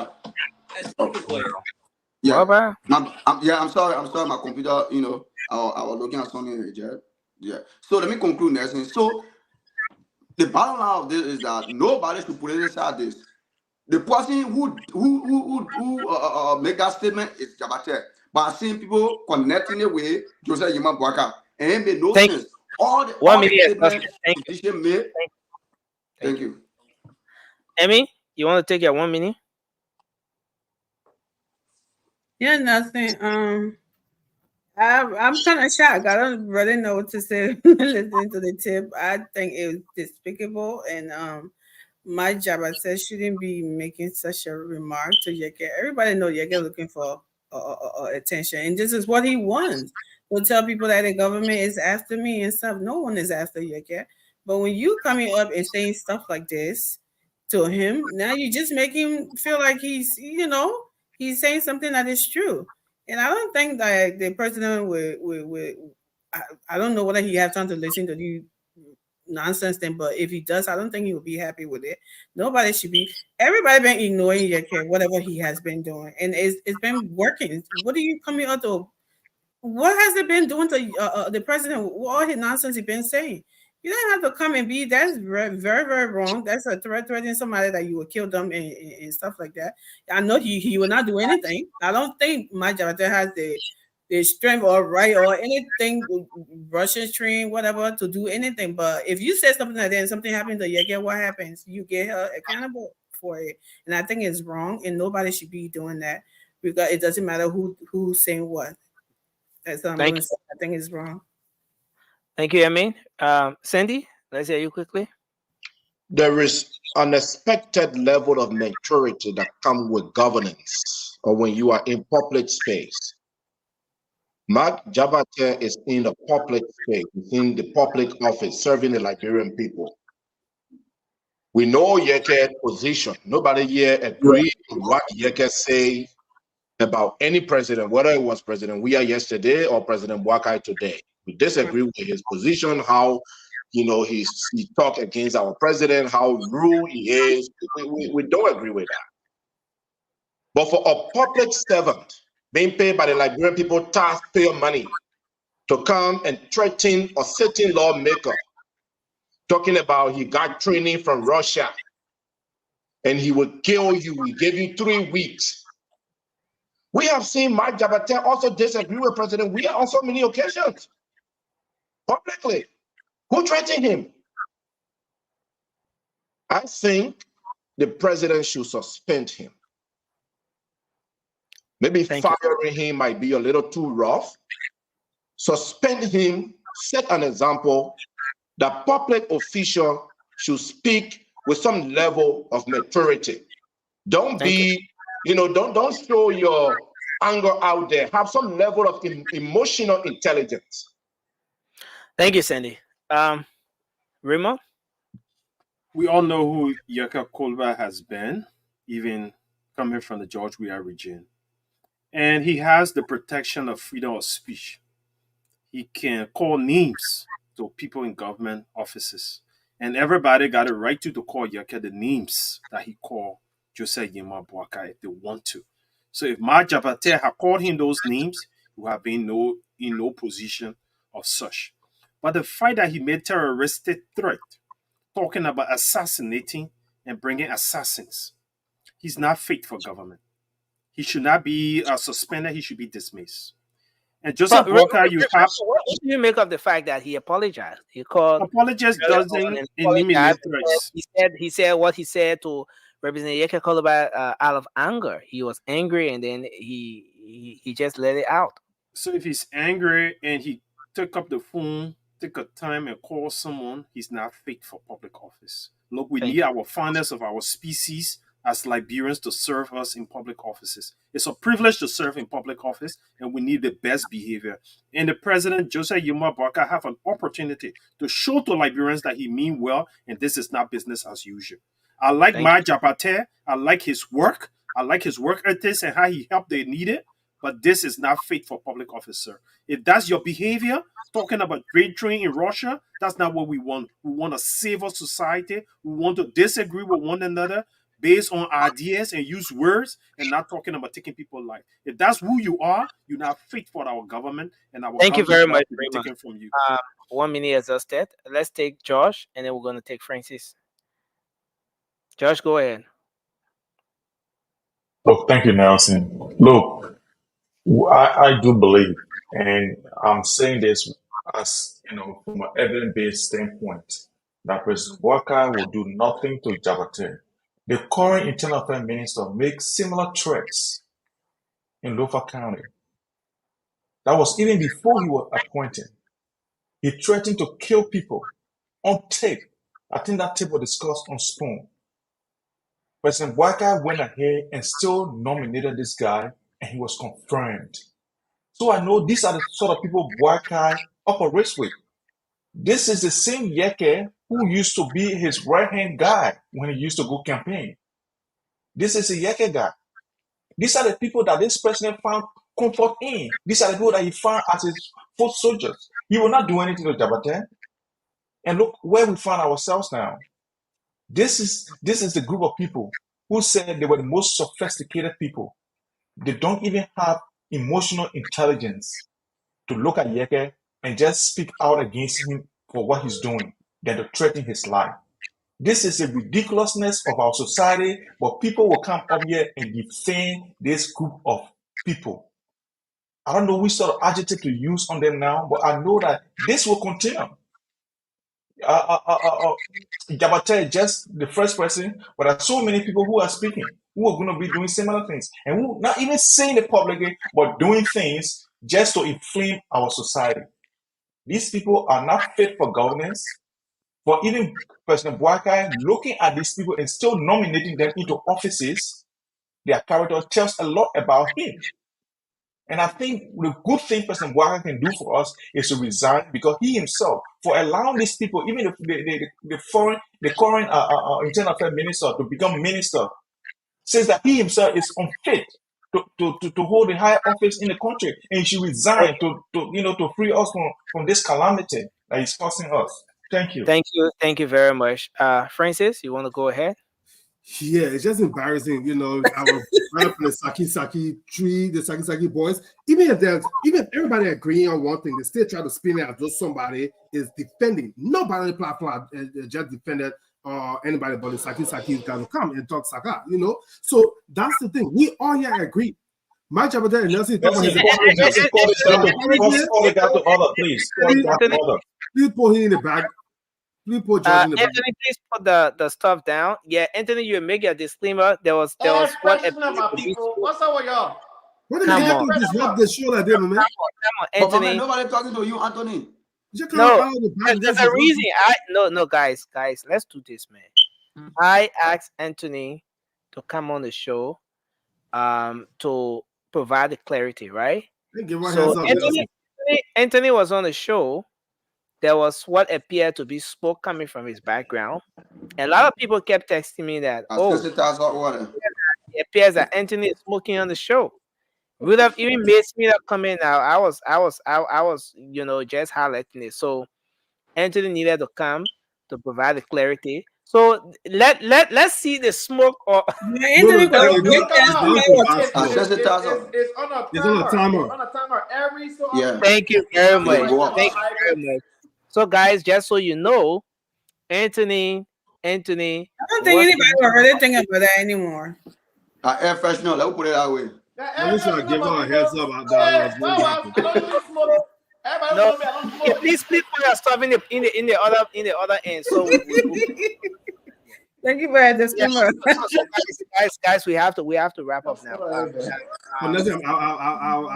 Yeah. I'm sorry. My computer, I was looking at something. Yeah. So let me conclude, Nelson. So the bottom line of this is that nobody should politicize this. The person who make that statement is Jabate. But I seen people connecting it with Joseph Yima Bwaka. And it made no sense. all the 1 all the minute statements exhausted. Thank you. Tunisia made. Thank you. Emmy, you want to take your 1 minute? Yeah, nothing. I'm kind of shocked. I don't really know what to say listening to the tip. I think it was despicable, and my job I said shouldn't be making such a remark to Yeke. Everybody know Yeke looking for attention, and this is what he wants. To tell people that the government is after me and stuff. No one is after Yeke. But when you coming up and saying stuff like this to him, now you just make him feel like he's saying something that is true. And I don't think that the president will I don't know whether he has time to listen to you nonsense thing, but if he does, I don't think he will be happy with it. Nobody should be. Everybody been ignoring Yeke, whatever he has been doing, and it's been working. What are you coming out to? What has it been doing to the president? All his nonsense he been saying. You don't have to come and be. That's very, very, very wrong. That's a threatening somebody that you will kill them and stuff like that. I know he will not do anything. I don't think my Jabata has the strength or right or anything Russian train whatever to do anything. But if you say something like that and something happened to Yeke, what happens? You get her accountable for it, and I think it's wrong, and nobody should be doing that because it doesn't matter who's saying what. That's what I'm Thank going to you. say. I think it's wrong. Thank you, Emmy. Sandy, let's hear you quickly. There is an expected level of maturity that comes with governance or when you are in public space. Mark Jabate is in the public space, he's in the public office, serving the Liberian people. We know Yeke's position. Nobody here agrees with what Yeke say about any president, whether it was President Weah yesterday or President Boakai today. We disagree with his position, how he talked against our president, how rude he is. We don't agree with that. But for a public servant being paid by the Liberian people taxpayer money to come and threaten a certain lawmaker, talking about he got training from Russia and he would kill you, he gave you 3 weeks. We have seen Mike Jabate also disagree with President Weah on so many occasions, publicly. Who threatened him? I think the president should suspend him. Maybe firing him might be a little too rough. Suspend him, set an example that public official should speak with some level of maturity. Don't don't show your anger out there. Have some level of emotional intelligence. Thank you, Sandy. Remo? We all know who Yaka Kolba has been, even coming from the George Weah region. And he has the protection of freedom of speech. He can call names to people in government offices. And everybody got a right to call Yaka the names that he called Joseph Yema Boakai if they want to. So if Ma Jabate had called him those names, he would have been in no position of such. But the fact that he made terroristic threat, talking about assassinating and bringing assassins, he's not fit for government. He should not be suspended. He should be dismissed. And Joseph Walker, you have. What do you make of the fact that he apologized? He called. Apologize doesn't eliminate threats. He said what he said to Representative Yeke Koloba out of anger. He was angry, and then he just let it out. So if he's angry and he took up the phone, took a time and call someone, he's not fit for public office. Look, we need our founders of our species as Liberians to serve us in public offices. It's a privilege to serve in public office, and we need the best behavior. And the president, Joseph Yuma Baka, have an opportunity to show to Liberians that he mean well, and this is not business as usual. I like Ma Jabate. I like his work. I like his work ethics and how he helped the needed, but this is not fit for public officer. If that's your behavior, talking about trade train in Russia, that's not what we want. We want a civil society. We want to disagree with one another based on ideas and use words and not talking about taking people's life. If that's who you are, you're not fit for our government, and our Thank you very much, will be taken from you. 1 minute exhausted. Let's take Josh, and then we're going to take Francis. Josh, go ahead. Look, thank you, Nelson. Look, I do believe, and I'm saying this as from an evidence-based standpoint, that President Walker will do nothing to Jabate. The current Internal Affairs Minister makes similar threats in Lofa County. That was even before he was appointed. He threatened to kill people on tape. I think that tape was discussed on Spoon. President Walker went ahead and still nominated this guy, and he was confirmed. So I know these are the sort of people Walker operates with. This is the same Yeke who used to be his right-hand guy when he used to go campaign. This is a Yeke guy. These are the people that this president found comfort in. These are the people that he found as his foot soldiers. He will not do anything to Jabate. And look where we find ourselves now. This is the group of people who said they were the most sophisticated people. They don't even have emotional intelligence to look at Yeke and just speak out against him for what he's doing, than to threaten his life. This is a ridiculousness of our society, but people will come up here and defend this group of people. I don't know which sort of adjective to use on them now, but I know that this will continue. Jabate is just the first person, but there are so many people who are speaking, who are going to be doing similar things, and who not even saying it publicly, but doing things just to inflame our society. These people are not fit for governance. For even President Boakai looking at these people and still nominating them into offices, their character tells a lot about him. And I think the good thing President Boakai can do for us is to resign, because he himself, for allowing these people, even the current Internal Affairs Minister to become minister, says that he himself is unfit to hold a high office in the country, and he should resign to free us from this calamity that is causing us. Thank you. Thank you very much. Francis, you want to go ahead? Yeah, it's just embarrassing, our rep, the Saki tree, the Saki boys. Even if everybody agreeing on one thing, they still try to spin it as though somebody is defending. Nobody on the platform just defended anybody but the Saki is going to come and talk Saka, So that's the thing. We all here agree. My job and Nelson talk about his please pull him in the back. Anthony, please put the stuff down. Yeah, Anthony, you make a disclaimer. There was what what's up with y'all? What did you disrupt the show like that, man? Come on, Anthony. Nobody talking to you, Anthony. No, there's a reason. No, guys, let's do this, man. I asked Anthony to come on the show, to provide the clarity, right? So Anthony was on the show. There was what appeared to be smoke coming from his background. And a lot of people kept texting me that, it appears that Anthony is smoking on the show. Would have even made me that comment out. I was just highlighting it. So Anthony needed to come to provide the clarity. So let's see the smoke or Anthony it's on a timer. Every so often. Thank you very much. So guys, just so you know, Anthony. I don't think anybody will really think about that anymore. Air freshener, let's put it that way. I'm trying to give her a heads up about that. No, please put your stuff in the other end. So thank you for that disclaimer. Guys, we have to wrap up now. I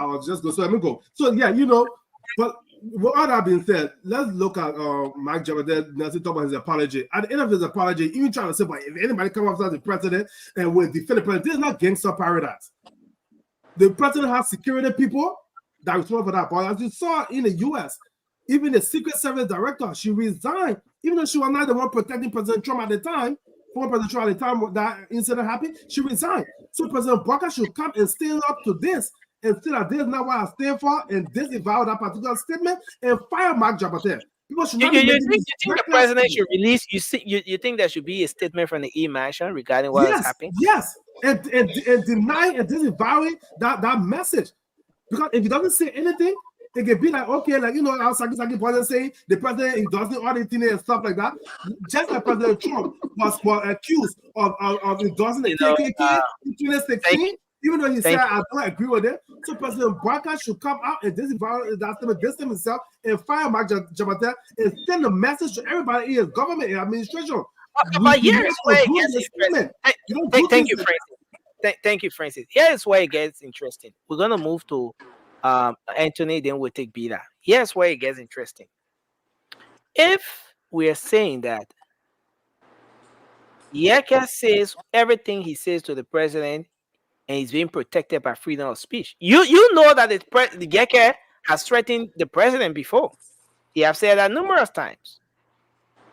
was just go. So let me go. So yeah, but with all that being said, let's look at Mike Jabate Nelson talk about his apology. At the end of his apology, even trying to say, but if anybody comes up as the president and will defend the president, this is not gangster paradise. The president has security people that responsible for that. But as you saw in the U.S., even the Secret Service director, she resigned, even though she was not the one protecting President Trump at the time. Former President Trump at the time that incident happened, she resigned. So President Walker should come and stand up to this and say that this is not what I stand for, and disavow that particular statement and fire Mark Jabate. People should not you think the president should release? You think there should be a statement from the E-Mansion regarding what is happening? Yes, and denying and disavowing that message, because if he doesn't say anything, it can be like, okay, like our Saki president saying the president endorsing all the things and stuff like that. Just like President Trump was accused of endorsing the KKK in 2016. Even though he said, Thank you. I don't agree with it. So President Barker should come out and distance himself and fire Mark Jabata and send a message to everybody in his government and administration. But We here's where it gets interesting. Thank you, like Francis. Thank you, Francis. Here's where it gets interesting. We're gonna move to Anthony, then we'll take Bida. Here's where it gets interesting. If we're saying that Yeka says everything he says to the president and he's being protected by freedom of speech, you know that the Yeka has threatened the president before. He have said that numerous times.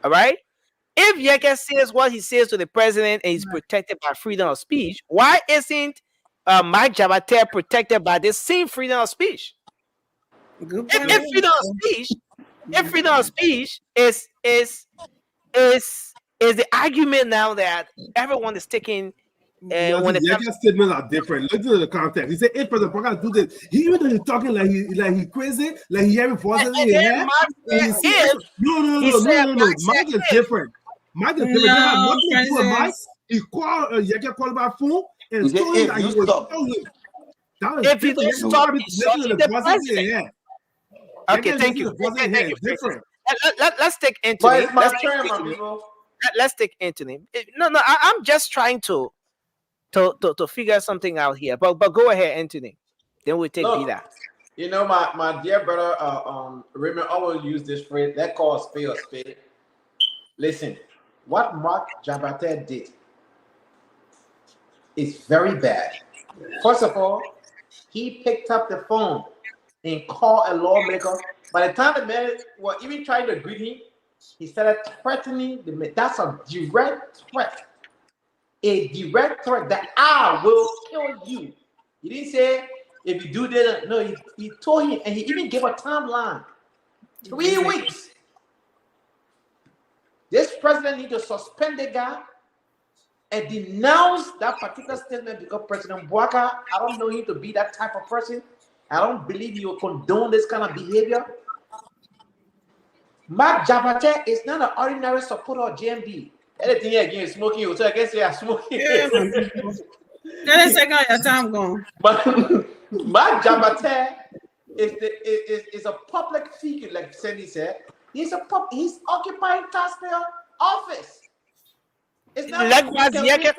All right. If Yeka says what he says to the president and he's protected by freedom of speech, why isn't Mike Jabate protected by the same freedom of speech? If freedom of speech is the argument now that everyone is taking when the Yeka's statements are different. Look at the context. He said, "If President Barker do this, even though he's talking like he crazy, like he hearing voices in his head, no. Mike is different. Mike is different. They have nothing to do with Mike. He called Yeka called by phone and told him that he was telling him. If you don't stop insulting the president. Okay, thank you. Thank you. Let's take Anthony. Let's take Anthony. No, I'm just trying to figure something out here. But go ahead, Anthony. Then we'll take Bida. You know, my dear brother Raymond always use this phrase, let's call a spade a spade. Listen, what Mark Jabate did is very bad. First of all, he picked up the phone and called a lawmaker. By the time the man was even trying to greet him, he started threatening the man. That's a direct threat. A direct threat that I will kill you. He didn't say if you do this. No, he told him, and he even gave a timeline. 3 weeks. This president needs to suspend the guy and denounce that particular statement because President Bouaka, I don't know him to be that type of person. I don't believe he will condone this kind of behavior. Mark Jabate is not an ordinary supporter of GMB. Anything again is smoking, so I guess they are smoking. Let us second your time gone. But Mark Jabate is a public figure, like Sandy said. He's occupying taxpayer office. Likewise, Yeka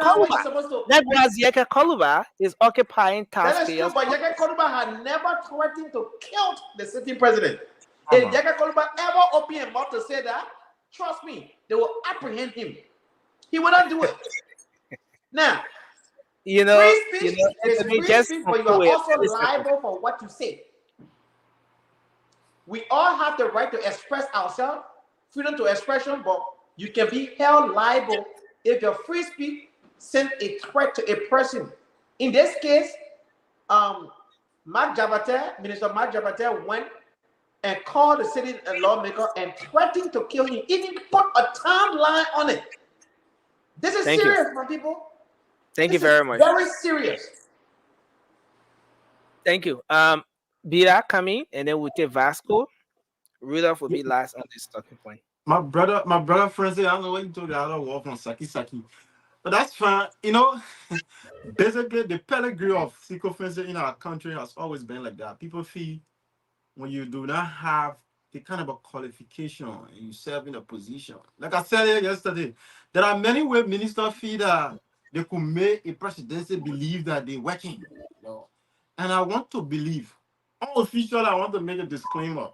Koluba is occupying taxpayers. That is true, but Yeka Koluba had never threatened to kill the sitting president. If Yeka Koluba ever opened his mouth to say that, trust me, they will apprehend him. He will not do it. Now, free speech is free speech, but you are also liable for what you say. We all have the right to express ourselves, freedom to expression, but you can be held liable if your free speech sent a threat to a person. In this case, Minister Mark Jabate went and called the city lawmaker and threatened to kill him, even put a timeline on it. This is serious, my people. Thank you very much. Very serious. Thank you. Bida coming, and then we'll take Vasco. Rudolph will be last on this talking point. My brother Francis, I don't know what you told the other war from Saki, but that's fine. You know, basically the pedigree of sycophancy in our country has always been like that. People feel when you do not have the kind of a qualification and you serve in a position. Like I said yesterday, there are many ways ministers feel that they could make a presidency believe that they're working. You know? And I want to believe, unofficially, I want to make a disclaimer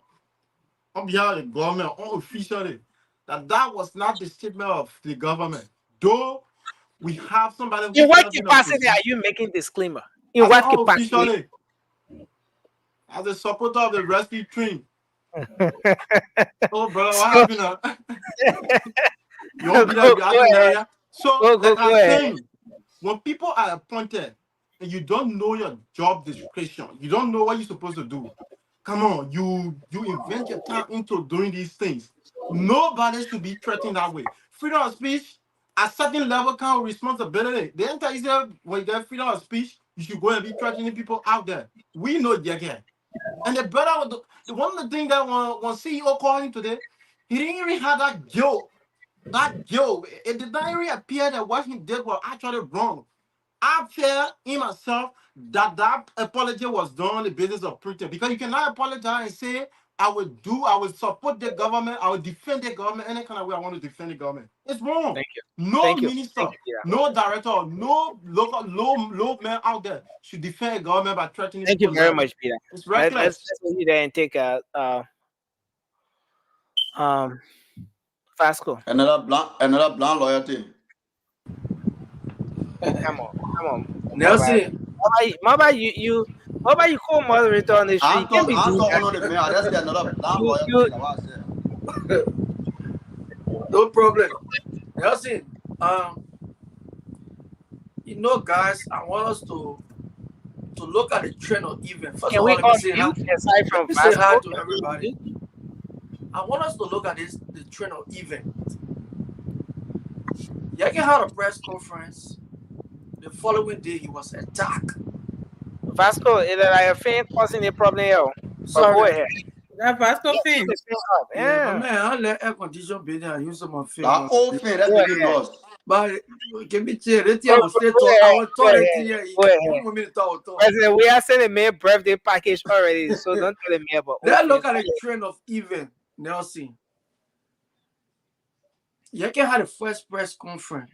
on behalf of the government, unofficially, that was not the statement of the government. Though we have somebody. In what capacity are you making disclaimer? In what capacity? As a supporter of the rescue train. Oh, brother, what happened now? You won't be there. So, like I'm saying, when people are appointed and you don't know your job description, you don't know what you're supposed to do. Come on, you invent your time into doing these things. Nobody should be threatened that way. Freedom of speech, a certain level kind of responsibility. The entire Israel, when you get freedom of speech, you should go and be threatening people out there. We know again. And the brother, one of the things that when CEO called him today, he didn't even have that guilt. That guilt. It did not even appear that what he did was actually wrong. I feel in myself that that apology was done on the basis of pretense, because you cannot apologize and say I will support the government, I will defend the government any kind of way I want to defend the government. It's wrong. Thank you. No Thank you. minister, Thank you, Peter. no director, no local low man out there should defend a government by threatening Thank you people's very lives. much, Peter. It's Let's reckless. go there and take a Fasco. Another blanc loyalty. Come on. Nelson. Mama, you co-moderator on the street. You can't be doing that. Honor the man. I just get another blanc loyalty. That's what I said. No problem. Nelson, guys, I want us to look at the trend of events. First Can of we all, let all me say hi. aside from Let me say hi Vasco? to everybody. I want us to look at the trend of events. Yaki had a press conference. The following day, he was attacked. Vasco, is that a fan causing a problem here? But Sorry. go ahead. That Vasco fan. Yeah, but man, I let air condition be there and use some of That old fan, that's making noise. But give me chair. Let's hear our state talk. I will talk it here. You want me to talk? President, we are sending a May birthday package already, so don't tell me about. Let's look at the trend of event, Nelson. Yaki had the first press conference.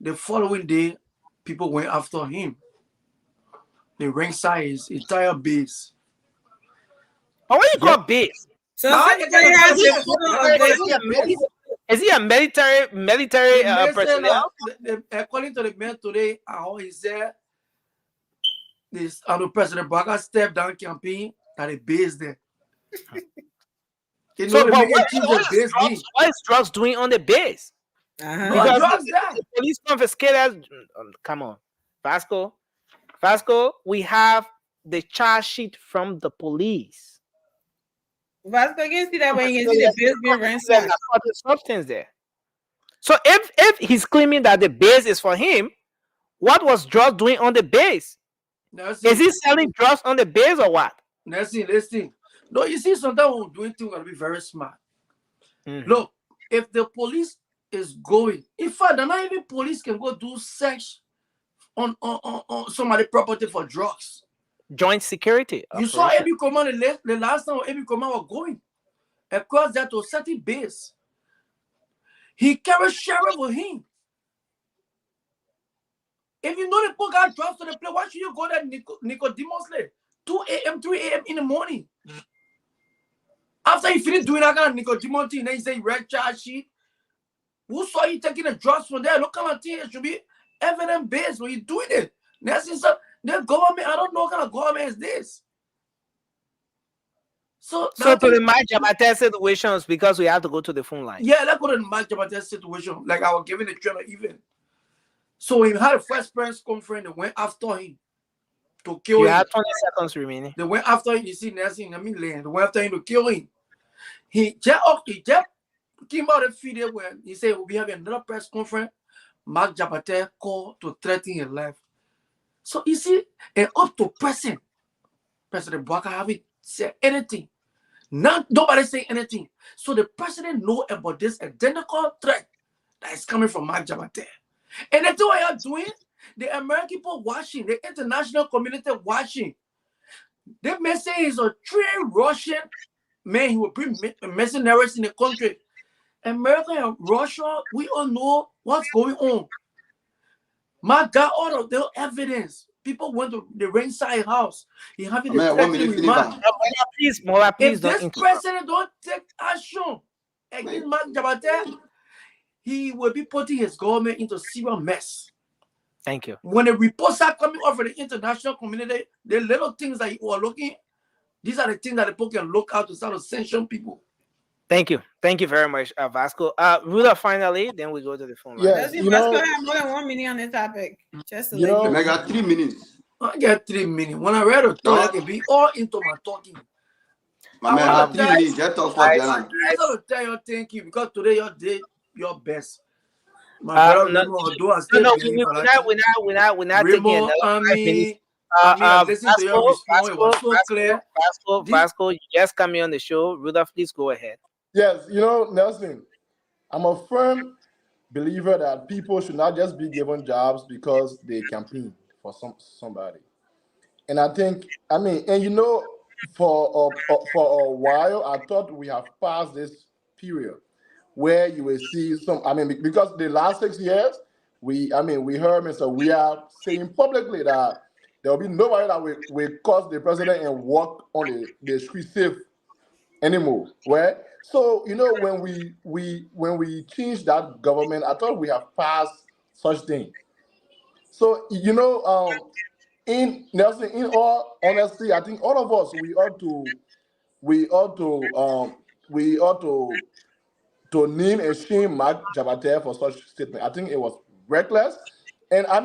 The following day, people went after him. They ringside his entire base. But what do you call base? So is he a military personnel? According to the man today, he said this President Baga stepped down campaign at the base there. So, what is drugs doing on the base? Because drugs there. The police confiscated. Come on, Vasco, we have the charge sheet from the police. Vasco, you can see that when you can see the base being ransacked. Substance there. So if he's claiming that the base is for him, what was drugs doing on the base? Is he selling drugs on the base or what? Listen. No, you see, sometimes when we're doing things, we're going to be very smart. Look, if the police is going, in fact, not even police can go do search on somebody's property for drugs. Joint security. You saw AB Command the last time AB Command was going across that to certain base. He carried sheriff with him. If you know the book got drugs to the place, why should you go there Nicodemus 2 a.m., 3 a.m. in the morning? After he finished doing that kind of Nicodemus thing, then he said he read charge sheet. Who saw you taking the drugs from there? Look kind of thing, it should be evidence-based when you're doing it. The government, I don't know what kind of government is this. So to the Mike Jabate situations, because we have to go to the phone line. Yeah, let's go to the Mike Jabate situation. Like I was giving the trailer even. So he had a first press conference, they went after him to kill him. You have 20 seconds remaining. They went after him, you see, Nelson, land. They went after him to kill him. He just came out a video where he said we'll be having another press conference. Mark Jabate called to threaten his life. So you see, and up to President Bwaka haven't said anything. Nobody say anything. So the president know about this identical threat that is coming from Mark Jabate. And that's what you're doing. The American people watching, the international community watching. They may say he's a trained Russian man. He will bring mercenaries in the country. America and Russia, we all know what's going on. My God, all of the evidence. People went to the ringside house. He having the please, if this president don't take action against Mark Jabate, he will be putting his government into serious mess. Thank you. When the reports are coming over the international community, the little things that you are looking, these are the things that the people can look out to start to sanction people. Thank you. Thank you very much, Vasco. Ruda, finally, then we go to the phone line. Does Vasco have more than 1 minute on this topic? Just to let I got 3 minutes. I get 3 minutes. When I read a talk, I can be all into my talking. My man, I 3 minutes. Just talk for them. I just want to tell you thank you because today you did your best. My brother, we're not taking another 5 minutes. Vasco, you just come on the show. Ruda, please go ahead. Yes, Nelson, I'm a firm believer that people should not just be given jobs because they campaign for somebody. And I think, and for a while, I thought we have passed this period where you will see some. Because the last 6 years, we heard Mr. We are saying publicly that there will be nobody that will cause the president and walk on the street safe anymore, right? So when we changed that government, I thought we have passed such thing. So in Nelson, in all honesty, I think all of us we ought to name and shame Mark Jabate for such statement. I think it was reckless. And I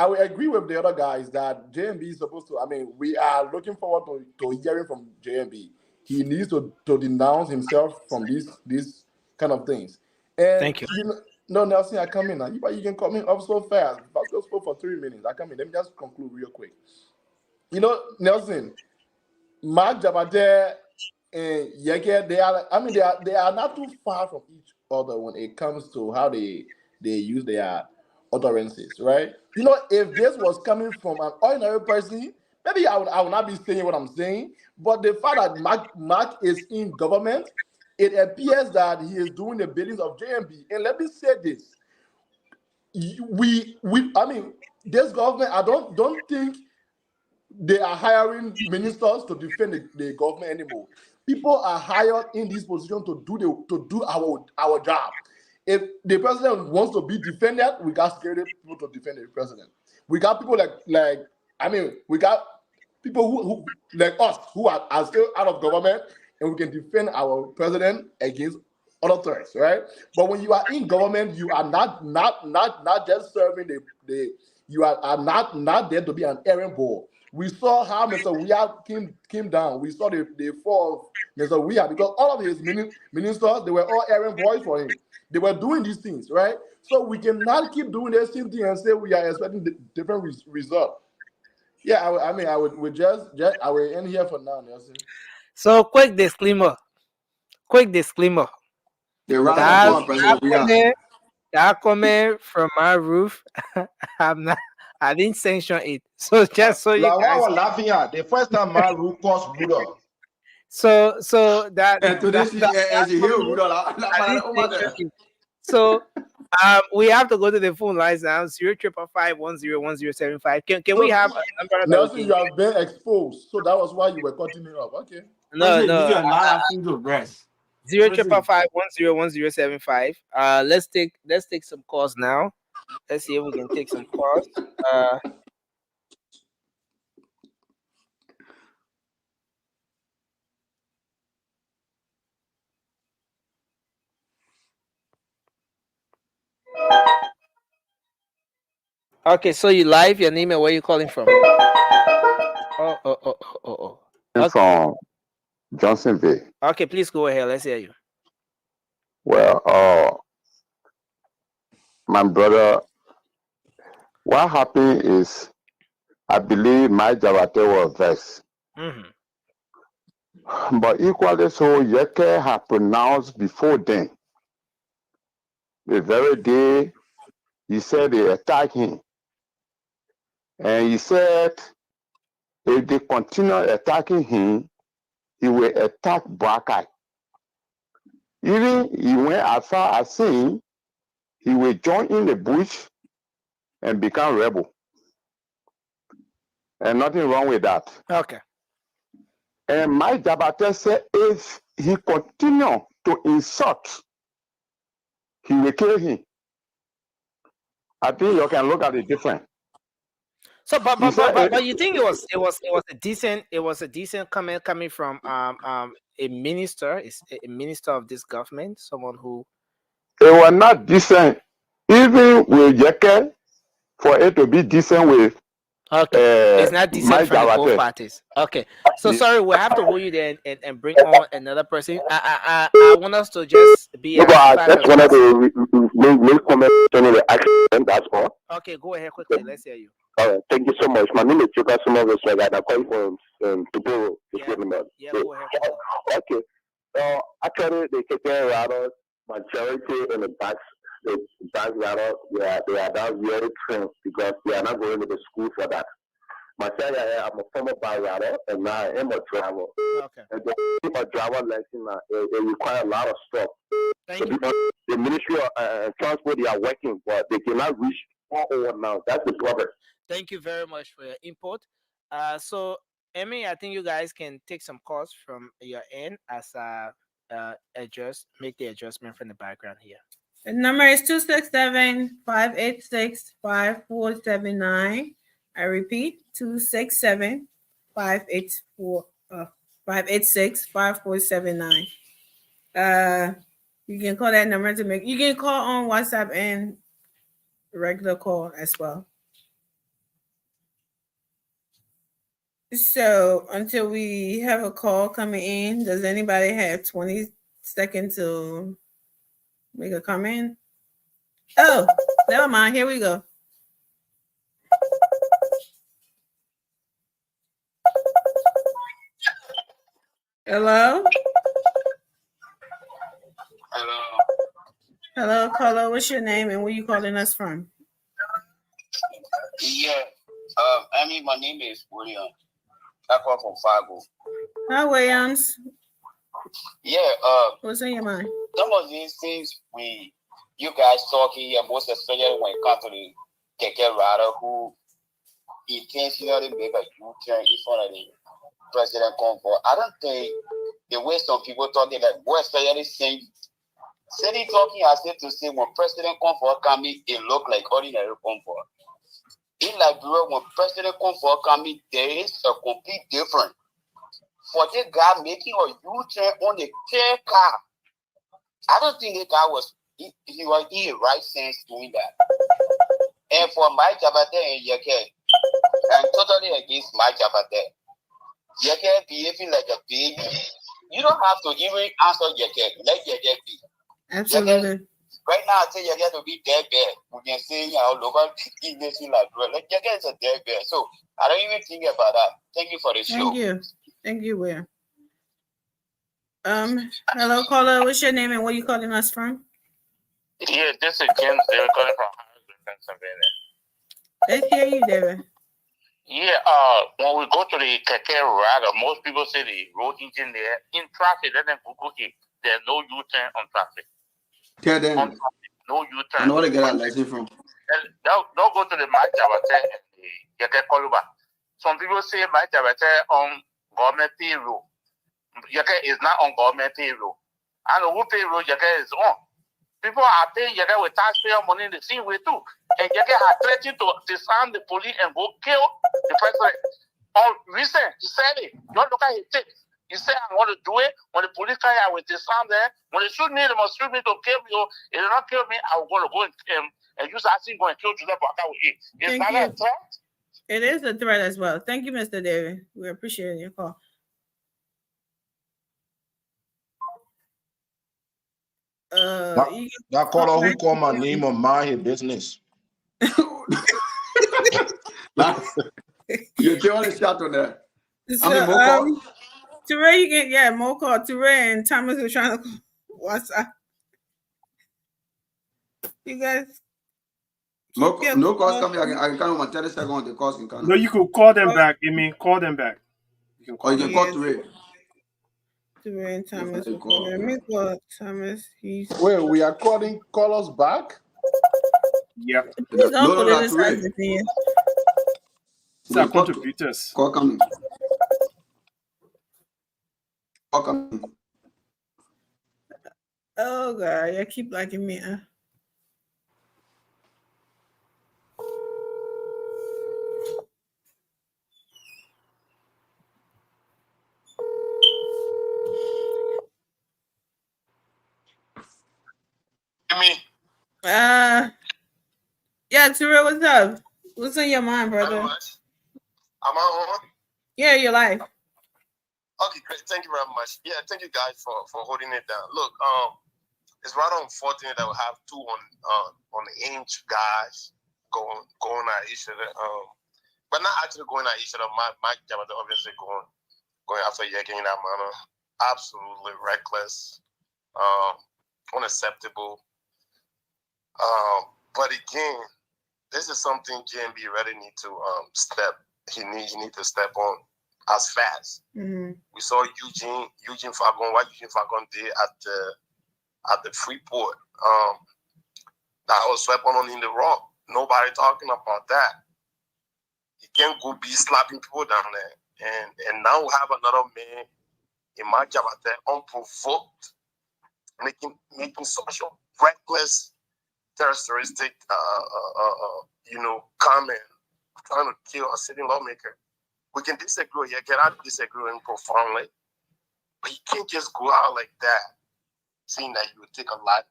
would agree with the other guys that JMB is supposed to. We are looking forward to hearing from JMB. He needs to denounce himself from these kind of things. And Thank you. No, Nelson, I come in now. You can come in up so fast. Pascal spoke for 3 minutes. I come in. Let me just conclude real quick. Nelson, Mark Jabate and Yeke, they are not too far from each other when it comes to how they use their utterances, right? If this was coming from an ordinary person, maybe I would not be saying what I'm saying. But the fact that Mark is in government, it appears that he is doing the biddings of JMB. And let me say this: this government, I don't think they are hiring ministers to defend the government anymore. People are hired in this position to do our job. If the president wants to be defended, we got security people to defend the president. We got people we got people who like us who are still out of government, and we can defend our president against other threats, right? But when you are in government, you are not just serving you are not there to be an errand boy. We saw how Mr. Weah came down. We saw the fall of Mr. Weah because all of his ministers, they were all errand boys for him. They were doing these things, right? So we cannot keep doing the same thing and say we are expecting different result. Yeah, I would just I will end here for now, Nelson. So quick disclaimer. That comment from my roof, I didn't sanction it. So just so you guys. I was laughing at the first time my roof caused blunder. So that. So we have to go to the phone lines now. 05551011075. Can we have a number? Nelson, you have been exposed, so that was why you were cutting me off. Okay. No. You are not asking to rest. 05551011075. Let's take some calls now. Let's see if we can take some calls. Okay, so you live, your name and where you calling from? Oh. Okay. From Johnsonville. Okay, please go ahead. Let's hear you. Well, my brother, what happened is, I believe my Jabate was vexed. Mm-hmm. But equally so, Yeke had pronounced before then, the very day he said they attacked him. And he said, if they continue attacking him, he will attack Brakai. Even he went as far as saying he will join in the bush and become rebel. And nothing wrong with that. Okay. And my Jabate said if he continue to insult, he will kill him. I think you can look at it different. So, but you think it was a decent comment coming from a minister, a minister of this government, someone who. It was not decent, even with Yeke, for it to be decent with. Okay, it's not decent from both parties. Okay, so sorry, we'll have to hold you there and bring on another person. I want us to just be. No, I just wanted to make comment on the accident. That's all. Okay, go ahead quickly. Let's hear you. All right, thank you so much. My name is Chuka Sumovis. I'm calling from Tubero. Yeah, go ahead. Okay. Actually, they taken rather majority in the backs the bus rather, they are not really trained because they are not going to the school for that. Myself, I'm a former bus rider and now I am a driver. Okay. And the driver lesson, it requires a lot of stuff. Thank you. Because the Ministry of Transport, they are working, but they cannot reach all over now. That's the problem. Thank you very much for your input. So, Emmy, I think you guys can take some calls from your end as make the adjustment from the background here. The number is 267-586-5479. I repeat, 267-586-5479. You can call that number to make. You can call on WhatsApp and regular call as well. So until we have a call coming in, does anybody have 20 seconds to make a comment? Oh, never mind. Here we go. Hello? Hello, caller. What's your name and where you calling us from? Yeah, I mean, my name is William. I call from Fargo. Hi, Williams. Yeah, what's in your mind? Some of these things you guys talking here, most especially when it comes to the Keke rider who intentionally make a U-turn in front of the president convoy. I don't think the way some people talking, like, more especially saying talking as if to say when president convoy come in, it look like ordinary convoy. In Liberia, when president convoy come in, there is a complete difference. For this guy making a U-turn on the clear car, I don't think the guy was in the right sense doing that. And for Mike Jabate and Yeke, I'm totally against Mike Jabate. Yeke behaving like a baby. You don't have to even answer Yeke. Let Yeke be. Absolutely. Yeke, right now, I say Yeke to be dead bad. We can say all over English like Yeke is a dead bad. So I don't even think about that. Thank you for the show. Thank you, Will. Hello, caller. What's your name and where you calling us from? Yeah, this is James. They're calling from Harrisburg, Pennsylvania. Let's hear you, David. Yeah, when we go to the Keke rider, most people say the road engine there. In traffic, let them Google it. There's no U-turn on traffic. Tell them. No U-turn. I know where they get that lesson from. Don't go to the Mike Jabate and the Keke Koluba. Some people say Mike Jabate on government payroll. Yeke is not on government payroll. And who payroll Yeke is on? People are paying Yeke with taxpayer money in the same way too. And Yeke had threatened to disarm the police and go kill the president. On recent, he said it. Don't look at his tips. He said, I want to do it. When the police come, I will disarm them. When they shoot me, they must shoot me to kill me. If they don't kill me, I will go and use acid go and kill Joseph Baka with it. It's not a threat. It is a threat as well. Thank you, Mr. David. We appreciate your call. That caller who called my name or mind his business. You're throwing a shot on that. So, Ture, you get more call. Ture and Thomas are trying to call WhatsApp. You guys. No calls coming. I can count on my 30 seconds. The calls can come. No, you could call them back. I mean, call them back. You can call. You can call Ture. Ture and Thomas. Let me call Thomas. Wait, we are calling callers back? Yeah. Please don't put it Ture. inside the thing. It's our contributors. Call coming. Call coming. Oh God, you keep liking me. Yeah, Ture, what's up? What's on your mind, brother? Am I on? Yeah, you're live. Okay, great. Thank you very much. Yeah, thank you guys for holding it down. Look, it's rather unfortunate that we have two on the inch guys going at each other. But not actually going at each other. Mike Jabata obviously going after Yeke in that manner. Absolutely reckless, unacceptable. But again, this is something GMB really need to step. He need to step on as fast. Mhm. We saw Eugene Fagon, what Eugene Fagon did at the Freeport. That was swept on in the rock. Nobody talking about that. You can't go be slapping people down there. And now we have another man in my job out there unprovoked, making such a reckless, terroristic, comment, trying to kill a sitting lawmaker. We can disagree. You cannot disagree profoundly, but you can't just go out like that, saying that you would take a life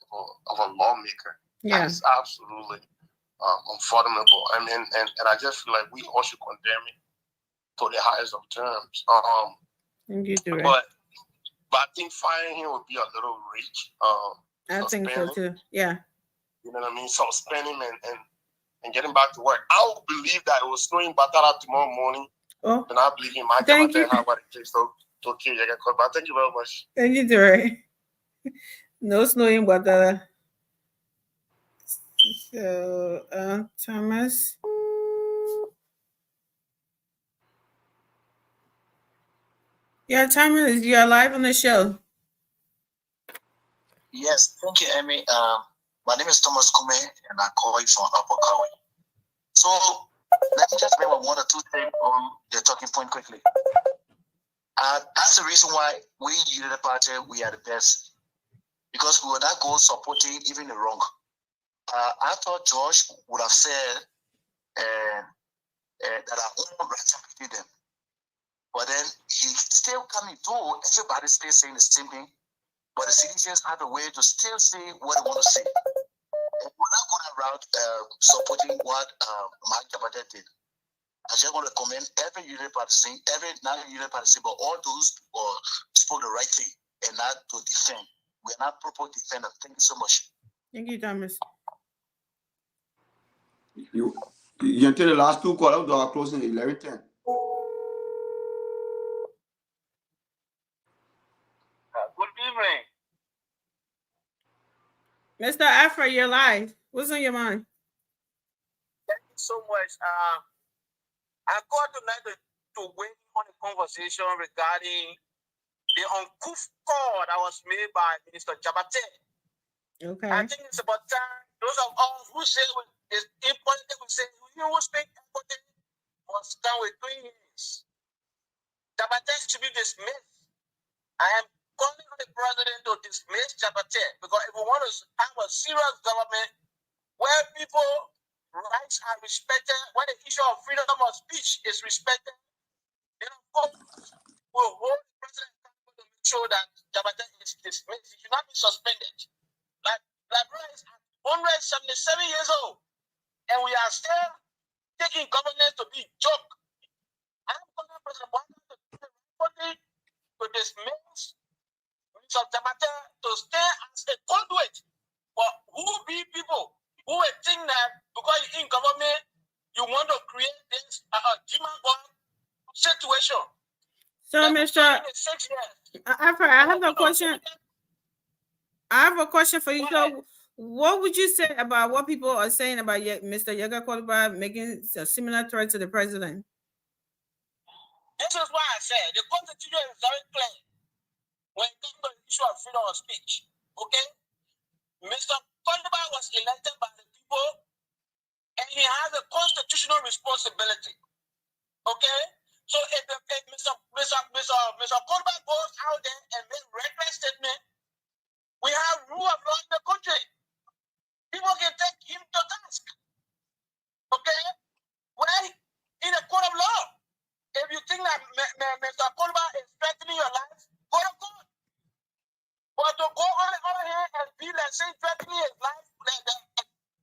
of a lawmaker. Yeah. That's absolutely unfathomable. I mean, and I just feel like we all should condemn it to the highest of terms. You do it. But I think firing him would be a little reach. I think so too. Yeah. You know what I mean? Suspend him and get him back to work. I would believe that it was snowing Batara tomorrow morning. Oh. And I believe him. I Thank you. how about it takes to kill you. But thank you very much. Thank you, Dre. No snowing, but so Thomas. Yeah, Thomas, you're live on the show. Yes, thank you, Amy. My name is Thomas Kume, and I call you from Upper Kawi. So let me just make one or two things on the talking point quickly. That's the reason why we United Party, we are the best, because we will not go supporting even the wrong. I thought George would have said that our own rights between them, but then he still coming through. Everybody's still saying the same thing, but the citizens have a way to still say what they want to say. And we're not going around supporting what Mike Jabate did. I just want to commend every United Party, not United Party, but all those who spoke the right thing and not to defend. We're not proper defenders. Thank you so much. Thank you, Thomas. You until the last two calls are closing 11:10. Good evening. Mr. Afra, you're live. What's on your mind? Thank you so much. I called tonight to weigh on a conversation regarding the uncouth call that was made by Minister Jabate. Okay. I think it's about time those of us who say it's important we say you will speak important must come with 3 years. Jabate should be dismissed. I am calling on the president to dismiss Jabate because if we want to have a serious government where people rights are respected, when the issue of freedom of speech is respected, then of course we'll hold the president accountable to make sure that Jabate is dismissed. He should not be suspended. Like Bryce is 177 years old, and we are still taking governance to be joke. I'm calling President Buhari to dismiss Mr. Jabate to stay as a conduit for who be people who will think that because you're in government, you want to create this human bomb situation. So, Mr. Afra, I have a question. I have a question for you. So, what would you say about what people are saying about Mr. Yaga Kwaliba making a similar threat to the president? This is why I said the Constitution is very clear when it comes to the issue of freedom of speech. Okay? Mr. Kwaliba was elected by the people, and he has a constitutional responsibility. Okay? So if Mr. Kwaliba goes out there and makes reckless statement, we have rule of law in the country. People can take him to task. Okay? Well, in a court of law, if you think that Mr. Kwaliba is threatening your life, go to court. But to go on the other hand and be like saying threatening his life,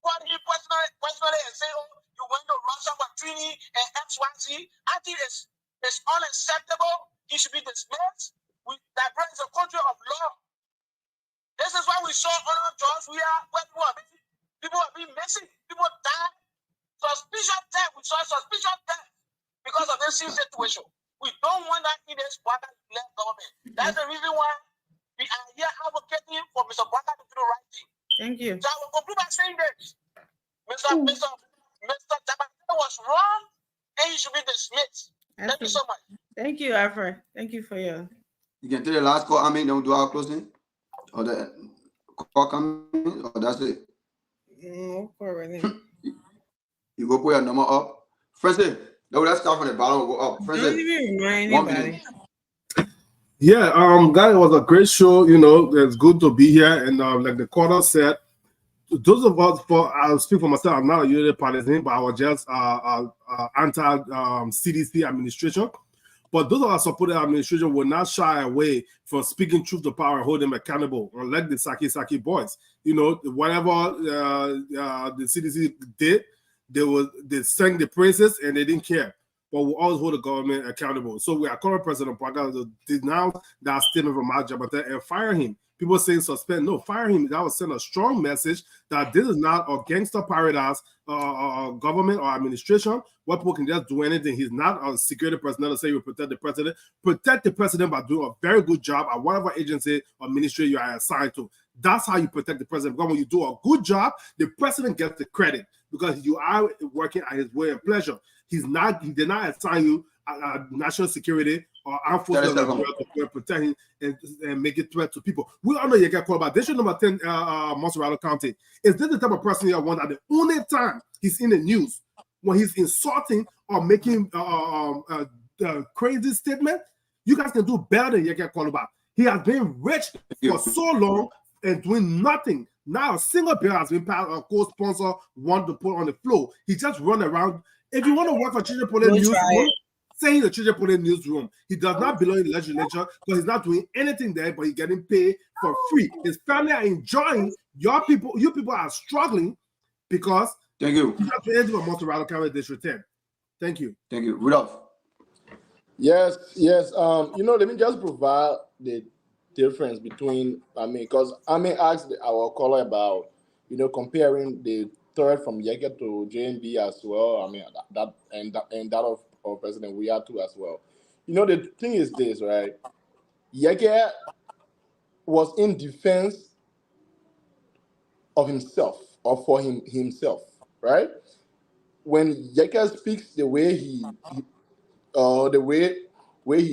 what he personally and say, oh, you went to Russia with Trini and XYZ, I think it's unacceptable. He should be dismissed. That brings a country of law. This is why we saw on George, people are being missing, people die. Suspicious death, we saw suspicious death because of this situation. We don't want that in this Bwaka-led government. That's the reason why we are here advocating for Mr. Bwaka to do the right thing. Thank you. So I will conclude by saying this. Mr. Tabata was wrong and he should be dismissed. Thank you so much. Thank you, Alfred. Thank you for your. You can take the last call. I mean, don't do our closing. Or the call coming, or that's it. No, You go put your number up. Francis, no, let's start from the bottom. Go up. Francis, don't even remind 1 anybody. minute. Yeah, guys, it was a great show. You know, it's good to be here. And like the caller said, those of us, I'll speak for myself, I'm not a unity partisan, but I was just anti-CDC administration. But those of us supporting the administration will not shy away from speaking truth to power and hold them accountable, unlike the Saki boys. You know, whatever the CDC did, they sang the praises and they didn't care. But we always hold the government accountable. So we are calling President Praga to denounce that statement from Mark Jabata and fire him. People saying suspend, no, fire him. That will send a strong message that this is not a gangster paradise government or administration where people can just do anything. He's not a security personnel to say you protect the president. Protect the president by doing a very good job at whatever agency or ministry you are assigned to. That's how you protect the president. Because when you do a good job, the president gets the credit because you are working at his will and pleasure. He did not assign you national security or armed forces to protect him and make it threat to people. We all know you get called about District number 10, Monserrado County. Is this the type of person you want at the only time he's in the news when he's insulting or making crazy statement? You guys can do better than you get called about. He has been rich for so long and doing nothing. Now a single bill has been passed, a co-sponsor want to put on the floor. He just run around. If you want to work for Children Police Newsroom, say in the Children Police Newsroom. He does not belong in the legislature because he's not doing anything there, but he's getting paid for free. His family are enjoying. You people are struggling because thank you. He's not doing anything for Monterrey County District 10. Thank you. Thank you. Rudolph. Yes. You know, let me just provide the difference between, because asked our caller about, you know, comparing the threat from Yeke to JNB as well. That of President Weah too as well. You know, the thing is this, right? Yeke was in defense of himself or for himself, right? When Yeke speaks the way he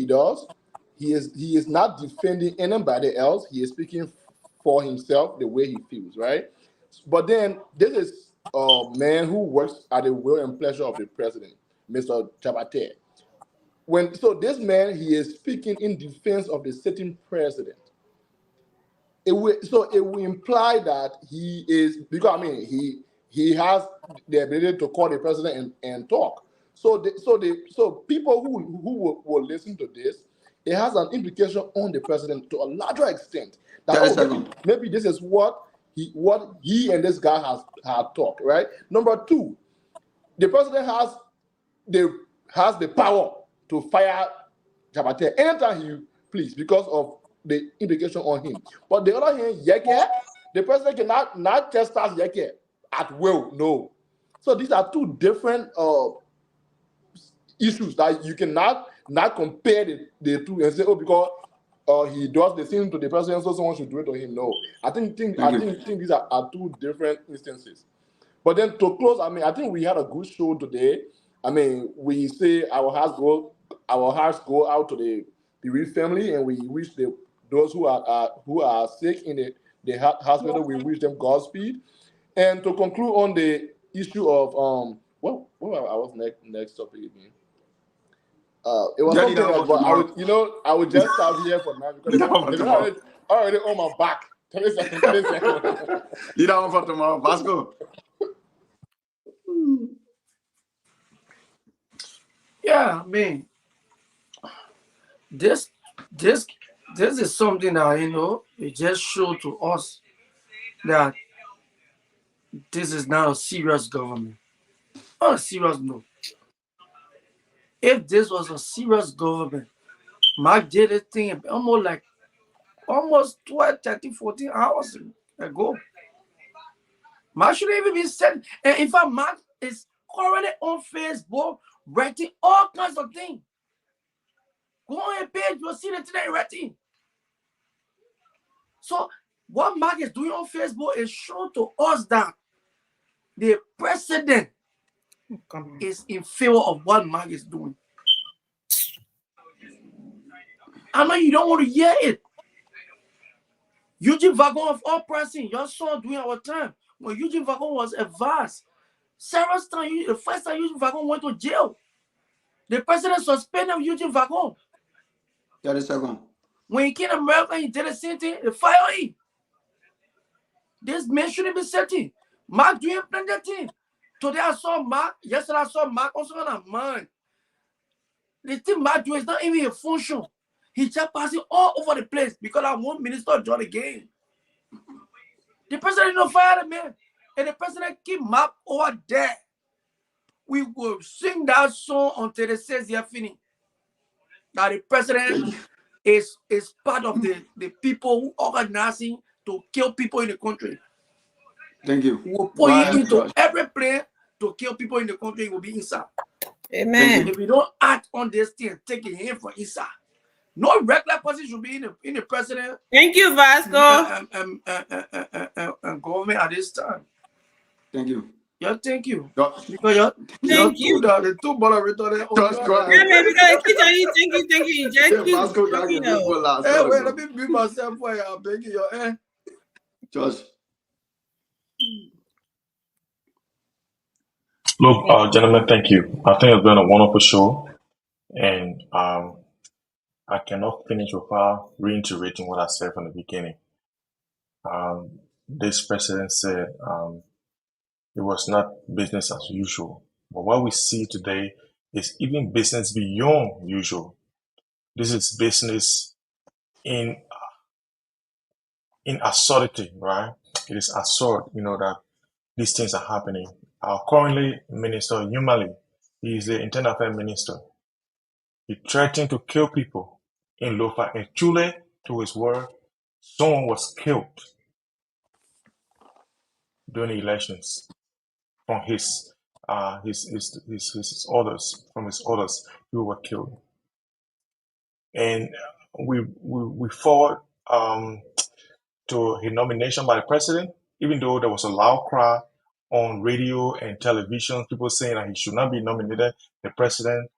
does, he is not defending anybody else. He is speaking for himself the way he feels, right? But then this is a man who works at the will and pleasure of the president, Mr. Jabate. So this man, he is speaking in defense of the sitting president. It will imply that he is, because he has the ability to call the president and talk. So people who will listen to this, it has an implication on the president to a larger extent. That maybe this is what he and this guy has talked, right? Number two, the president has the power to fire Jabate anytime he please because of the implication on him. But the other hand, Yeke, the president cannot not chastise Yeke at will. No. So these are two different issues that you cannot compare the two and say, oh, because he does the thing to the president, so someone should do it to him. No. I think these are two different instances. But then to close, I think we had a good show today. We say our hearts go out to the bereaved family, and we wish those who are sick in the hospital, we wish them Godspeed. And to conclude on the issue of what I was next topic again. It was something that I would just stop here for now because it's already on my back. You don't want for tomorrow, Vasco. Yeah, this is something that it just showed to us that this is not a serious government. Not a serious no. If this was a serious government, Mark did this thing almost 12, 13, 14 hours ago. Mark shouldn't even be said. And in fact, Mark is already on Facebook writing all kinds of things. Go on your page, you'll see the today writing. So What Mark is doing on Facebook is shown to us that the president is in favor of what Mark is doing. I know you don't want to hear it. Eugene Vagon of all person, your son during our time, when Eugene Vagon was advised, several times, the first time Eugene Vagon went to jail, the president suspended Eugene Vagon. 30 seconds. When he came to America, he did the same thing, they fired him. This man shouldn't be sitting. Mark doing plenty of things. Today I saw Mark, yesterday I saw Mark also on a mind. The thing Mark doing is not even a function. He's just passing all over the place because I want minister join the game. The president don't fire the man. And the president keep Mark over there. We will sing that song until they says they're finished. That the president is part of the people who organizing to kill people in the country. Thank you. We will put you into every plane to kill people in the country. It will be inside. Amen. If we don't act on this thing, take it in from inside. No regular person should be in the president. Thank you, Vasco. And government at this time. Thank you. Yeah, thank you. Thank you. The two moderators. Just go ahead. Thank you. Hey, wait, let me be myself for you. I'm begging you. Just. Look, gentlemen, thank you. I think it's been a wonderful show, and I cannot finish without reiterating what I said from the beginning. This president said it was not business as usual, but what we see today is even business beyond usual. This is business in absurdity, right? It is absurd, that these things are happening. Our currently minister, Yumali, he is the internal affairs minister. He threatened to kill people in Lofa and Chule, to his word. Someone was killed during the elections from his orders. From his orders, people were killed, and we fought to his nomination by the president, even though there was a loud cry on radio and television, people saying that he should not be nominated. The president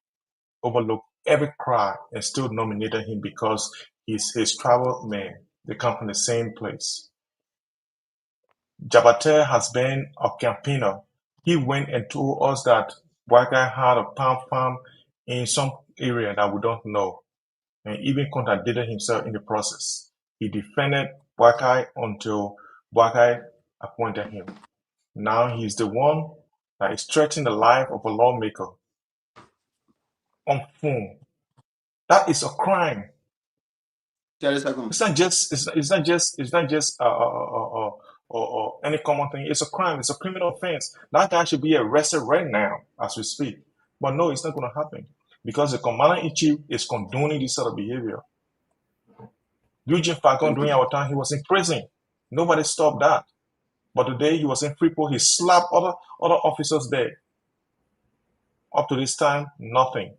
overlooked every cry and still nominated him because he's his travel man. They come from the same place. Jabate has been a campaigner. He went and told us that white guy had a palm farm in some area that we don't know, and even contradicted himself in the process. He defended white guy until white guy appointed him. Now he's the one that is threatening the life of a lawmaker on phone. That is a crime. 30 seconds. It's not just any common thing. It's a crime. It's a criminal offense. That guy should be arrested right now as we speak. But no, it's not going to happen because the commander-in-chief is condoning this sort of behavior. Eugene Falcon, during our time, he was in prison. Nobody stopped that. But today he was in Freeport. He slapped other officers there. Up to this time, nothing.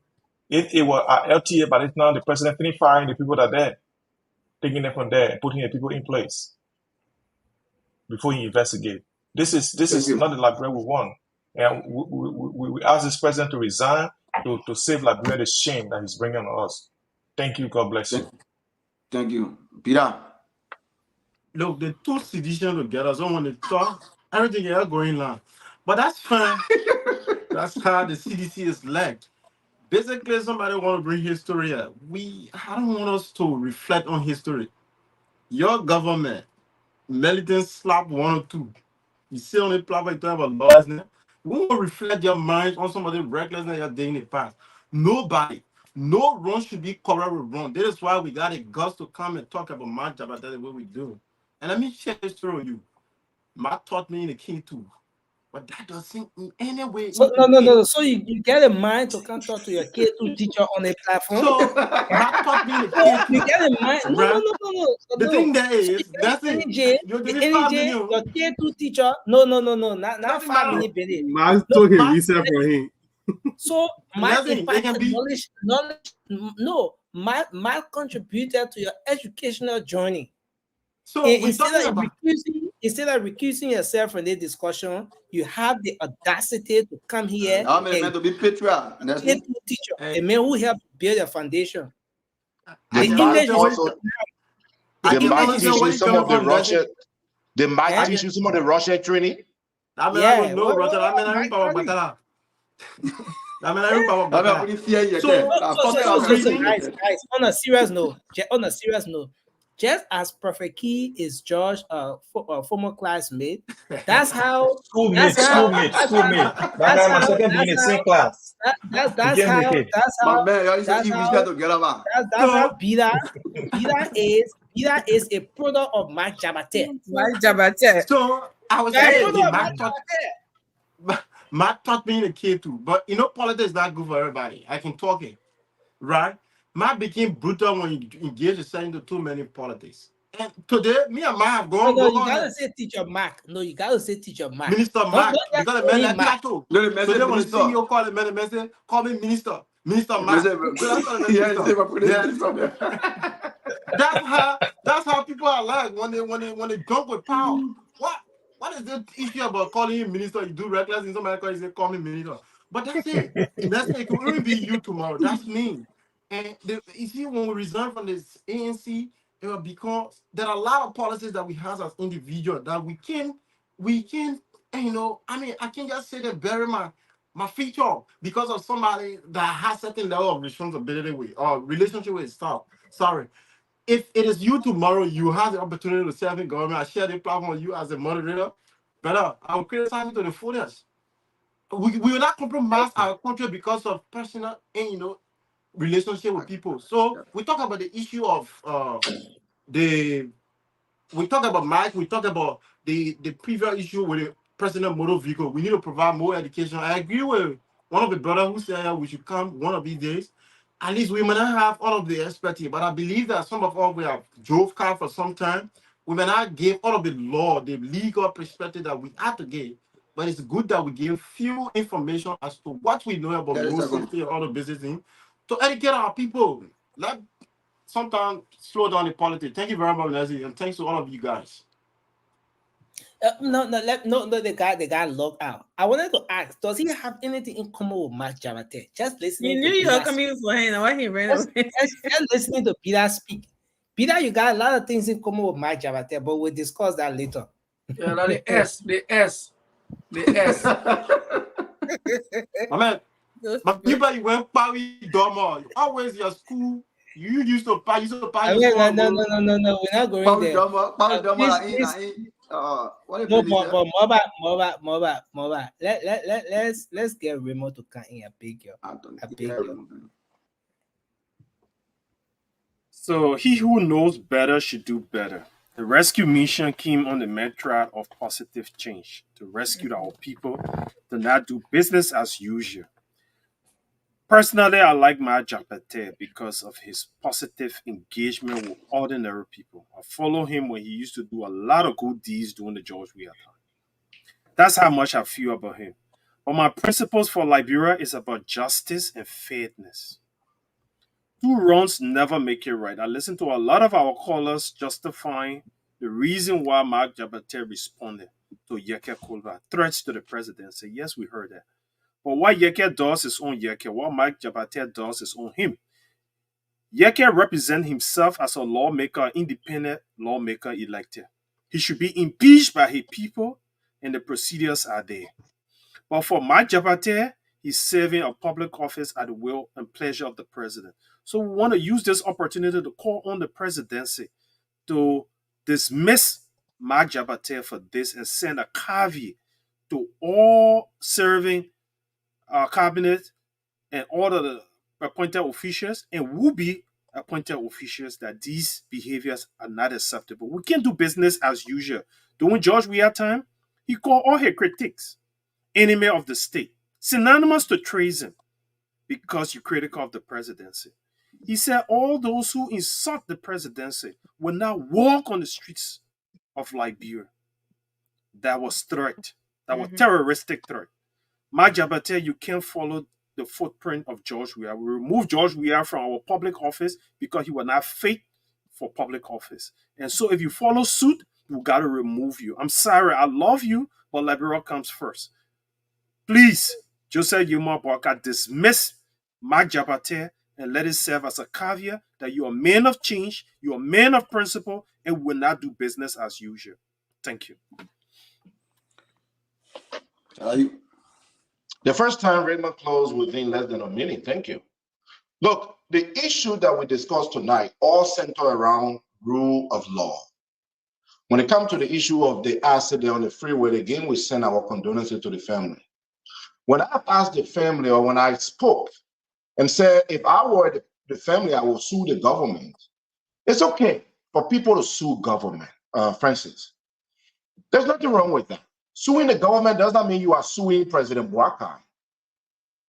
If it were at LTA, by this now the president finished firing the people that are there, taking them from there and putting the people in place before he investigates. This is not the Liberia we want. And we ask this president to resign to save Liberia the shame that he's bringing on us. Thank you. God bless you. Thank you. Peter. Look, the two sedition together, so when they talk, everything is going on. But that's fine. That's how the CDC is led. Basically, somebody want to bring history up. I don't want us to reflect on history. Your government, militant slap one or two. You sit on the platform, you talk about laws now. We want to reflect your minds on some of the recklessness you're doing in the past. Nobody, no wrong should be covered with wrong. This is why we got a guts to come and talk about my job, that's the way we do. And let me share this story with you. Matt taught me in the key too. But that doesn't in any way. So, no. So you get a mind to come talk to your K2 teacher on a platform? So Matt taught me in the K2. You get a mind? No. The thing there is, that's it. Your K2 teacher? No. Not 5 minutes. Matt took him research for him. So Matt knowledge. No, Matt contributed to your educational journey. So we're talking about instead of recusing yourself from this discussion, you have the audacity to come here I'm meant to be patriot. and teacher, a man who helped build a foundation. They The might English is also, the they English might is teach you where you some coming of the from, Nancy? Russian, they might Eh? teach you some of the Russian training. I mean, I Yeah, don't know, Roger. I mean, I remember about Batala. I mean, I remember about Batala. So guys, on a serious note, just as Prophet Key is George, former classmate, that's how Schoolmate. My second being in the same class. that's how man, y'all used to eat whiskey together, man. that's how Bida is a product of Mike Jabate. So I was Yeah, saying, product of Matt taught me in a kid too, but you know, politics is not good for everybody. I can talk it, right? Matt became brutal when he engaged himself into too many politics. And today, me and Matt have gone. No, you gotta say teacher Mac. No, you gotta say teacher Mac. Minister Mac, because the man like Mac. Plateau. So they want to see you call the man, say, call me Minister Mac. So that's what the minister. That's how people are like when they drunk with power. What is the issue about calling him minister? You do reckless and somebody calls you say, call me minister. But that's it. That's it. It could even be you tomorrow. That's me. And you see, when we resign from this ANC, it was because there are a lot of policies that we have as individuals that we can, you know, I mean, I can just say that bury my feature because of somebody that has certain level of responsibility with or relationship with stuff. Sorry. If it is you tomorrow, you have the opportunity to serve in government. I share the platform with you as a moderator. Better, I will criticize you to the fullest. We will not compromise our country because of personal and relationship with people. So we talk about the issue of we talk about Mike, we talk about the previous issue with the personal motor vehicle. We need to provide more education. I agree with one of the brothers who said we should come one of these days. At least we may not have all of the expertise, but I believe that some of us we have drove car for some time. We may not give all of the law, the legal perspective that we have to give, but it's good that we give few information as to what we know about road safety and all the business things to educate our people. Let sometimes slow down the politics. Thank you very much, Leslie, and thanks to all of you guys. No, the guy logged out. I wanted to ask, does he have anything in common with Matt Jabate? Just listening. You knew you were coming for him. Why he ran away? Just listening to Peter speak. Peter, you got a lot of things in common with Matt Jabate, but we'll discuss that later. Yeah, the S. I mean, but people you went Paris Dormo. Always your school. You used to pay. No. We're not going there. Moba. Let's get Remo to come in. I beg you. So he who knows better should do better. The rescue mission came on the mantra of positive change to rescue our people, to not do business as usual. Personally, I like Matt Jabate because of his positive engagement with ordinary people. I follow him when he used to do a lot of good deeds during the George Weah time. That's how much I feel about him. But my principles for Liberia is about justice and fairness. Two wrongs never make it right. I listen to a lot of our callers justifying the reason why Mark Jabate responded to Yeke Kulva, threats to the presidency. Yes, we heard that. But what Yeke does is on Yeke. What Mike Jabate does is on him. Yeke represents himself as a lawmaker, independent lawmaker elected. He should be impeached by his people, and the procedures are there. But for Mike Jabate, he's serving a public office at the will and pleasure of the president. So we want to use this opportunity to call on the presidency to dismiss Mike Jabate for this and send a caveat to all serving cabinet and all of the appointed officials and will-be appointed officials that these behaviors are not acceptable. We can't do business as usual. During George Weah time, he called all his critics enemy of the state, synonymous to treason because you're critical of the presidency. He said all those who insult the presidency will not walk on the streets of Liberia. That was threat. That was terroristic threat. Mike Jabate, you can't follow the footprint of George Weah. We removed George Weah from our public office because he was not fit for public office. And so if you follow suit, we got to remove you. I'm sorry, I love you, but liberal comes first. Please, Joseph Yuma Boaka, dismiss Mark Jabate and let it serve as a caveat that you are a man of change, you are a man of principle, and will not do business as usual. Thank you. The first time Raymond closed within less than a minute. Thank you. Look, the issue that we discussed tonight all center around rule of law. When it comes to the issue of the accident on the freeway, again, we send our condolences to the family. When I asked the family, or when I spoke and said, if I were the family, I would sue the government. It's okay for people to sue government, Francis. There's nothing wrong with that. Suing the government does not mean you are suing President Boakai,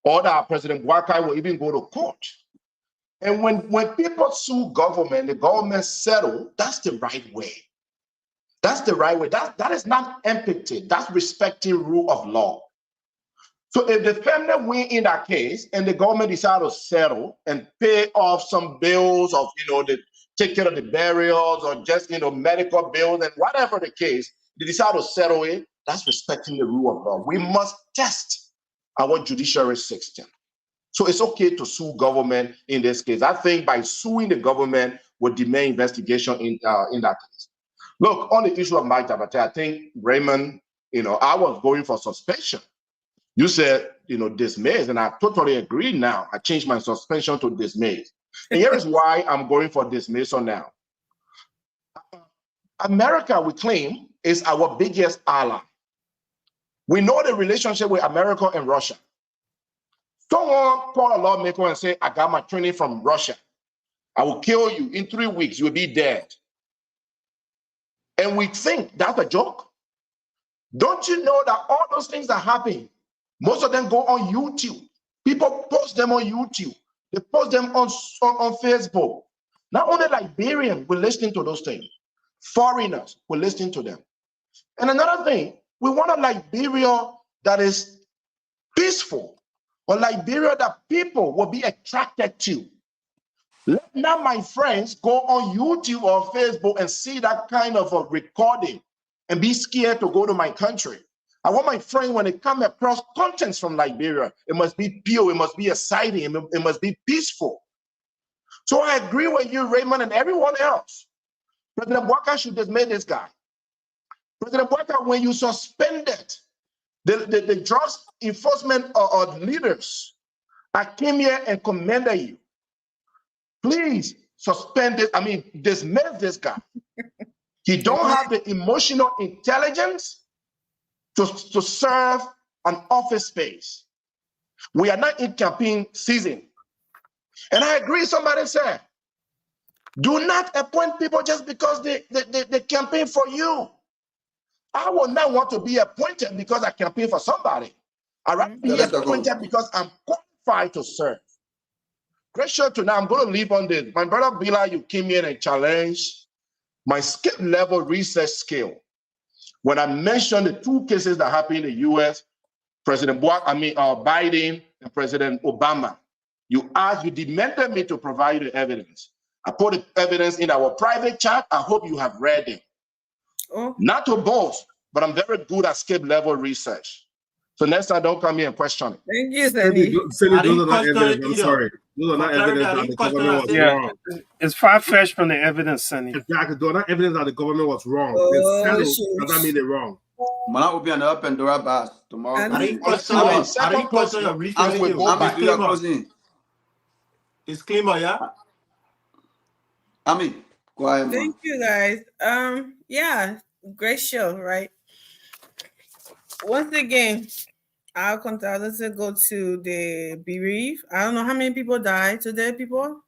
or that President Boakai will even go to court. And when people sue government, the government settle, that's the right way. That's the right way. That is not empathy. That's respecting rule of law. So if the family win in that case and the government decide to settle and pay off some bills of, the take care of the burials or just, medical bills and whatever the case, they decide to settle it, that's respecting the rule of law. We must test our judiciary system. So it's okay to sue government in this case. I think by suing the government would delay investigation in that case. Look, on the issue of Mike Jabate, I think Raymond, I was going for suspension. You said, dismiss, and I totally agree now. I changed my suspension to dismiss. And here is why I'm going for dismissal now. America, we claim, is our biggest ally. We know the relationship with America and Russia. Someone call a lawmaker and say, I got my training from Russia. I will kill you. In 3 weeks, you'll be dead. And we think that's a joke. Don't you know that all those things that happen, most of them go on YouTube. People post them on YouTube. They post them on Facebook. Not only Liberians, we're listening to those things. Foreigners, we're listening to them. And another thing, we want a Liberia that is peaceful, or Liberia that people will be attracted to. Let not my friends go on YouTube or Facebook and see that kind of a recording and be scared to go to my country. I want my friend, when they come across contents from Liberia, it must be pure, it must be exciting, it must be peaceful. So I agree with you, Raymond, and everyone else. President Boakai should dismiss this guy. President Boakai, when you suspended the drugs enforcement or leaders, I came here and commended you. Please suspend this, dismiss this guy. He don't have the emotional intelligence to serve an office space. We are not in campaign season. And I agree, somebody said, do not appoint people just because they campaign for you. I will not want to be appointed because I campaign for somebody. I'd rather be appointed because I'm qualified to serve. Great show tonight. I'm going to leave on this. My brother Bila, you came in and challenged my skill level research skill. When I mentioned the 2 cases that happened in the U.S., President Biden and President Obama, you demanded me to provide the evidence. I put the evidence in our private chat. I hope you have read it. Oh. Not to boast, but I'm very good at skill level research. So next time, don't come here and question it. Thank you, Sandy. Those are not evidence. I'm sorry. Those are not evidence that the government was wrong. It's far-fetched from the evidence, Sandy. Exactly. Those are not evidence that the government was wrong. Does not mean they're wrong. Man, will be an open door bass tomorrow. Disclaimer, yeah? Go ahead, Thank you, guys. Yeah, great show, right? Once again, our condolences go to the bereaved. I don't know how many people died today, people.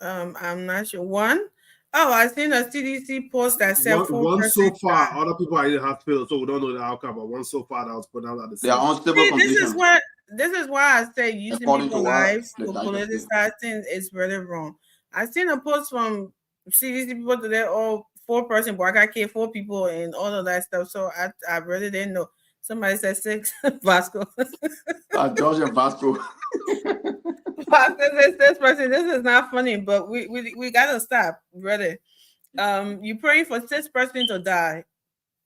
I'm not sure. 1. Oh, I seen a CDC post that said one so far. Died. Other people are in the hospital, so we don't know the outcome. But one so far that was put out at the they are unstable conditions. This is why I say using people's lives to politicizing is really wrong. I seen a post from CDC people today, 4-person, but I got killed 4 people and all of that stuff. So I really didn't know. Somebody said 6. Vasco. George and Vasco. This person, this is not funny, but we gotta stop, brother. You praying for 6 person to die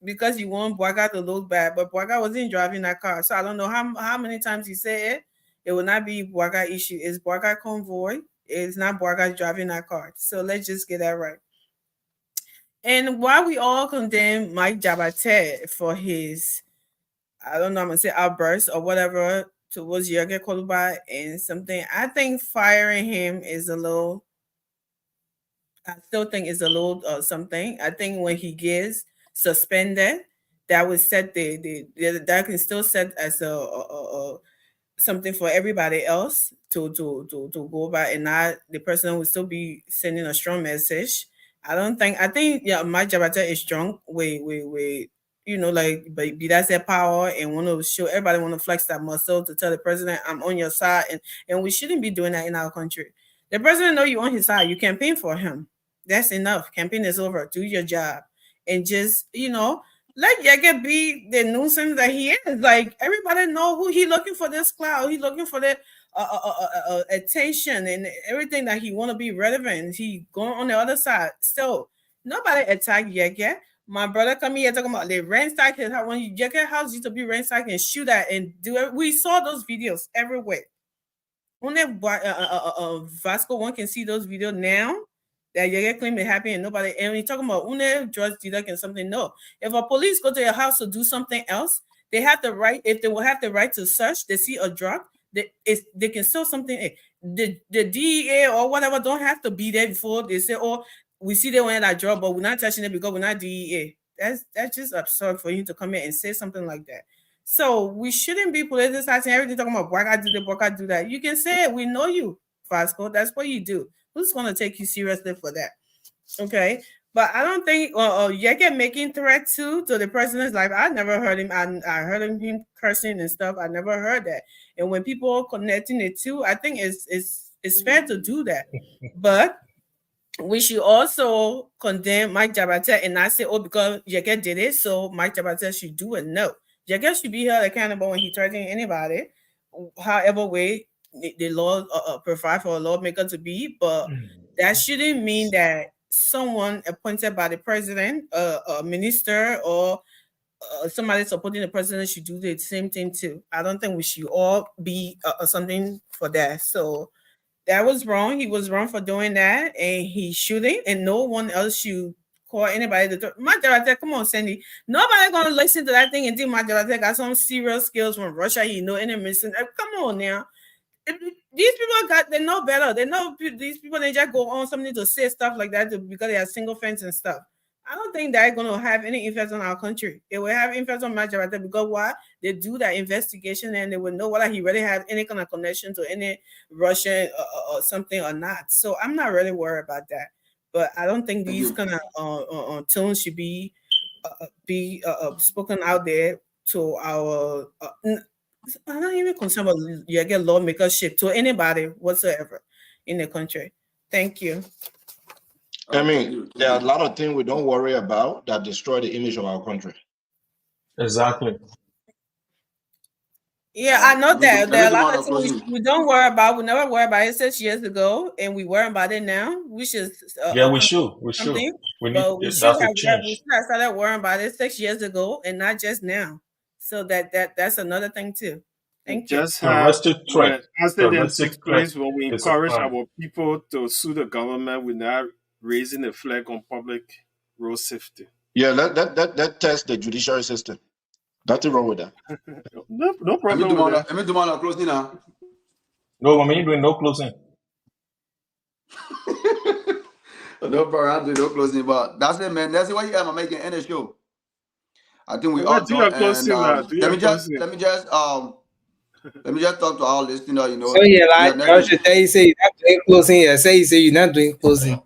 because you want Boaga to look bad, but Boaga wasn't driving that car. So I don't know how many times he said it. It will not be Boaga issue. It's Boaga convoy. It's not Boaga driving that car. So let's just get that right. And while we all condemn Mike Jabate for his, I don't know, I'm gonna say outburst or whatever towards Jürgen Koluba and something, I think firing him is a little. I still think it's a little something. I think when he gets suspended, that was set that can still set as a something for everybody else to go by, and not the person will still be sending a strong message. I think yeah, my Jabata is strong. We like, but be that's their power and want to show everybody, want to flex that muscle to tell the president I'm on your side, and we shouldn't be doing that in our country. The president know you on his side. You campaign for him. That's enough. Campaign is over. Do your job, and just let Yege be the nuisance that he is. Like, everybody know who he looking for this cloud. He looking for the attention and everything that he want to be relevant. He going on the other side. Still, nobody attack Yege. My brother come here talking about they ransack his house. When Yege house used to be ransacked and shoot at and do it. We saw those videos everywhere. Only Vasco one can see those videos now. That you get claim it happened and nobody, and when you talking about drugs dealer and something, no. If a police go to your house to do something else, they have the right, if they will have the right to search, they see a drug, they can sell something. The DEA or whatever don't have to be there before they say, oh, we see they want that drug, but we're not touching it because we're not DEA. That's just absurd for you to come in and say something like that. So we shouldn't be politicizing everything, talking about Boaga do Boaga do that. You can say it. We know you, Vasco. That's what you do. Who's going to take you seriously for that? Okay. But I don't think Yeke making threat to the president's life. I never heard him. I heard him cursing and stuff. I never heard that. And when people are connecting it too, I think it's fair to do that. But we should also condemn Mike Jabata and not say, oh, because Yeke did it, so Mike Jabata should do it. No. Yeke should be held accountable when he threatens anybody, however way the law provide for a lawmaker to be, but that shouldn't mean that someone appointed by the president, a minister, or somebody supporting the president should do the same thing too. I don't think we should all be something for that. So that was wrong. He was wrong for doing that, and he shouldn't, and no one else should call anybody to Majarate. Come on, Sandy. Nobody gonna listen to that thing and think Majarate got some serious skills from Russia. Any missing. Come on now. These people they know better. They know these people, they just go on something to say stuff like that because they are single fans and stuff. I don't think that's going to have any effect on our country. It will have effect on Majarate because why? They do that investigation and they will know whether he really had any kind of connection to any Russian or something or not. So I'm not really worried about that. But I don't think these kind of tones should be spoken out there to our. I'm not even concerned about you get lawmakership to anybody whatsoever in the country. Thank you. I mean, there are a lot of things we don't worry about that destroy the image of our country. Exactly. Yeah, I know that there are a lot of things we don't worry about. We never worry about it 6 years ago, and we worry about it now. We should. We should. We should. We need. We That's a should change. have started worrying about it 6 years ago, and not just now. So that's another thing too. Thank you. Just have when accidents take place, when we It's a encourage crime. our people to sue the government, we're not raising a flag on public road safety. Yeah, that test the judiciary system. Nothing wrong with that. No problem with that. Let me do my closing now. No, I mean, doing no closing. No problem, I'm doing no closing, but that's it, man. That's why you guys are making any show. I think we Well, all do your done, closing and now. Do let your me just closing. let me just talk to our listeners. So yeah, like I should tell you, say you're not doing closing. I say you say you're not doing closing.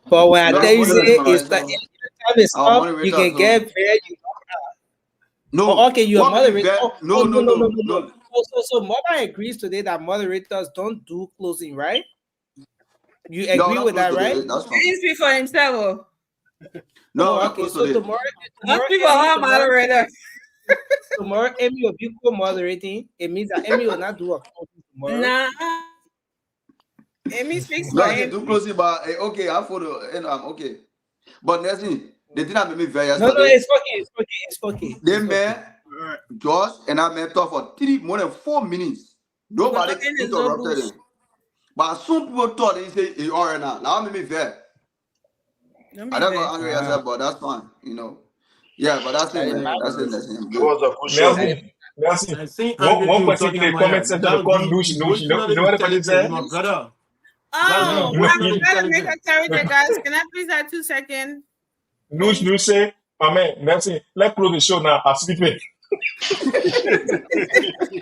But when I tell you say it's the time is up, you can get where you no. Oh, okay, you're a moderator. No. So Mother agrees today that moderators don't do closing, right? You agree with that, right? That's fine. He speak for himself. No, okay. So tomorrow people are moderators. Tomorrow, Emmy will be co-moderating. It means that Emmy will not do a closing tomorrow. Nah. Amy speaks for Nothing him. too close, but okay, I follow and I'm okay. But Nessie, the thing that made me very No, yesterday, it's okay. It's okay. It's okay. they It's okay. met Josh and I met talk for more than 4 minutes. Because Nobody talking is no interrupted bush. him. But some people thought they say he alright now. Now made me very. Don't I be don't go vexed. angry yourself, but that's fine, Yeah, but that's it, That is man. my That's it, word. Nessie. I'm It good. was a good show. That is Nelson. I think One, Andrew one you person talking in the about comment you section they gotta call be noosh noosh. You know what the person intelligent, said? my brother. Oh, No, I'm you- trying to make a character, guys. Can I please have 2 seconds? Noosh noosh say, my man, Nelson, let's close the show now. I'm sleeping.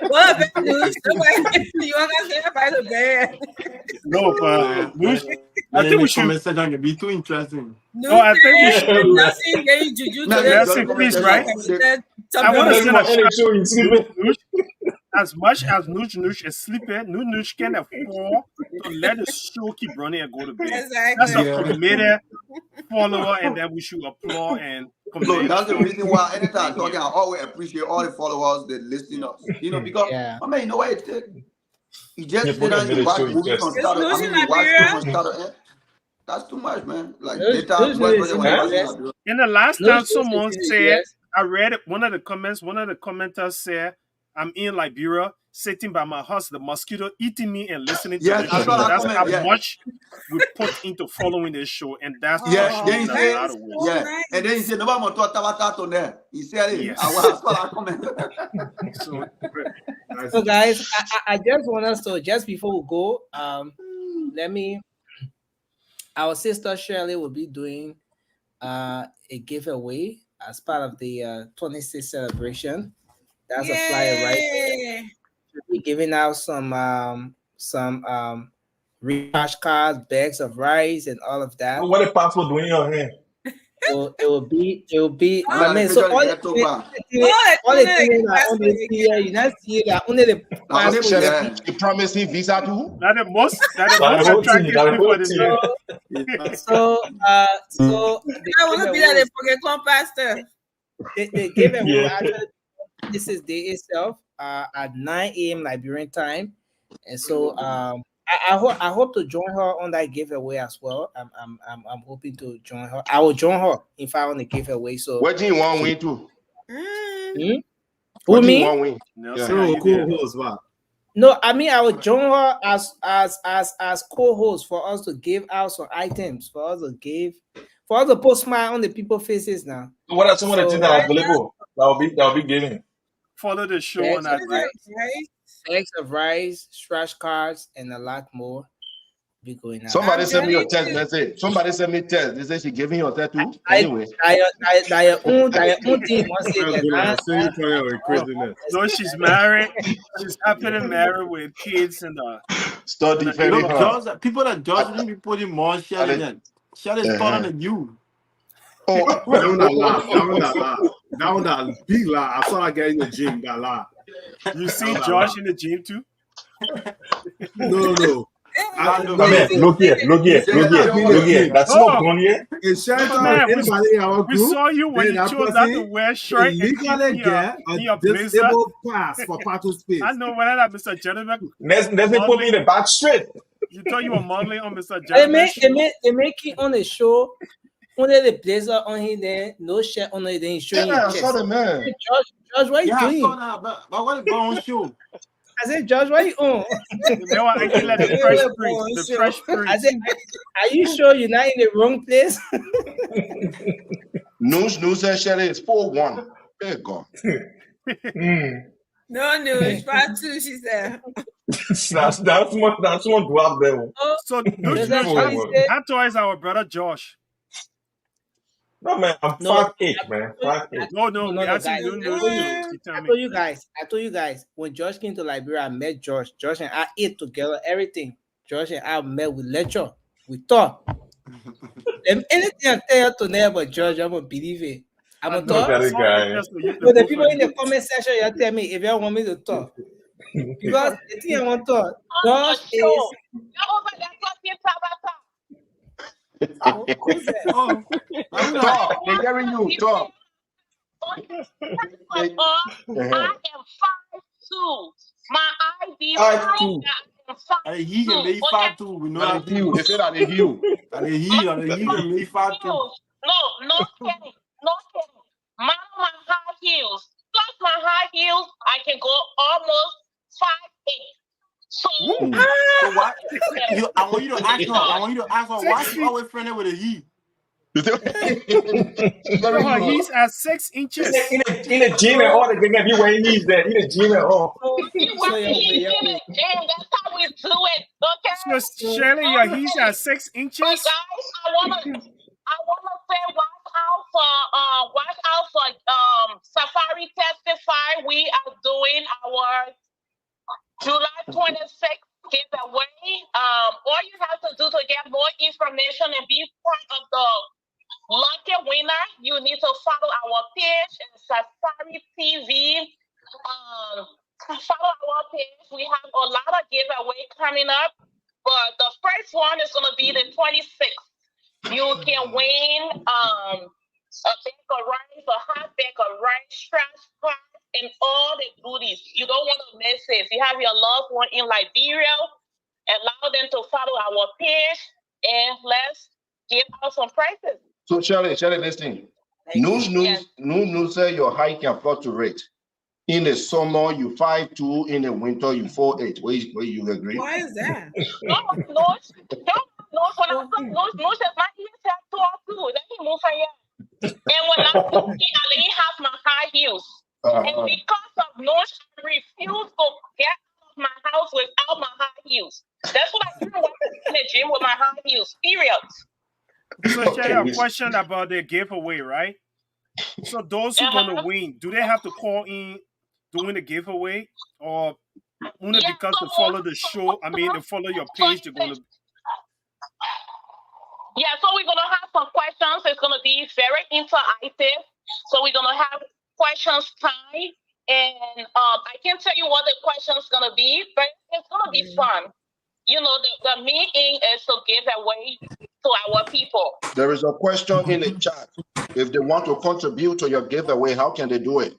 What up, news? You want to say about the bed? No, but Noosh, I Man, think we the should. comment section can be too interesting. No, I think we should. Nothing getting juju Now, today. this Nelson, comment please, section, right? I want to Nelson send a might end the shout show in to sleeping. Noosh. As much as Noosh is sleeping, Noosh can afford to let the show keep running and go to bed. That's a Exactly. committed follower, and then we should applaud and Look, commend that's the for reason why anytime I'm being talking, here. I always appreciate all the followers that listening us. Because Yeah. I mean, you know what it take? You just Yeah, sit put down, them you in the show watch movie from interesting. It's start to, I news in mean, you watch show Liberia. from start to end. That's too much, man. Like Noosh data, is US in budget when the you And watching US. that. in the last Noosh time is someone in the said, US. I read one of the comments, one of the commenters said, I'm in Liberia, sitting by my house, the mosquito eating me and listening to Yes, this I show. saw that That's how comment. Yeah. much we put into following this show, and that's Yeah, crushing then me he in a said, lot of ways. So yeah. nice. And then he said, nobody want to talk about that on there. He said it. Yes. I saw that comment. So So guys, I just want us to, just before we go, our sister Shirley will be doing a giveaway as part of the 26th celebration. That's a flyer right there. Yay. She'll be giving out some recharge cards, bags of rice, and all of that. What the passport doing in your hand? So it will be. I My got a man. So picture all to the get to things, back. all the things that on the here, you not see that only the Now, only passport. yeah. You promised me visa too? that the most That whole thing, attractive that thing whole for the thing. day. So the I want to be giveaway like a Pokémon pastor. the giveaway will Yeah. actually this is day itself at 9 a.m. Liberian time, and so I hope to join her on that giveaway as well. I'm hoping to join her. I will join her if I want the giveaway. So What do you want win too? who What do you me? want win? Nelson, are you there? No, I mean I will join her as co-host for us to give out some items for us to put smile on the people's faces now. What are some of the things that are available? That will be given. Follow the show on that day. Bags of rice, scratch cards, and a lot more. Be going out. Somebody sent me a text message. Somebody sent me a text. They say she giving you a tattoo. Anyway. Your own thing must say that. No, she's married. She's happily married with kids and Start defending Look, her. George, people that George shouldn't be putting more shit in it. Shit is taller than you. Oh, That one that laugh. That one that big laugh. I saw that guy in the gym. That laugh. You see Josh in the gym too? No. Man, look here. That's not going here. In shelter, Man, anybody in our we group, saw you when then you that chose not to person wear shirt and illegally keep get your a blazer. disabled pass for parking space. I know whether that Mr. Gentleman. Let's put me in the back straight. You thought you were modeling on Mr. They Gentleman. make it on the show. Only the blazer on him there, no shirt on it. Then he's showing Yeah, your I chest. saw the man. Josh, what are you Yeah, I doing? saw that, but what is going on shoe? I said, Josh, what are you on? They were acting like the Fresh Prince. The Fresh I Prince. said, are you sure you're not in the wrong place? News said Shelly is 4-1. There God. No news. Part 2, she said. That's one do up there. So, There's Noosh, actually that toy is our brother Josh. No man, I'm 5'8", man. 5'8". No, we guys. asking you to tell I me. told you guys, when Josh came to Liberia, I met Josh. Josh and I ate together, everything. Josh and I met with lecture. We talk. Anything I tell you tonight about Josh, I'm gonna believe it. I'm gonna talk. So the people in the comment section, you tell me if you want me to talk. Because the thing I want to talk, Josh is. Talk. They're hearing you. Talk. I am 5'2". My ID 5'2". And he can make five too. We know That that is you. They say that is you. And he can make five too. No kidding. No kidding. My high heels. Plus my high heels, I can go almost 5'8". So, so why? I want you to ask her. Why she always friendly with a he? So her he's at 6 inches. In the gym and all, the gang be wearing knees there. In the gym and all. So that's how we do it. Okay. So Shirley, your he's at 6 inches. So guys, I wanna say watch out for Safari Testify. We are doing our July 26th giveaway. All you have to do to get more information and be part of the lucky winner, you need to follow our page Safari TV. Follow our page. We have a lot of giveaway coming up, but the first one is going to be the 26th. You can win a bag of rice, a hot bag of rice, trash cards, and all the goodies. You don't want to miss it. If you have your loved one in Liberia, allow them to follow our page, and let's give out some prizes. So Shirley, listen. News say your height can fluctuate. In the summer, you 5'2". In the winter, you 4'8". Where you agree? Why is that? No. When I said my heels have 2 or 2. Let me move from here. And when I didn't have my high heels. And because of noise, I refuse to get out of my house without my high heels. That's what I do when I'm in the gym with my high heels. Period. So Shirley, a question about the giveaway, right? So those who are going to win, do they have to call in during the giveaway, or only because they follow the show? I mean, they follow your page. They're going to. Yeah, so we're gonna have some questions. It's gonna be very interactive. So we're gonna have questions time, and I can't tell you what the question's gonna be, but it's gonna be fun. You know, the main aim is to give away to our people. There is a question in the chat. If they want to contribute to your giveaway, how can they do it?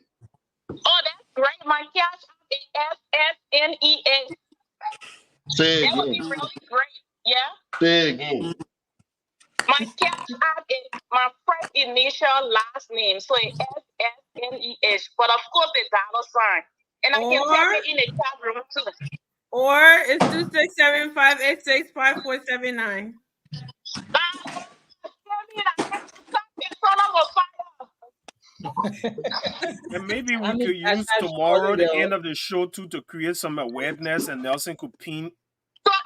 Oh, that's great. My cash is SSNEA. Say That would be again. really great. Yeah. Say again. My cash app is my first initial last name, so it's SSNEH. But of course, the $sign, and I can type it in the chat room too. Or it's 267-586-5479. And maybe we could use tomorrow, the end of the show, too, to create some awareness, and Nelson could pin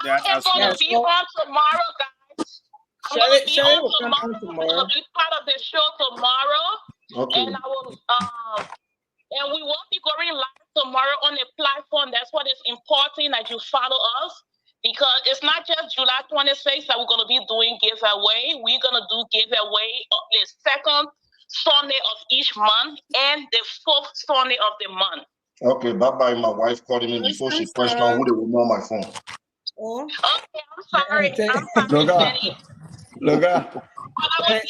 that as well. I'm going to be on tomorrow, guys. I'm going to be on be part of the show tomorrow. Okay. And I will, and we won't be going live tomorrow on the platform. That's what is important, that you follow us, because it's not just July 26th that we're going to be doing giveaway. We're going to do giveaway the second Sunday of each month and the fourth Sunday of the month. Okay, bye-bye. My wife called me before she questioned who they will know on my phone. Okay, I'm sorry. Jenny. Look I will be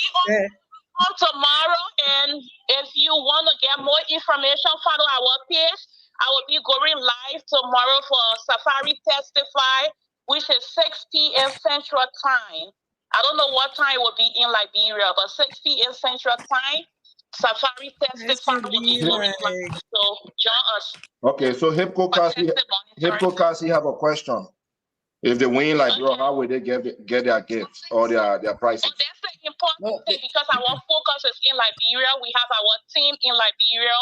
on tomorrow, and if you want to get more information, follow our page. I will be going live tomorrow for Safari Testify, which is 6 p.m. Central Time. I don't know what time it will be in Liberia, but 6 p.m. Central Time, Safari Testify will be going live. So join us. Okay, so Hippo Kasi have a question. If they win Liberia, how will they get their gifts or their prices? Oh, that's the important thing, because our focus is in Liberia. We have our team in Liberia.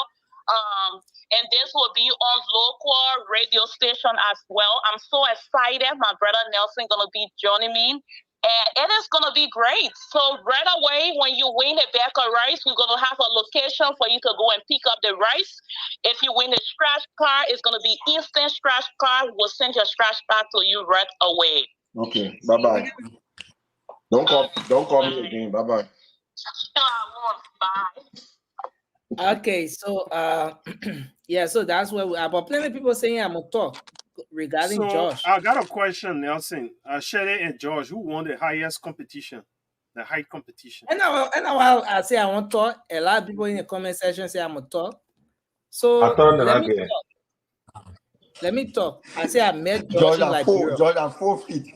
And this will be on local radio station as well. I'm so excited. My brother Nelson gonna be joining me, and it is gonna be great. So right away, when you win a bag of rice, we're gonna have a location for you to go and pick up the rice. If you win a scratch card, it's gonna be instant scratch card. We'll send your scratch card to you right away. Okay, bye-bye. Don't call me again. Bye-bye. Bye. Okay, so yeah, so that's where we are. But plenty of people saying I'm gonna talk regarding Josh. I got a question, Nelson. Shelley and George, who won the highest competition, the height competition? And I say I want to talk. A lot of people in the comment section say I'm gonna talk. So I thought let me talk. Let me talk. I say I met George George in and 4 Liberia. George and 4 feet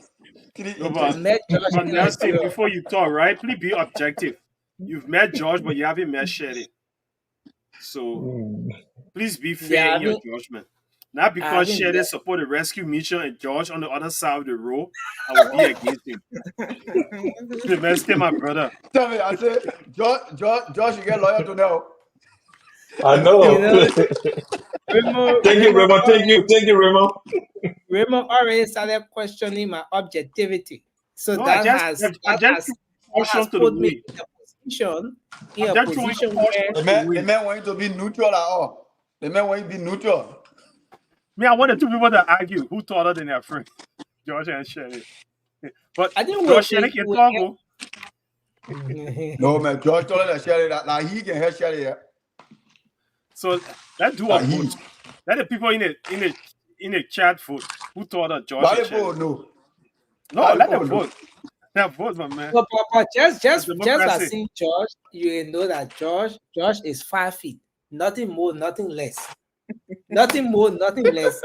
3 No, I inches. met George but in Nelson, Liberia. before you talk, right? Please be objective. You've met George, but you haven't met Shelly. So please be fair Yeah, in your judgment. Not I because haven't Shelly met. support the rescue mission and George on the other side of the road, I will be against him. The man, stay my brother. Tell me, I say, George, you get lawyer to know. I You know. know, Raymond, Thank you, Raymond. Thank already, you, Raymond. Raymond already started questioning my objectivity. So No, that I just threw caution has to the put me wind. in I'm a just throwing position caution where to The the man wind. want you to be neutral at all. The man want you to be neutral. Me, I wanted two people to argue who taller than their friend, George and Shelly. But I think George Shelly can talk. Oh. No, man, George told her that Shelly, that he can help Shelly. So let's do a That he. vote. Let the people in the chat vote who thought of George Why and the Shelly. board no? No, Why the let them board no? vote. Let them vote, my man. But just It's by democracy. seeing George, you know that George is 5 feet. Nothing more, nothing less. Nothing more, nothing less.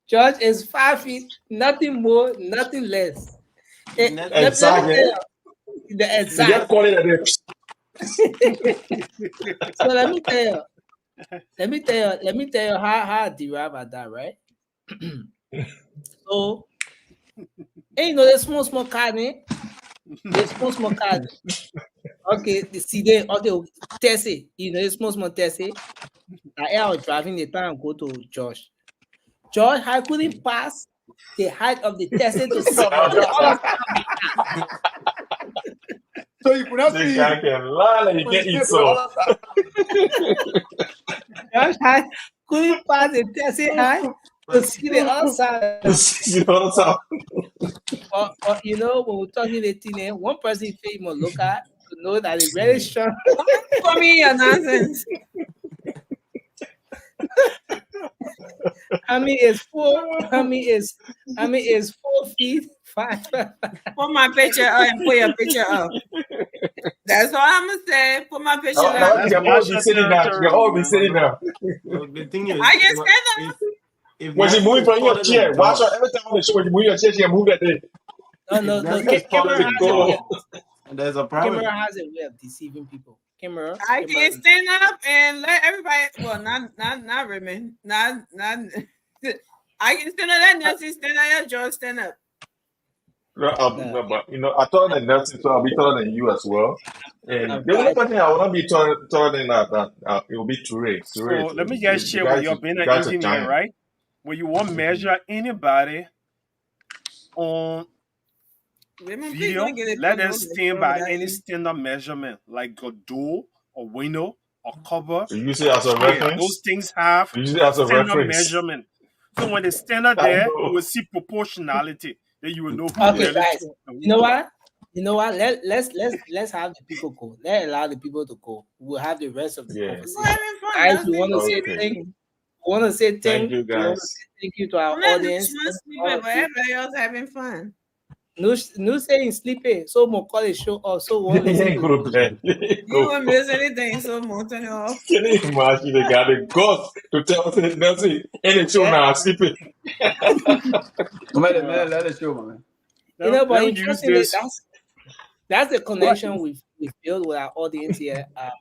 George is 5 feet, nothing more, nothing less. Let me Exactly. tell you the You just exact. call it a lips. So let me tell you how I derive at that, right? So, you know, the small card, the small card. Okay, the CD, okay, test it. You know, the small test it. I was driving the time and go to Josh. George, I couldn't pass the height of the Tesla to see the other side. So you could not This see guy him. can lie and he When can he eat came to the so. other side. Josh, I couldn't pass the Tesla height to see the other side. You know what I'm Or you know, when we're talking the thing, one person famous look at to know that it's very strong. For me, your nonsense. Is 4 feet 5. Put my picture up and put your picture up. That's all I'm gonna say. Put my picture No, up. you That's can all be national sitting down. You can territory, all be man. sitting down. The thing is, I can stand up. if When she Nelson moving is from your taller chair, than watch her George, every time on the show. When you move your chair, she can move that day. No. Nelson is taller Camera than has a way George, of there's a problem. deceiving people. Camera. I can stand up and let everybody. Well, not Raymond. Not. I can stand up. Let Nancy stand up. Let George stand up. No, but I taller than Nelson, so I'll be taller than you as well. And the only person I will not be taller than that, it will be Toure. So let me just share with you, being The an guy's a engineer, giant. right? When you want to measure anybody on Raymond, please video, don't get it. let them stand by any standard measurement, like a door, a window, a cover, You use it as a chair. Those reference. things have You use it as a standard reference. measurement. So when they stand up I there, know. you will see proportionality. Then you will know who Okay, really guys. tall and You know who what? Let's have the people go. Let's allow the people to go. We'll have the rest of the conversation. Guys, we want to say thank you. We want to say Thank you, we want to guys. say thank you to our I'm not audience. sleeping, but everybody else having fun. No saying sleeping. So more call it show up. So one He listen ain't to go to bed. You won't miss anything, so more turn it off. Can you imagine the guy, the ghost to tell us Nelson, any show now, sleeping? Let it show, man. You know, but let me use interestingly, this. that's the connection we've built with our audience here, and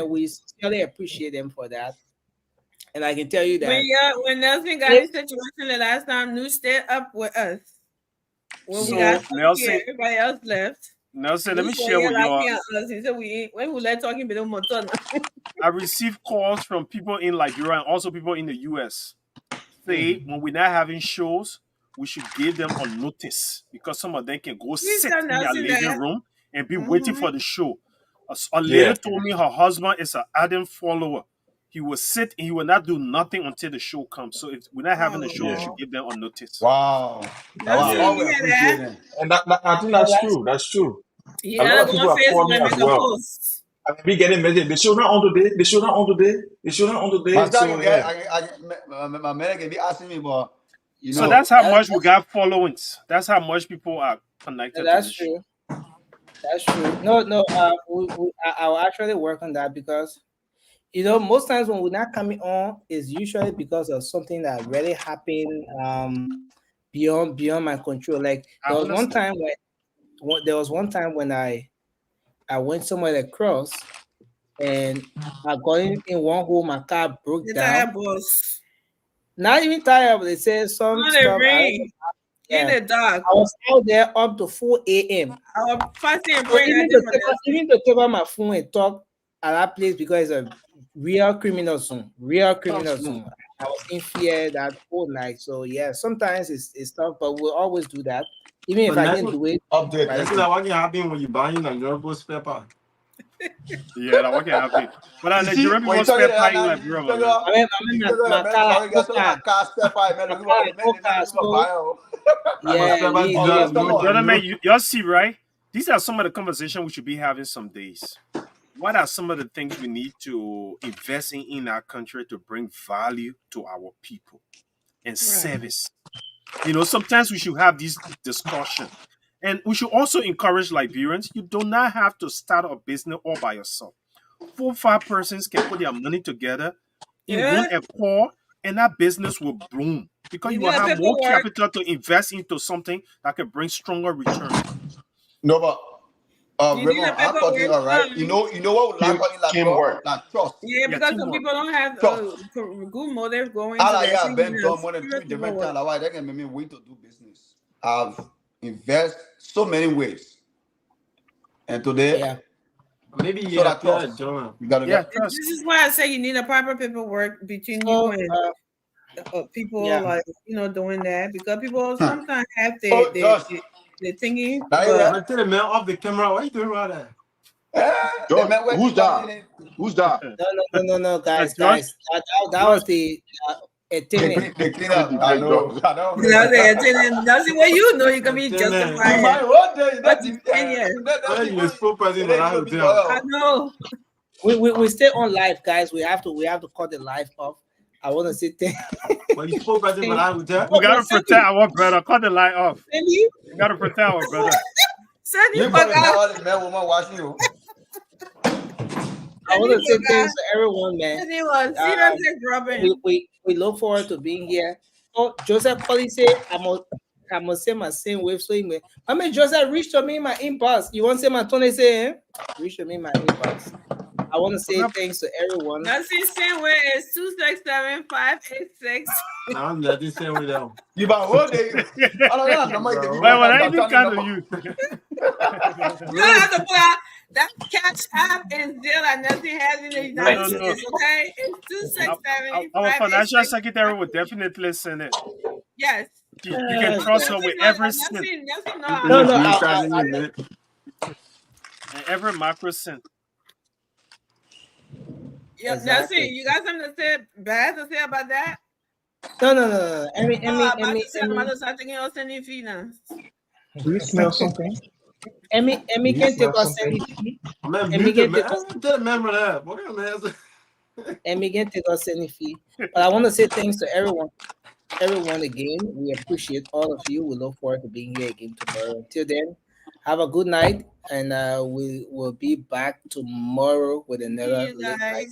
we sincerely appreciate them for that. And I can tell you that When Nelson got in situation the last time, New stayed up with us. When we got Nelson, everybody else left. Nelson, let me share with you. He said when we let talking about Montana. I received calls from people in Liberia and also people in the US. Say when we're not having shows, we should give them a notice because some of them can go sit in their living room and be waiting for the show. A lady told me her husband is an ardent follower. He will sit and he will not do nothing until the show comes. So if we're not having the show, we should give them a notice. Wow. And I think that's true. That's true. A lot of people are calling me as well. I be getting messages. They show not on today. They show not on today. They show not on today. My man can be asking me, but so that's how much we got followings. That's how much people are connected. That's true. That's true. No. I will actually work on that because You know, most times when we're not coming on, is usually because of something that really happened beyond my control. Like I there was one understand. time when I went somewhere across and I got in one hole, my car broke The tire down. boss. Not even tired, but they said some On the stuff. rain. In Yeah. the dark. I was out there up to 4 a.m. I was fasting and So praying that day for this. even to take out my phone and talk at that place because it's a real criminal zone. I was in fear that whole night. So yeah, sometimes it's tough, but we'll always do that. Even if But I didn't do it, Update. that's like what can happen when you buying a durable spare part. Yeah, that what can happen. But You see, Nigerian when people you talking spare that part in now, Liberia, you man. my car, car spare part, man. Looking for buy. yeah, Oh, customer. Gentlemen, y'all see, right? These are some of the conversations we should be having some days. What are some of the things we need to invest in our country to bring value to our people and service? You know, sometimes we should have this discussion. And we should also encourage Liberians. You do not have to start a business all by yourself. 4 or 5 persons can put their money together in one accord, and that business will bloom because you will have more capital to invest into something that can bring stronger return. No, but Raymond, I'm talking all right. You know what we lack in teamwork. like trust. Yeah, because some people don't have good motive going I to like their been done more than 3 different times. Like why they can make me wait to do business. I've invested so many ways, and today, Maybe so that trust. John. You gotta get This is why I say you need a proper paperwork between you and people like doing that, because people sometimes have their thinking. I tell the man off the camera, why you doing all that? Who's that? Who's that? No, guys. That was the attendant. The cleaner. I know. That's what you can be justified. I know. We stay on live, guys. We have to cut the live off. I want to say thank. We gotta protect our brother. Cut the light off. We gotta protect our brother. You fucking all the man woman watching you. I want to say thanks to everyone, man. We look forward to being here. Oh, Joseph Polly said I must say my same wave. So I mean, Joseph, reach to me in my inbox. You want to say my Tony say? Reach to me in my inbox. I want to say thanks to everyone. That's the same way as 267-586. I'm not the same with them. You about what day? I don't know. Why would I even kind of you? You don't have to put out that Cash App and Zelle and nothing has in the United States, okay? It's 267. Our financial secretary would definitely send it. Yes. You can trust her with every cent. No. And every macro cent. Yeah, exactly. You got something to say bad to say about that? No. I'm about to start thinking of sending fee now. Do you smell something? Emmy can take us any fee. Emmy can take us. Remember that. Emmy can take us any fee. But I want to say thanks to everyone again. We appreciate all of you. We look forward to being here again tomorrow. Until then, have a good night, and we will be back tomorrow with another late night.